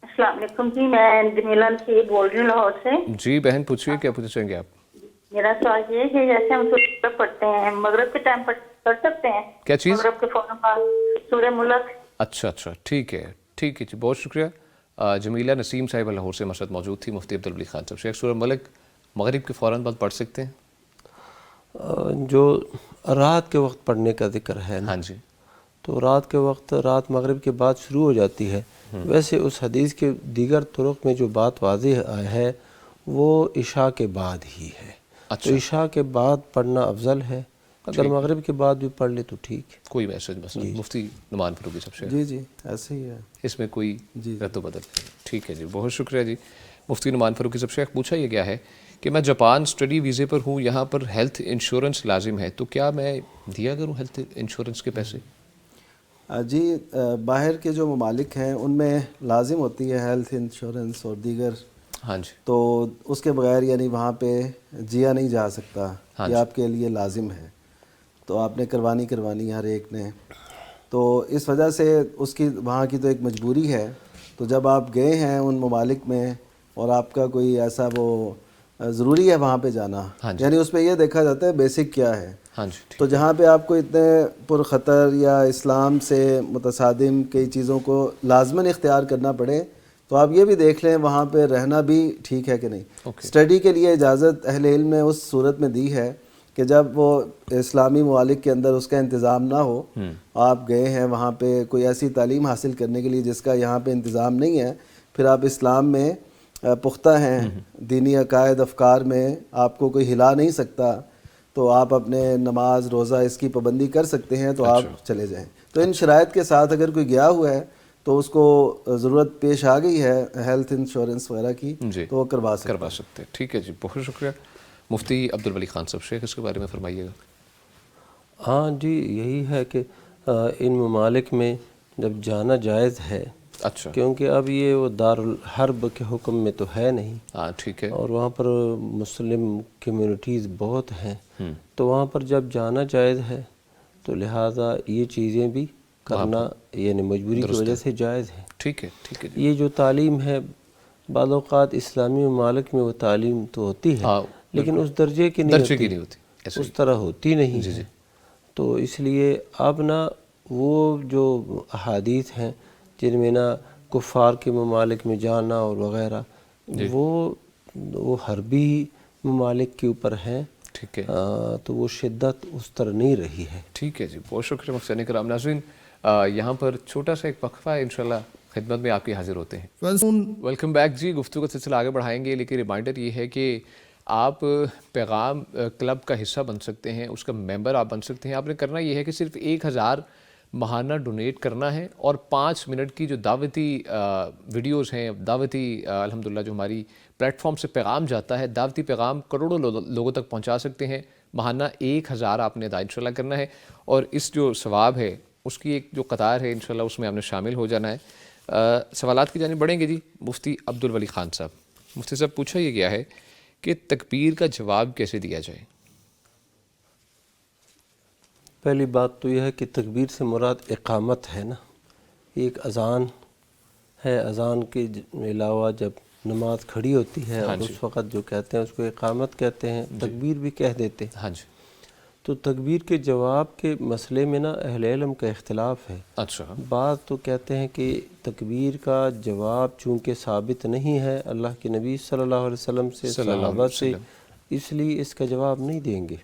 Speaker 11: السلام علیکم جی، میں جمیلہ سے بول رہی ہوں لاہور سے.
Speaker 1: جی بہن پوچھیے، کیا پوچھنا چاہیں گے آپ؟
Speaker 11: میرا سوال یہ ہے کہ جیسے ہم سورہ پڑھتے ہیں مغرب کے ٹائم پر پڑھ سکتے ہیں؟
Speaker 1: کیا چیز؟
Speaker 11: مغرب کے فوراً بعد سورہ ملک.
Speaker 1: اچھا، ٹھیک ہے جی، بہت شکریہ. جمیلہ نسیم صاحب لاہور سے ہمارے ساتھ موجود تھی. مفتی عبدالولی خان صاحب، شیخ سورہ ملک مغرب کے فوراً بعد پڑھ سکتے ہیں؟
Speaker 2: جو رات کے وقت پڑھنے کا ذکر ہے نا،
Speaker 1: ہاں جی،
Speaker 2: تو رات کے وقت رات مغرب کے بعد شروع ہو جاتی ہے. ویسے اس حدیث کے دیگر طرق میں جو بات واضح ہے وہ عشاء کے بعد ہی ہے. تو عشاء کے بعد پڑھنا افضل ہے. اگر مغرب کے بعد بھی پڑھ لے تو ٹھیک ہے.
Speaker 1: کوئی میسج مثلا مفتی نعمان فاروقی صاحب سے؟
Speaker 3: جی ایسے ہی ہے،
Speaker 1: اس میں کوئی رد و بدل نہیں. ٹھیک ہے جی، بہت شکریہ جی. مفتی نعمان فاروقی صاحب شیخ، پوچھا یہ گیا ہے کہ میں جاپان اسٹڈی ویزے پر ہوں، یہاں پر ہیلتھ انشورنس لازم ہے، تو کیا میں دیا کروں ہیلتھ انشورنس کے پیسے؟
Speaker 3: جی باہر کے جو ممالک ہیں ان میں لازم ہوتی ہے ہیلتھ انشورنس اور دیگر.
Speaker 1: ہاں جی.
Speaker 3: تو اس کے بغیر یعنی وہاں پہ جیا نہیں جا سکتا، یہ آپ کے لیے لازم ہے، تو آپ نے کروانی ہر ایک نے. تو اس وجہ سے اس کی وہاں کی تو ایک مجبوری ہے. تو جب آپ گئے ہیں ان ممالک میں اور آپ کا کوئی ایسا وہ ضروری ہے وہاں پہ جانا، یعنی اس پہ یہ دیکھا جاتا ہے بیسک کیا ہے. تو جہاں پہ آپ کو اتنے پرخطر یا اسلام سے متصادم کئی چیزوں کو لازماً اختیار کرنا پڑے تو آپ یہ بھی دیکھ لیں وہاں پہ رہنا بھی ٹھیک ہے کہ نہیں. اسٹڈی کے لیے اجازت اہل علم نے اس صورت میں دی ہے کہ جب وہ اسلامی ممالک کے اندر اس کا انتظام نہ ہو، آپ گئے ہیں وہاں پہ کوئی ایسی تعلیم حاصل کرنے کے لیے جس کا یہاں پہ انتظام نہیں ہے، پھر آپ اسلام میں پختہ ہیں، دینی عقائد افکار میں آپ کو کوئی ہلا نہیں سکتا، تو آپ اپنے نماز روزہ اس کی پابندی کر سکتے ہیں، تو آپ چلے جائیں۔ تو ان شرائط کے ساتھ اگر کوئی گیا ہوا ہے تو اس کو ضرورت پیش آ گئی ہے ہیلتھ انشورنس وغیرہ کی، تو وہ کروا
Speaker 1: سکتے ہیں۔ ٹھیک ہے جی، بہت شکریہ۔ مفتی عبدالولی خان صاحب، شیخ اس کے بارے میں فرمائیے گا۔
Speaker 2: ہاں جی، یہی ہے کہ ان ممالک میں جب جانا جائز ہے،
Speaker 1: اچھا،
Speaker 2: کیونکہ اب یہ وہ دارالحرب کے حکم میں تو ہے نہیں،
Speaker 1: ہاں ٹھیک ہے،
Speaker 2: اور وہاں پر مسلم کمیونٹیز بہت ہیں، تو وہاں پر جب جانا جائز ہے تو لہٰذا یہ چیزیں بھی کرنا یعنی مجبوری کی وجہ سے جائز ہے۔
Speaker 1: ٹھیک ہے، ٹھیک ہے۔
Speaker 2: یہ جو تعلیم ہے، بعض اوقات اسلامی ممالک میں وہ تعلیم تو ہوتی ہے لیکن اس درجے کی نہیں ہوتی، اس طرح ہوتی نہیں ہے، تو اس لیے اب نا وہ جو احادیث ہیں جن میں نا کفار کے ممالک میں جانا اور وغیرہ، وہ حربی ممالک کے اوپر ہیں،
Speaker 1: ٹھیک ہے،
Speaker 2: تو وہ شدت اس طرح نہیں رہی ہے۔
Speaker 1: ٹھیک ہے جی، بہت شکریہ مفتیان کرام۔ ناظرین، یہاں پر چھوٹا سا ایک وقفہ ہے، انشاءاللہ خدمت میں آپ کی حاضر ہوتے ہیں۔ ویلکم بیک جی، گفتگو کا سلسلہ آگے بڑھائیں گے، لیکن ریمائنڈر یہ ہے کہ آپ پیغام کلب کا حصہ بن سکتے ہیں، اس کا ممبر آپ بن سکتے ہیں۔ آپ نے کرنا یہ ہے کہ صرف 1000 ماہانہ ڈونیٹ کرنا ہے، اور 5 منٹ کی جو دعوتی ویڈیوز ہیں، دعوتی الحمدللہ جو ہماری پلیٹ فارم سے پیغام جاتا ہے، دعوتی پیغام کروڑوں لوگوں تک پہنچا سکتے ہیں۔ ماہانہ 1000 آپ نے ادا انشاءاللہ کرنا ہے، اور اس جو ثواب ہے اس کی ایک جو قطار ہے انشاءاللہ اس میں آپ نے شامل ہو جانا ہے۔ سوالات کی جانب بڑھیں گے جی۔ مفتی عبدالولی خان صاحب، مفتی صاحب پوچھا یہ گیا ہے کہ تکبیر کا جواب کیسے دیا جائے؟
Speaker 2: پہلی بات تو یہ ہے کہ تکبیر سے مراد اقامت ہے نا، ایک اذان ہے، اذان کے علاوہ جب نماز کھڑی ہوتی ہے اور اس وقت جو کہتے ہیں اس کو اقامت کہتے ہیں، تکبیر بھی کہہ دیتے ہیں۔
Speaker 1: ہاں جی،
Speaker 2: تو تکبیر کے جواب کے مسئلے میں نا اہل علم کا اختلاف ہے۔
Speaker 1: اچھا،
Speaker 2: بعض تو کہتے ہیں کہ تکبیر کا جواب چونکہ ثابت نہیں ہے اللہ کے نبی صلی اللہ علیہ وسلم سے، صحابہ سے، اس لیے اس کا جواب نہیں دیں گے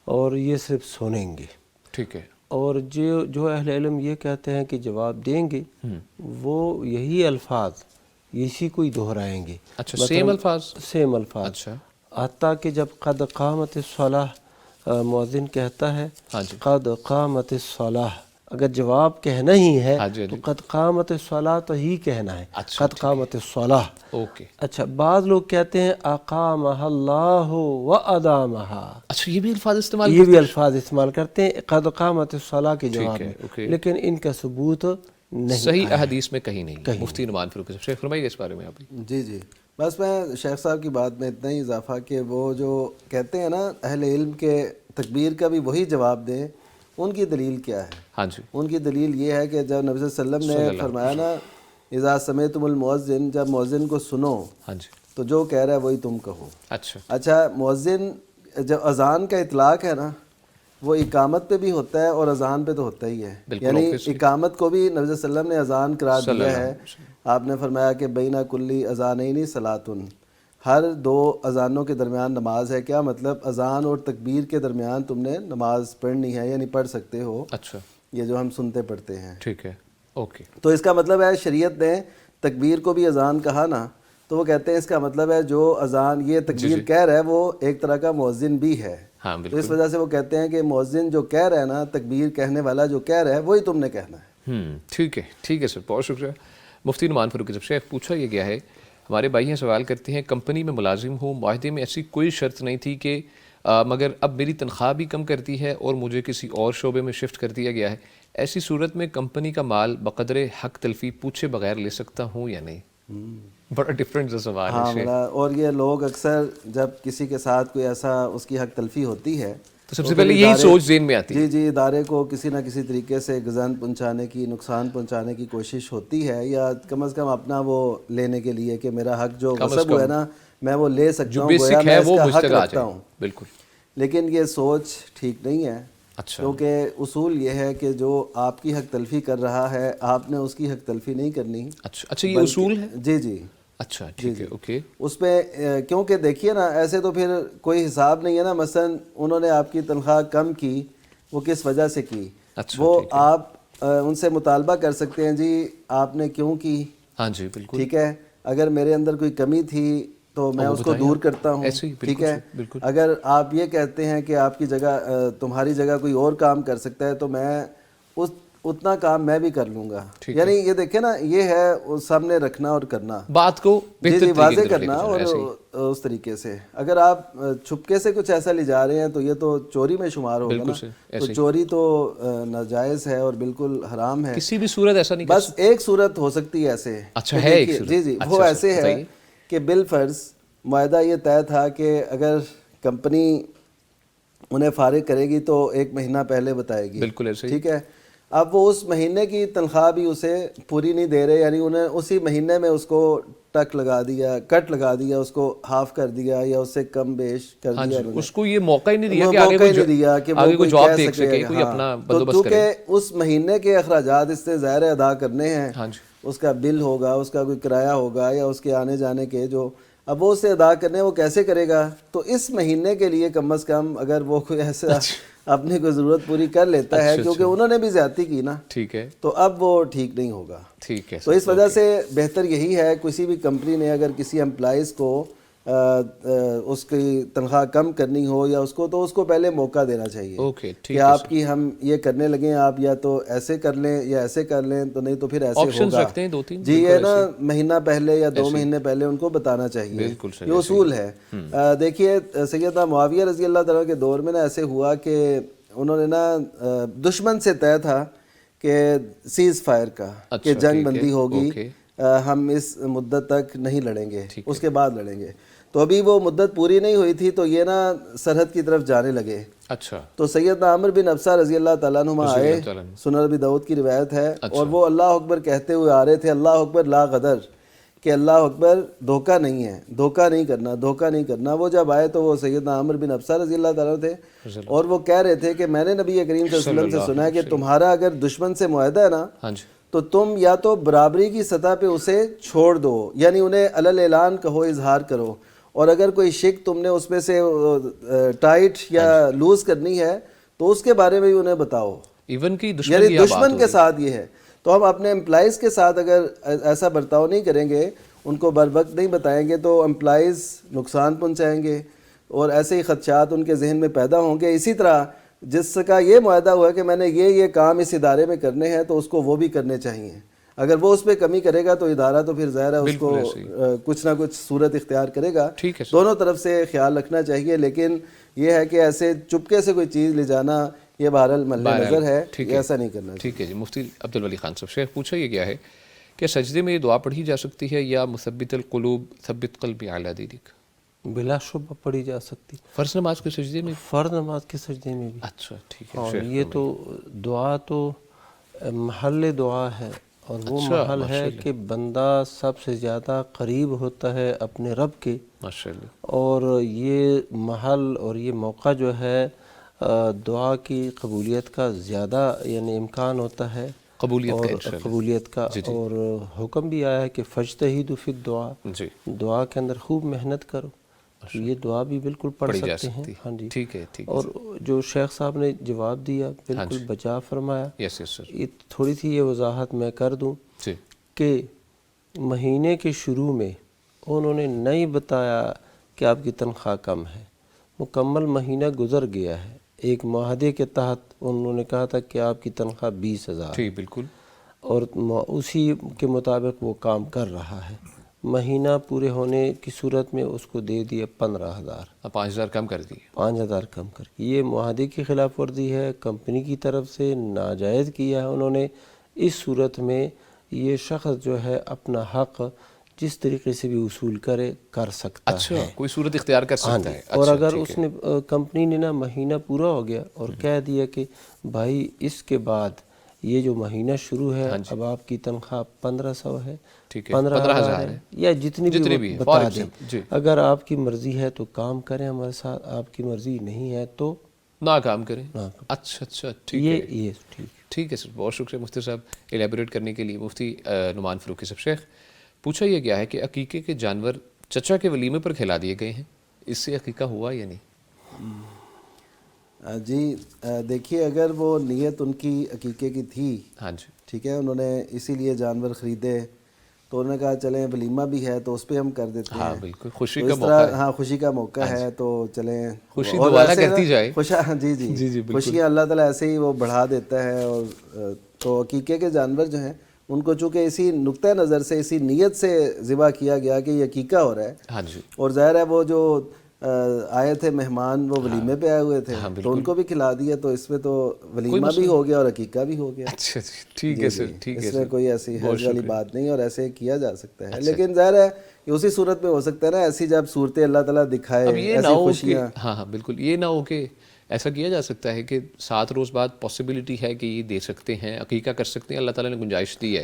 Speaker 2: اور یہ صرف سنیں گے۔
Speaker 1: ٹھیک ہے۔
Speaker 2: اور جو اہل علم یہ کہتے ہیں کہ جواب دیں گے، وہ یہی الفاظ اسی کو ہی دہرائیں گے۔
Speaker 1: اچھا، سیم الفاظ؟
Speaker 2: سیم الفاظ۔ اچھا، حتیٰ کہ جب قد قامت الصلاۃ مؤذن کہتا ہے قد قامت الصلاۃ، اگر جواب کہنا ہی ہے تو قد قامت الصلاۃ ہی کہنا ہے، قد قامت الصلاۃ۔
Speaker 1: اوکے۔
Speaker 2: اچھا، بعض لوگ کہتے ہیں اقامہ اللہ و ادامہا،
Speaker 1: اچھا یہ بھی الفاظ استعمال
Speaker 2: یہ بھی الفاظ استعمال کرتے ہیں قد قامت الصلاۃ کے جواب میں، لیکن ان کا ثبوت نہیں،
Speaker 1: صحیح احادیث میں کہیں نہیں۔ مفتی نعمان فاروقی صاحب، شیخ فرمائیے اس بارے میں آپ۔
Speaker 3: جی، بس میں شیخ صاحب کی بات میں اتنا ہی اضافہ کہ وہ جو کہتے ہیں نا اہل علم کے تکبیر کا بھی وہی جواب دیں، ان کی دلیل کیا ہے؟
Speaker 1: ہاں جی،
Speaker 3: ان کی دلیل یہ ہے کہ جب نبی صلی اللہ علیہ وسلم نے فرمایا نا اذا سمعتم المؤذن، جب مؤذن کو سنو تو جو کہہ رہا ہے وہی تم کہو۔ اچھا، مؤذن جب اذان کا اطلاق ہے نا وہ اقامت پہ بھی ہوتا ہے اور اذان پہ تو ہوتا ہی ہے، یعنی اقامت کو بھی نبی صلی اللہ علیہ وسلم نے اذان قرار دیا ہے۔ آپ نے فرمایا کہ بینہ کلی اذانین صلاتن، ہر 2 اذانوں کے درمیان نماز ہے۔ کیا مطلب؟ اذان اور تکبیر کے درمیان تم نے نماز پڑھنی ہے، یعنی پڑھ سکتے ہو۔
Speaker 1: اچھا،
Speaker 3: یہ جو ہم سنتے پڑھتے ہیں،
Speaker 1: ٹھیک ہے، اوکے۔
Speaker 3: تو اس کا مطلب ہے شریعت نے تکبیر کو بھی اذان کہا نا، تو وہ کہتے ہیں اس کا مطلب ہے جو اذان یہ تکبیر کہہ رہا ہے وہ ایک طرح کا مؤذن بھی ہے۔ تو اس وجہ سے وہ کہتے ہیں کہ مؤذن جو کہہ رہا ہے نا، تکبیر کہنے والا جو کہہ رہا ہے وہی تم نے کہنا ہے۔
Speaker 1: ٹھیک ہے، ٹھیک ہے سر، بہت شکریہ۔ مفتی نعمان فاروقی صاحب، شیخ پوچھا یہ گیا ہے، ہمارے بھائی ہیں سوال کرتے ہیں، کمپنی میں ملازم ہوں، معاہدے میں ایسی کوئی شرط نہیں تھی کہ مگر اب میری تنخواہ بھی کم کرتی ہے اور مجھے کسی اور شعبے میں شفٹ کر دیا گیا ہے، ایسی صورت میں کمپنی کا مال بقدر حق تلفی پوچھے بغیر لے سکتا ہوں یا نہیں؟ بڑا ڈفرینٹ سوال ہے۔
Speaker 3: ہاں، اور یہ لوگ اکثر جب کسی کے ساتھ کوئی ایسا اس کی حق تلفی ہوتی ہے
Speaker 1: تو سب سے پہلے یہی سوچ ذہن میں آتی ہے،
Speaker 3: جی، ادارے کو کسی نہ کسی طریقے سے گزن پہنچانے کی، نقصان پہنچانے کی کوشش ہوتی ہے، یا کم از کم اپنا وہ لینے کے لیے کہ میرا حق جو غصب ہوا ہے نا میں وہ لے سکتا ہوں، گویا میں اس کا حق رکھتا ہوں۔
Speaker 1: بالکل،
Speaker 3: لیکن یہ سوچ ٹھیک نہیں ہے، کیونکہ اصول یہ ہے کہ جو آپ کی حق تلفی کر رہا ہے آپ نے اس کی حق تلفی نہیں کرنی۔
Speaker 1: اچھا، یہ اصول ہے؟
Speaker 3: جی،
Speaker 1: اچھا ٹھیک ہے اوکے.
Speaker 3: اس میں کیونکہ دیکھیے نا ایسے تو پھر کوئی حساب نہیں ہے نا. مثلا انہوں نے آپ کی تنخواہ کم کی, وہ کس وجہ سے کی, وہ آپ ان سے مطالبہ کر سکتے ہیں جی آپ نے کیوں کی.
Speaker 1: ہاں جی بالکل
Speaker 3: ٹھیک ہے, اگر میرے اندر کوئی کمی تھی تو میں اس کو دور کرتا ہوں. ٹھیک ہے, اگر آپ یہ کہتے ہیں کہ آپ کی جگہ تمہاری جگہ کوئی اور کام کر سکتا ہے تو میں اتنا کام میں بھی کر لوں گا. یعنی یہ دیکھیں نا, یہ ہے سامنے رکھنا اور کرنا,
Speaker 1: بات کو
Speaker 3: جی واضح کرنا اور اس طریقے سے. اگر آپ چھپکے سے کچھ ایسا لے جا رہے ہیں تو یہ تو چوری میں شمار ہوگا نا. تو چوری تو ناجائز ہے اور بالکل حرام ہے.
Speaker 1: کسی بھی صورت ایسا نہیں,
Speaker 3: بس ایک صورت ہو سکتی ہے ایسے.
Speaker 1: اچھا ہے ایک صورت,
Speaker 3: جی جی وہ ایسے ہے کہ بالفرض معاہدہ یہ طے تھا کہ اگر کمپنی انہیں فارغ کرے گی تو 1 مہینہ پہلے بتائے گی.
Speaker 1: بالکل ایسے.
Speaker 3: ٹھیک ہے, اب وہ اس مہینے کی تنخواہ بھی اسے پوری نہیں دے رہے, یعنی انہیں اسی مہینے میں اس کو ٹک لگا دیا, کٹ لگا دیا, اس کو ہاف کر دیا یا اس سے کم بیش کر دیا.
Speaker 1: اس کو یہ موقع ہی نہیں دیا
Speaker 3: کہ آگے کوئی جواب دے سکے.
Speaker 1: کوئی اپنا
Speaker 3: تو چونکہ اس مہینے کے اخراجات اس سے ظاہر ادا کرنے ہیں, اس کا بل ہوگا, اس کا کوئی کرایہ ہوگا یا اس کے آنے جانے کے جو, اب وہ اسے ادا کرنے وہ کیسے کرے گا. تو اس مہینے کے لیے کم از کم اگر وہ کوئی ایسا اپنی کوئی ضرورت پوری کر لیتا ہے, کیونکہ انہوں نے بھی زیادتی کی نا,
Speaker 1: ٹھیک ہے,
Speaker 3: تو اب وہ ٹھیک نہیں ہوگا.
Speaker 1: ٹھیک ہے.
Speaker 3: تو اس وجہ سے بہتر یہی ہے کسی بھی کمپنی نے اگر کسی امپلائیز کو اس کی تنخواہ کم کرنی ہو یا اس کو, تو اس کو پہلے موقع دینا چاہیے کہ آپ کی ہم یہ کرنے لگیں, آپ یا تو ایسے کر لیں یا ایسے کر لیں, تو نہیں تو پھر ایسے ہوگا. جی یہ نا مہینہ پہلے یا 2 مہینے پہلے ان کو بتانا چاہیے. یہ اصول ہے. دیکھیے سیدنا معاویہ رضی اللہ تعالیٰ کے دور میں نا ایسے ہوا کہ انہوں نے نا دشمن سے طے تھا کہ سیز فائر کا, کہ جنگ بندی ہوگی, ہم اس مدت تک نہیں لڑیں گے, اس کے بعد لڑیں گے. تو ابھی وہ مدت پوری نہیں ہوئی تھی تو یہ نا سرحد کی طرف جانے لگے.
Speaker 1: اچھا,
Speaker 3: تو سیدنا عامر بن ابسہ رضی اللہ تعالیٰ عنہ آئے, سنن ابی داؤد کی روایت ہے, اور وہ اللہ اکبر کہتے ہوئے آ رہے تھے, اللہ اکبر لا غدر, کہ اللہ اکبر دھوکہ نہیں ہے, دھوکہ نہیں کرنا, دھوکہ نہیں کرنا. وہ جب آئے تو وہ سیدنا عامر بن ابسہ رضی اللہ تعالیٰ تھے, اور وہ کہہ رہے تھے کہ میں نے نبی کریم صلی اللہ علیہ وسلم سے سنا ہے کہ تمہارا اگر دشمن سے معاہدہ ہے نا تو تم یا تو برابری کی سطح پہ اسے چھوڑ دو, یعنی انہیں علل اعلان کہو, اظہار کرو, اور اگر کوئی شک تم نے اس میں سے ٹائٹ یا لوز کرنی ہے تو اس کے بارے میں بھی انہیں بتاؤ. یعنی دشمن کے ساتھ یہ ہے. تو ہم اپنے امپلائیز کے ساتھ اگر ایسا برتاؤ نہیں کریں گے, ان کو بر وقت نہیں بتائیں گے, تو امپلائیز نقصان پہنچائیں گے اور ایسے ہی خدشات ان کے ذہن میں پیدا ہوں گے. اسی طرح جس کا یہ معاہدہ ہوا کہ میں نے یہ کام اس ادارے میں کرنے ہیں تو اس کو وہ بھی کرنے چاہیے. اگر وہ اس پہ کمی کرے گا تو ادارہ تو پھر ظاہر ہے اس کو کچھ نہ کچھ صورت اختیار کرے گا. دونوں طرف سے خیال رکھنا چاہیے, لیکن یہ ہے کہ ایسے چپکے سے کوئی چیز لے جانا یہ بہرحال مد نظر ہے, ایسا نہیں کرنا.
Speaker 1: ٹھیک ہے جی. مفتی عبدالولی خان صاحب, شیخ پوچھا یہ کیا ہے کہ سجدے میں یہ دعا پڑھی جا سکتی ہے یا مثبت القلوب ثبت قلبی علی دینک؟
Speaker 2: بلا شبہ پڑھی جا سکتی.
Speaker 1: فرض نماز کے سجدے میں؟
Speaker 2: فرض نماز کے سجدے میں بھی.
Speaker 1: اچھا ٹھیک ہے.
Speaker 2: اور یہ تو دعا تو محل دعا ہے, اور وہ محل ہے کہ بندہ سب سے زیادہ قریب ہوتا ہے اپنے رب کے. اور یہ محل اور یہ موقع جو ہے دعا کی قبولیت کا زیادہ یعنی امکان ہوتا ہے, قبولیت کا. اور حکم بھی آیا ہے کہ فاجتہدوا فی الدعاء, دعا کے اندر خوب محنت کرو. یہ دعا بھی بالکل پڑھ سکتے ہیں. ہاں جی
Speaker 1: ٹھیک ہے.
Speaker 2: اور جو شیخ صاحب نے جواب دیا بالکل بجا فرمایا. یہ تھوڑی سی یہ وضاحت میں کر دوں کہ مہینے کے شروع میں انہوں نے نہیں بتایا کہ آپ کی تنخواہ کم ہے, مکمل مہینہ گزر گیا ہے, ایک معاہدے کے تحت انہوں نے کہا تھا کہ آپ کی تنخواہ 20,000.
Speaker 1: ٹھیک بالکل.
Speaker 2: اور اسی کے مطابق وہ کام کر رہا ہے. مہینہ پورے ہونے کی صورت میں اس کو دے دیا 15,000.
Speaker 1: 5,000 کم کر دی.
Speaker 2: 5,000 کم کر. یہ معاہدے کی خلاف ورزی ہے, کمپنی کی طرف سے ناجائز کیا ہے انہوں نے. اس صورت میں یہ شخص جو ہے اپنا حق جس طریقے سے بھی وصول کر سکتا ہے.
Speaker 1: کوئی صورت اختیار کر سکتا ہے.
Speaker 2: اور اگر اس نے کمپنی نے نا مہینہ پورا ہو گیا اور کہہ دیا کہ بھائی اس کے بعد یہ جو مہینہ شروع ہے اب آپ کی تنخواہ 1,500 ہے, 15,000 ہے, یا جتنی بھی بتا دیں, اگر آپ کی مرضی ہے تو کام کریں ہمارے ساتھ, آپ کی مرضی نہیں ہے تو
Speaker 1: نہ کام کریں. اچھا ٹھیک ہے.
Speaker 2: یہ
Speaker 1: ٹھیک ہے سر, بہت شکریہ مفتی صاحب ایلیبوریٹ کرنے کے لیے. مفتی نعمان فاروقی صاحب, شیخ پوچھا یہ گیا ہے کہ عقیقے کے جانور چچا کے ولیمے پر کھلا دیے گئے ہیں، اس سے عقیقہ ہوا یا نہیں؟
Speaker 3: جی دیکھیے، اگر وہ نیت ان کی عقیقے کی تھی،
Speaker 1: ہاں جی،
Speaker 3: ٹھیک ہے، انہوں نے اسی لیے جانور خریدے، تو انہوں نے کہا چلیں ولیمہ بھی ہے تو اس پہ ہم کر دیتے ہیں.
Speaker 1: ہاں بالکل، خوشی
Speaker 3: تو
Speaker 1: کا
Speaker 3: اس
Speaker 1: موقع
Speaker 3: طرح
Speaker 1: ہے.
Speaker 3: ہاں خوشی کا موقع ہے تو چلیں
Speaker 1: خوشی
Speaker 3: اور
Speaker 1: دوبارہ
Speaker 3: ایسے
Speaker 1: کرتی جائے.
Speaker 3: جی جی خوشیاں اللہ تعالیٰ ایسے ہی وہ بڑھا دیتا ہے. اور تو عقیقے کے جانور جو ہیں ان کو چونکہ اسی نقطۂ نظر سے، اسی نیت سے ذبح کیا گیا کہ یہ عقیقہ ہو رہا ہے.
Speaker 1: ہاں جی.
Speaker 3: اور ظاہر ہے وہ جو آئے تھے مہمان، وہ ولیمے پہ آئے ہوئے تھے تو ان کو بھی کھلا دیا، تو اس میں تو ولیمہ بھی ہو گیا اور عقیقہ بھی ہو گیا.
Speaker 1: اچھا ٹھیک ہے سر، ٹھیک ہے.
Speaker 3: اس میں کوئی ایسی حرج والی بات نہیں اور ایسے کیا جا سکتا ہے. لیکن ظاہر ہے کہ اسی صورت میں ہو سکتا ہے نا، ایسی جب صورتیں اللہ تعالیٰ دکھائے، ایسی خوشیاں.
Speaker 1: ہاں بالکل، یہ نہ ہو کہ ایسا کیا جا سکتا ہے کہ 7 روز بعد پاسبلٹی ہے کہ یہ دے سکتے ہیں، عقیقہ کر سکتے ہیں، اللہ تعالیٰ نے گنجائش دی ہے،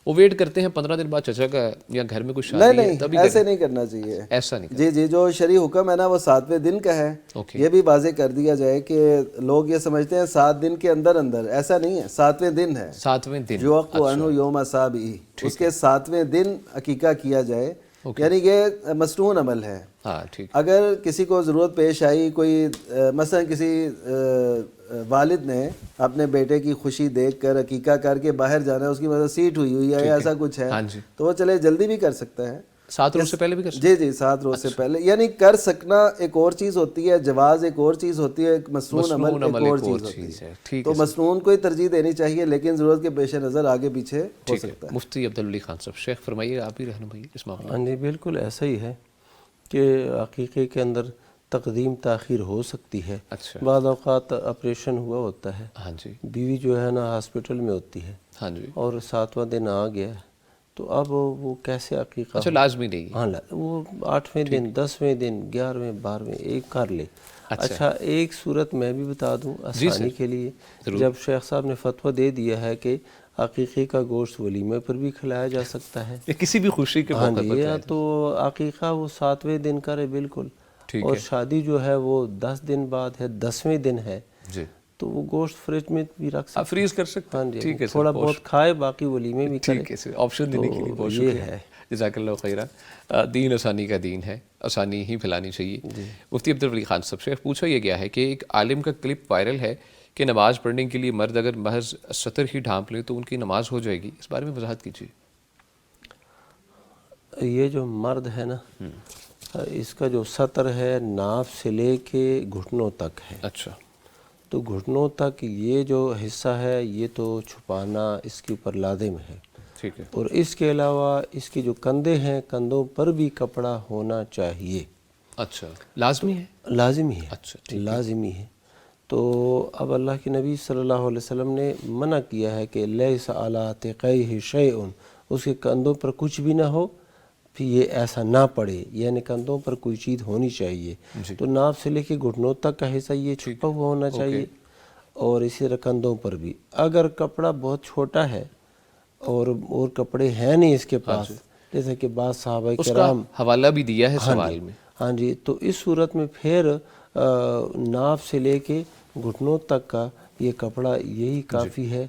Speaker 1: وہ ویٹ کرتے ہیں 15 دن بعد چچا کا یا گھر میں کچھ شادی ہے،
Speaker 3: نہیں ایسے نہیں کرنا چاہیے.
Speaker 1: ایسا نہیں.
Speaker 3: جی جی، جو شرعی حکم ہے نا وہ 7ویں دن کا ہے. یہ بھی واضح کر دیا جائے کہ لوگ یہ سمجھتے ہیں 7 دن کے اندر اندر، ایسا نہیں ہے. 7ویں دن ہے،
Speaker 1: 7ویں دن
Speaker 3: جو عنہ یوم اصابعہ، اس کے 7ویں دن عقیقہ کیا جائے. یعنی یہ مصنون عمل ہے. اگر کسی کو ضرورت پیش آئی، کوئی مثلا کسی والد نے اپنے بیٹے کی خوشی دیکھ کر عقیقہ کر کے باہر جانا ہے، اس کی مطلب سیٹ ہوئی ہے یا ایسا کچھ ہے، تو وہ چلے جلدی بھی کر سکتا ہے.
Speaker 1: 7 روز سے پہلے بھی کر سکتا ہے.
Speaker 3: جی جی، 7 روز سے پہلے. یعنی کر سکنا ایک اور چیز ہوتی ہے، جواز ایک اور چیز ہوتی ہے، ایک مصنون عمل ایک اور چیز ہوتی ہے. تو مصنون کو ہی ترجیح دینی چاہیے، لیکن ضرورت کے پیش نظر آگے پیچھے ہو سکتا ہے.
Speaker 1: مفتی عبدالولی خان صاحب، شیخ فرمائیے، آپ ہی رہنمائی اس معاملے.
Speaker 2: ہاں جی بالکل ایسا ہی ہے کہ عقیقے کے اندر تقدیم تاخیر ہو سکتی ہے. بعض اوقات آپریشن ہوا ہوتا ہے،
Speaker 1: ہاں جی،
Speaker 2: بیوی جو ہے نا ہاسپٹل میں ہوتی ہے،
Speaker 1: ہاں جی،
Speaker 2: اور 7واں دن آ گیا، تو اب وہ کیسے عقیقہ؟
Speaker 1: اچھا لازمی نہیں.
Speaker 2: ہاں وہ 8ویں دن، 10ویں دن، 11ویں، 12ویں ایک کر لے. اچھا ایک صورت میں بھی بتا دوں آسانی کے لیے، جب شیخ صاحب نے فتویٰ دے دیا ہے کہ عقیقے کا گوشت ولیمے پر بھی کھلایا جا سکتا ہے،
Speaker 1: کسی بھی خوشی کے موقع پر.
Speaker 2: ہاں تو عقیقہ وہ 7ویں دن کرے بالکل. اور شادی جو ہے وہ 10 دن بعد ہے، 10ویں دن ہے، تو وہ گوشت فریج میں بھی رکھ سکتے،
Speaker 1: فریز کر سکتے.
Speaker 2: ہاں جی، تھوڑا بہت کھائے، باقی ولیمے بھی کرے.
Speaker 1: ٹھیک ہے، آپشن دینے کے لیے بہت شکریہ. جزاک اللہ خیرہ. دین آسانی کا دین ہے، آسانی ہی پھیلانی چاہیے. مفتی عبدالولی خان صاحب، شیخ پوچھا یہ گیا ہے کہ ایک عالم کا کلپ وائرل ہے کہ نماز پڑھنے کے لیے مرد اگر محض سطر ہی ڈھانپ لیں تو ان کی نماز ہو جائے گی. اس بارے میں وضاحت کیجیے.
Speaker 2: یہ جو مرد ہے نا، اس کا جو سطر ہے ناف سے لے کے گھٹنوں تک ہے.
Speaker 1: اچھا،
Speaker 2: تو گھٹنوں تک یہ جو حصہ ہے یہ تو چھپانا اس کے اوپر لازم ہے.
Speaker 1: ٹھیک ہے.
Speaker 2: اور اس کے علاوہ اس کے جو کندھے ہیں، کندھوں پر بھی کپڑا ہونا چاہیے.
Speaker 1: اچھا، لازمی ہے؟
Speaker 2: لازمی ہے.
Speaker 1: اچھا،
Speaker 2: لازمی ہے. تو اب اللہ کے نبی صلی اللہ علیہ وسلم نے منع کیا ہے کہ لیس علی عاتقیہ شیء، اس کے کندھوں پر کچھ بھی نہ ہو، پھر یہ ایسا نہ پڑے، یعنی کندھوں پر کوئی چیز ہونی چاہیے. تو ناف سے لے کے گھٹنوں تک کا حصہ یہ چھپا ہوا ہونا چاہیے. اور اسی طرح کندھوں پر بھی. اگر کپڑا بہت چھوٹا ہے اور کپڑے ہیں نہیں اس کے پاس، جیسے کہ بعض صحابہ کرام،
Speaker 1: حوالہ بھی دیا ہے سوال میں.
Speaker 2: ہاں جی، تو اس صورت میں پھر ناف سے لے کے گھٹنوں تک کا یہ کپڑا یہی کافی ہے.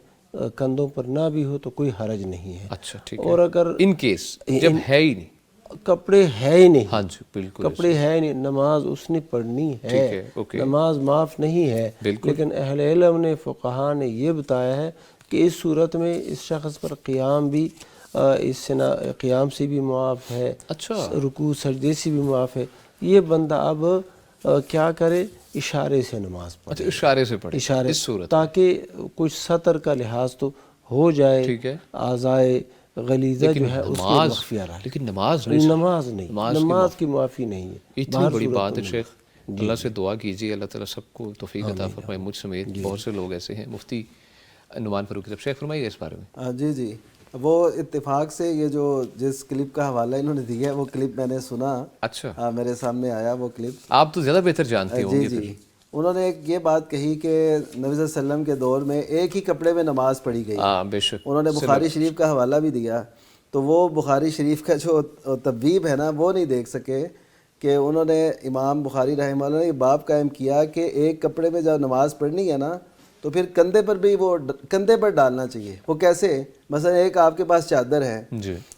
Speaker 2: کندھوں پر نہ بھی ہو تو کوئی حرج نہیں ہے.
Speaker 1: اچھا ٹھیک.
Speaker 2: اور اگر
Speaker 1: ان کیس جب ہے ہی نہیں،
Speaker 2: کپڑے ہے ہی نہیں،
Speaker 1: ہاں جی بالکل،
Speaker 2: کپڑے ہے ہی نہیں، نماز اس نے پڑھنی ہے، نماز معاف نہیں ہے. لیکن اہل علم نے، فقہاء نے یہ بتایا ہے کہ اس صورت میں اس شخص پر قیام بھی، قیام سے بھی معاف ہے، رکوع سجدے سے بھی معاف ہے. یہ بندہ اب کیا کرے؟ اشارے سے نماز پڑھے.
Speaker 1: اشارے سے پڑھے،
Speaker 2: اشارے، تاکہ کچھ سطر کا لحاظ تو ہو جائے.
Speaker 1: ٹھیک ہے.
Speaker 2: اعضائے غلیظہ جو ہے اس میں مخفیہ رہے.
Speaker 1: لیکن نماز
Speaker 2: کی معافی نہیں ہے.
Speaker 1: اتنی بڑی بات ہے شیخ. اللہ سے دعا کیجیے، اللہ تعالیٰ سب کو توفیق عطا فرمائے، مجھ سمیت بہت سے لوگ ایسے ہیں. مفتی نعمان فاروقی صاحب، شیخ فرمائیے اس بارے میں.
Speaker 3: جی جی، وہ اتفاق سے یہ جو جس کلپ کا حوالہ انہوں نے دیا ہے وہ کلپ میں نے سنا.
Speaker 1: اچھا،
Speaker 3: میرے سامنے آیا وہ کلپ.
Speaker 1: آپ تو زیادہ بہتر جانتے ہوں گے.
Speaker 3: جی جی، انہوں نے یہ بات کہی کہ نبی صلی اللہ علیہ وسلم کے دور میں ایک ہی کپڑے میں نماز پڑھی گئی.
Speaker 1: بے شک.
Speaker 3: انہوں نے بخاری شریف کا حوالہ بھی دیا، تو وہ بخاری شریف کا جو تبویب ہے نا وہ نہیں دیکھ سکے کہ انہوں نے، امام بخاری رحمہ اللہ نے یہ باب قائم کیا کہ ایک کپڑے میں جب نماز پڑھنی ہے نا تو پھر کندھے پر بھی وہ کندھے پر ڈالنا چاہیے. وہ کیسے؟ مثلا ایک آپ کے پاس چادر ہے،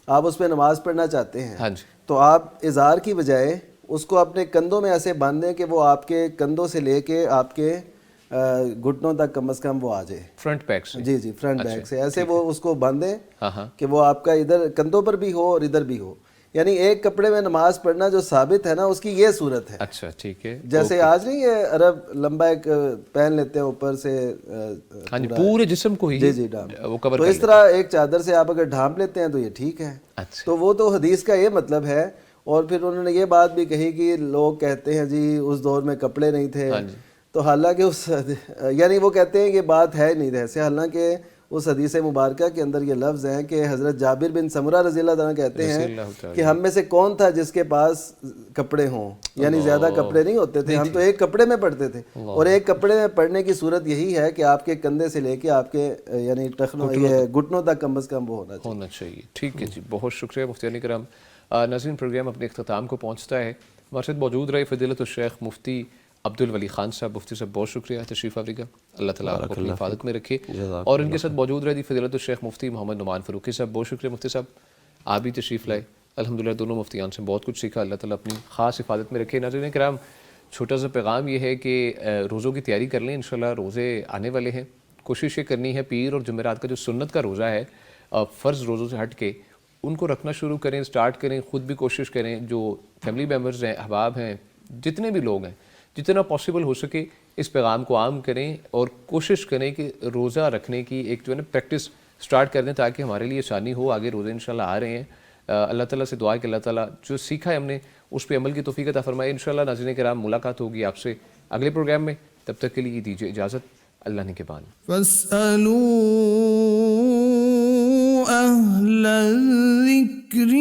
Speaker 3: آپ اس پہ نماز پڑھنا چاہتے ہیں
Speaker 1: ہاں جی
Speaker 3: تو آپ ازار کی بجائے اس کو اپنے کندھوں میں ایسے باندھیں کہ وہ آپ کے کندھوں سے لے کے آپ کے گھٹنوں تک کم از کم وہ آ جائے
Speaker 1: فرنٹ بیک سے.
Speaker 3: جی فرنٹ بیک سے ایسے وہ اس کو باندھیں
Speaker 1: ہاں
Speaker 3: کہ وہ آپ کا ادھر کندھوں پر بھی ہو اور ادھر بھی ہو. یعنی ایک کپڑے میں نماز پڑھنا جو ثابت ہے نا اس کی یہ صورت ہے.
Speaker 1: اچھا ٹھیک ہے.
Speaker 3: جیسے آج نہیں یہ عرب لمبا ایک پہن لیتے ہیں اوپر سے
Speaker 1: ہاں جی پورے جسم کو ہی
Speaker 3: جی
Speaker 1: وہ کور
Speaker 3: تو اس طرح ایک چادر سے آپ اگر ڈھانپ لیتے ہیں تو یہ ٹھیک ہے. تو وہ تو حدیث کا یہ مطلب ہے. اور پھر انہوں نے یہ بات بھی کہی کہ لوگ کہتے ہیں جی اس دور میں کپڑے نہیں تھے تو حالانکہ اس یعنی وہ کہتے ہیں کہ بات ہے نہیں ایسے, حالانکہ اس حدیث مبارکہ کے اندر یہ لفظ ہیں کہ حضرت جابر بن سمرہ رضی اللہ عنہ کہتے ہیں کہ ہم میں سے کون تھا جس کے پاس کپڑے ہوں, یعنی زیادہ کپڑے نہیں ہوتے تھے, ہم تو ایک کپڑے میں پڑھتے تھے. اور ایک کپڑے میں پڑھنے کی صورت یہی ہے کہ آپ کے کندھے سے لے کے آپ کے یعنی ٹخنوں یہ گھٹنوں تک کم از کم وہ ہونا
Speaker 1: چاہیے. ٹھیک ہے جی, بہت شکریہ مفتیان کرام. ناظرین پروگرام اپنے اختتام کو پہنچتا ہے. ہمارے ساتھ موجود رہے فضیلت الشیخ مفتی عبد الولی خان صاحب. مفتی صاحب بہت شکریہ تشریف آوری کا, اللہ تعالیٰ آپ کو اپنی حفاظت میں رکھے. اور ان کے ساتھ موجود رہے فضیلت الشیخ مفتی محمد نعمان فاروقی صاحب. بہت شکریہ مفتی صاحب, آپ بھی تشریف لائے. الحمدللہ دونوں مفتیان سے بہت کچھ سیکھا, اللہ تعالیٰ اپنی خاص حفاظت میں رکھے. ناظرین کرام چھوٹا سا پیغام یہ ہے کہ روزوں کی تیاری کر لیں, انشاءاللہ روزے آنے والے ہیں. کوشش یہ کرنی ہے پیر اور جمعرات کا جو سنت کا روزہ ہے فرض روزوں سے ہٹ کے ان کو رکھنا شروع کریں, سٹارٹ کریں. خود بھی کوشش کریں, جو فیملی ممبرز ہیں, احباب ہیں, جتنے بھی لوگ ہیں, جتنا پاسبل ہو سکے اس پیغام کو عام کریں اور کوشش کریں کہ روزہ رکھنے کی ایک جو ہے نا پریکٹس سٹارٹ کر دیں تاکہ ہمارے لیے آسانی ہو. آگے روزے انشاءاللہ آ رہے ہیں. اللہ تعالیٰ سے دعا ہے کہ اللہ تعالیٰ جو سیکھا ہے ہم نے اس پہ عمل کی توفیق عطا فرمائے. انشاءاللہ ناظرین کرام ملاقات ہوگی آپ سے اگلے پروگرام میں. تب تک کے لیے دیجیے اجازت. اللہ نگہبان.
Speaker 12: فاسألوا أهل الذكر